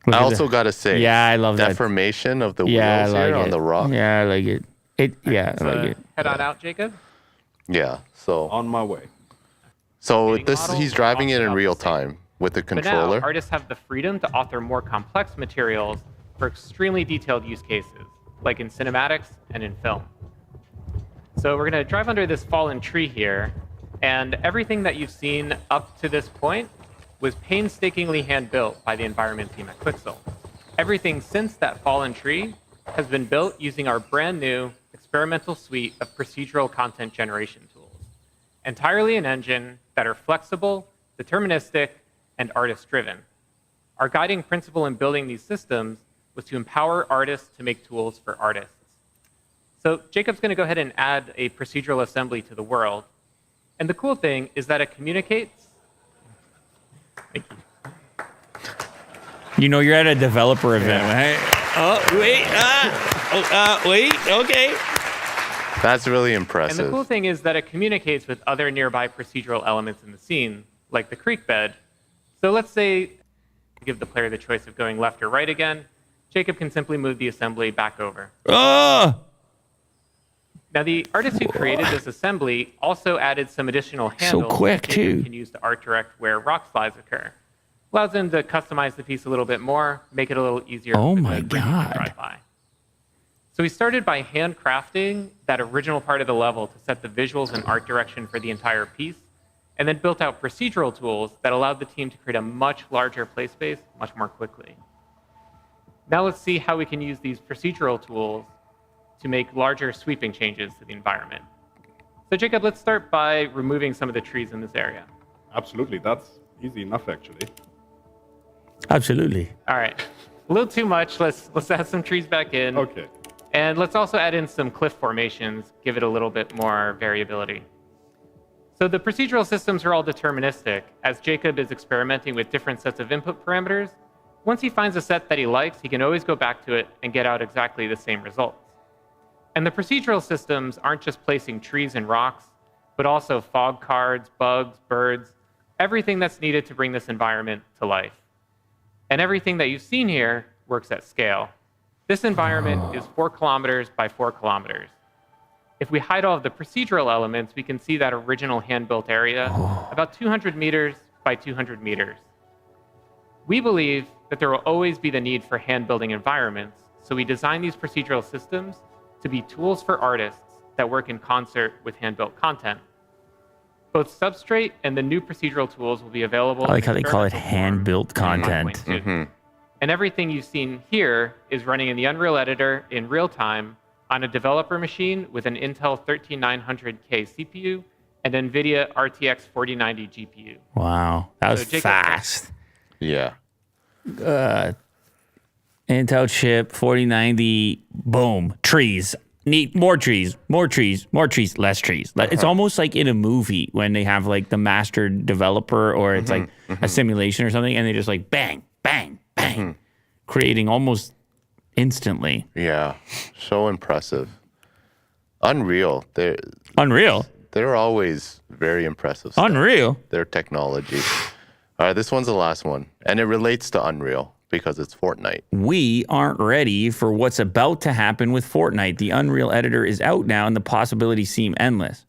Look I at also that. got to say, Yeah, I love that. deformation of the Yeah, I wheels like here it. on the rock. Yeah, I like it. I So like it. head on out, Jacob. Yeah. So On my way. Shading this model he's driving is it in about real the same. time with the But now, controller. artists have the freedom to author more complex materials for extremely detailed use cases, like in cinematics and in film. So we're going to drive under this fallen tree here, and everything that you've seen up to this point was painstakingly hand-built by the environment team at Quixel. Everything since that fallen tree has been built using our brand new experimental suite of procedural content generation tools. Entirely an engine that are flexible, deterministic, and artist-driven. Our guiding principle in building these systems was to empower artists to make tools for artists. So Jacob's going to go ahead and add a procedural assembly to the world. And the cool thing is that it communicates. Thank you. You know you're at a developer event, right? Oh, wait. Okay. That's really And impressive. the cool thing is that it communicates with other nearby procedural elements in the scene, like the creek bed. So let's say, give the player the choice of going left or right again. Jacob can simply move the assembly back over. Oh! Now, the artist who created this assembly also added some additional So handles quick, that Jacob too. can use to art direct where rock slides occur. Allows him to customize the piece a little bit more, make it a little easier Oh for my the Rivian to God. drive by. So we started by handcrafting that original part of the level to set the visuals and art direction for the entire piece, and then built out procedural tools that allowed the team to create a much larger play space much more quickly. Now let's see how we can use these procedural tools to make larger sweeping changes to the environment. So Jacob, let's start by removing some of the trees in this area. Absolutely, that's easy enough actually. Absolutely. All right, a little too much. Let's add some trees back in. Okay. And let's also add in some cliff formations, give it a little bit more variability. So the procedural systems are all deterministic. As Jacob is experimenting with different sets of input parameters, once he finds a set that he likes, he can always go back to it and get out exactly the same results. And the procedural systems aren't just placing trees and rocks, but also fog cards, bugs, birds, everything that's needed to bring this environment to life. And everything that you've seen here works at scale. This environment is 4 kilometers by 4 kilometers. If we hide all of the procedural elements, we can see that original hand-built area, about 200 meters by 200 meters. We believe that there will always be the need for hand-building environments, so we designed these procedural systems to be tools for artists that work in concert with hand-built content. Both Substrate and the new procedural tools will be available. I like how they call it hand-built content. And everything you've seen here is running in the Unreal Editor in real time on a developer machine with an Intel 13900K CPU and NVIDIA RTX 4090 GPU. Wow, that was Jacob, fast. Yeah. Intel chip, 4090, boom, trees. Need more trees, more trees, more trees, less trees. It's almost like in a movie when they have like the master developer or it's like a simulation or something and they just like bang, bang, bang, creating almost instantly. Yeah. So impressive. Unreal. Unreal. They're always very impressive. Unreal. Their technology. All right, this one's the last one. And it relates to Unreal because it's Fortnite. We aren't ready for what's about to happen with Fortnite. The Unreal Editor is out now and the possibilities seem endless.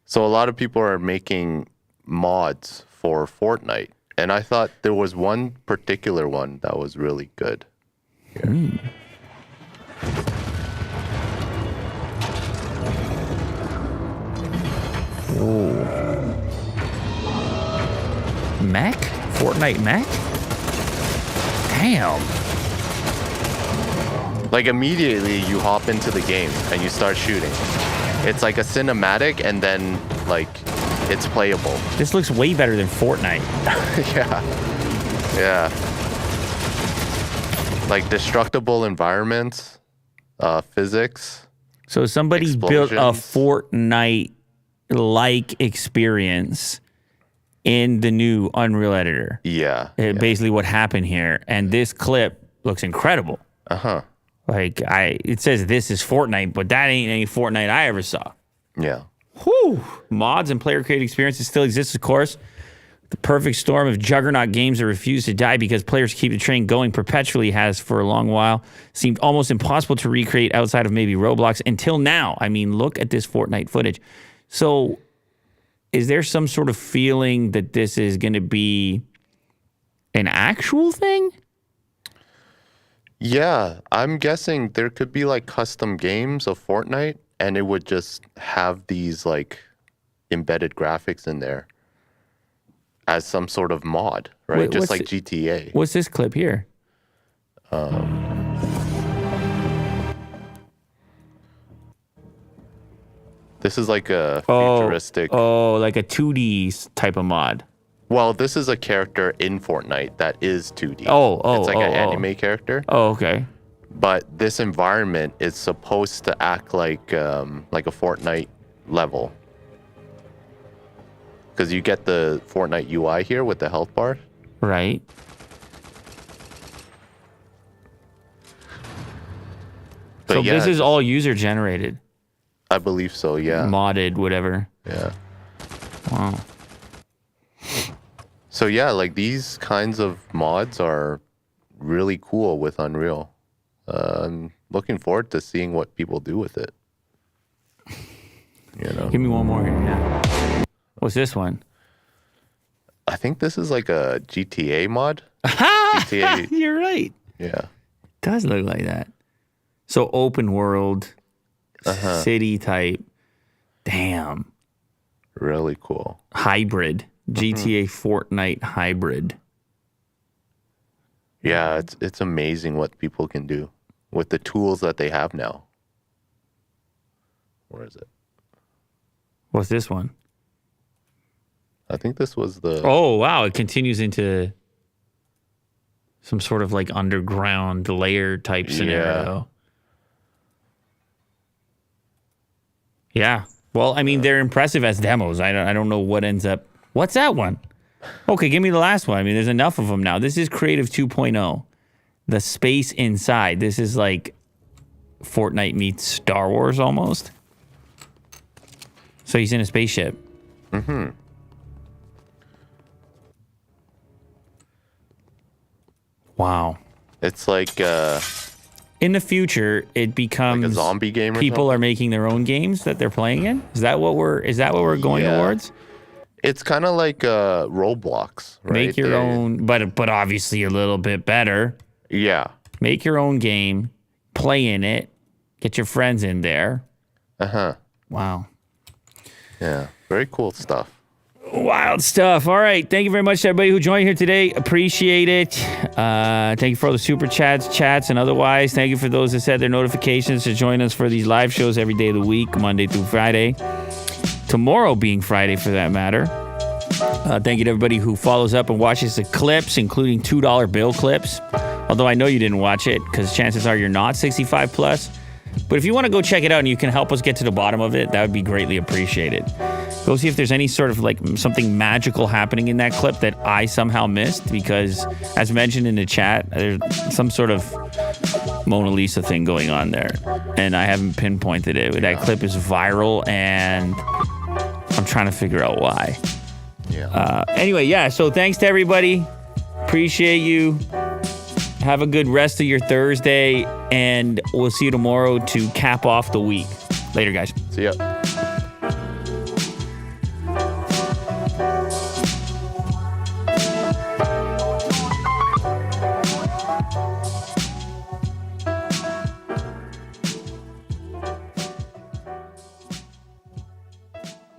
So a lot of people are making mods for Fortnite. And I thought there was one particular one that was really good. Mech? Fortnite mech? Damn. Like immediately you hop into the game and you start shooting. It's like a cinematic and then like it's playable. This looks way better than Fortnite. Yeah. Like destructible environments, physics. So somebody built a Explosions. Fortnite-like experience in the new Unreal Editor. Yeah. Basically what happened here. And this clip looks incredible. Uh-huh. Like, it says this is Fortnite, but that ain't any Fortnite I ever saw. Yeah. Whew. Mods and player-created experiences still exist, of course. The perfect storm of juggernaut games that refuse to die because players keep the train going perpetually has for a long while seemed almost impossible to recreate outside of maybe Roblox until now. I mean, look at this Fortnite footage. So is there some sort of feeling that this is going to be an actual thing? Yeah, I'm guessing there could be like custom games of Fortnite and it would just have these like embedded graphics in there as some sort of mod, right? Wait, just like GTA. What's this clip here? This is like a futuristic. Oh, like a 2D type of mod. Well, this is a character in Fortnite that is 2D. Oh, it's like an anime character. Oh, okay. But this environment is supposed to act like a Fortnite level. Because you get the Fortnite UI here with the health bar. Right. But So yeah, this is all user generated, I believe so, yeah. modded, whatever. Yeah. Wow. So yeah, like these kinds of mods are really cool with Unreal. I'm looking forward to seeing what people do with it. You know, Give me one more here. Yeah. What's this one? I think this is like a GTA mod. GTA, You're right. yeah. Does look like that. So open world, city type. Damn. Really cool. Hybrid. GTA Fortnite hybrid. Yeah, it's amazing what people can do with the tools that they have now. Where is it? What's this one? I think this was the... Oh, wow. It continues into some sort of like underground layer type scenario. Yeah. Well, I mean, they're impressive as demos. I don't know what ends up. What's that one? Okay, give me the last one. I mean, there's enough of them now. This is Creative 2.0. The space inside. This is like Fortnite meets Star Wars almost. So he's in a spaceship. Mm-hmm. Wow. It's like in the future, it becomes like a zombie game or people something? are making their own games that they're playing in. Is that what we're going towards? It's kind of like Roblox, right? Make your own, but obviously a little bit better. Yeah. Make your own game, play in it, get your friends in there. Wow. Yeah. Very cool stuff. Wild stuff. All right. Thank you very much to everybody who joined here today. Appreciate it. Thank you for all the super chats, and otherwise. Thank you for those that set their notifications to join us for these live shows every day of the week, Monday through Friday. Tomorrow being Friday, for that matter. Thank you to everybody who follows up and watches the clips, including $2 bill clips. Although I know you didn't watch it, because chances are you're not 65 plus. But if you want to go check it out and you can help us get to the bottom of it, that would be greatly appreciated. Go see if there's any sort of like something magical happening in that clip that I somehow missed, because as mentioned in the chat, there's some sort of Mona Lisa thing going on there, and I haven't pinpointed it. That clip is viral, and I'm trying to figure out why. Yeah. Anyway, yeah, so thanks to everybody. Appreciate you. Have a good rest of your Thursday, and we'll see you tomorrow to cap off the week. Later, guys. See ya.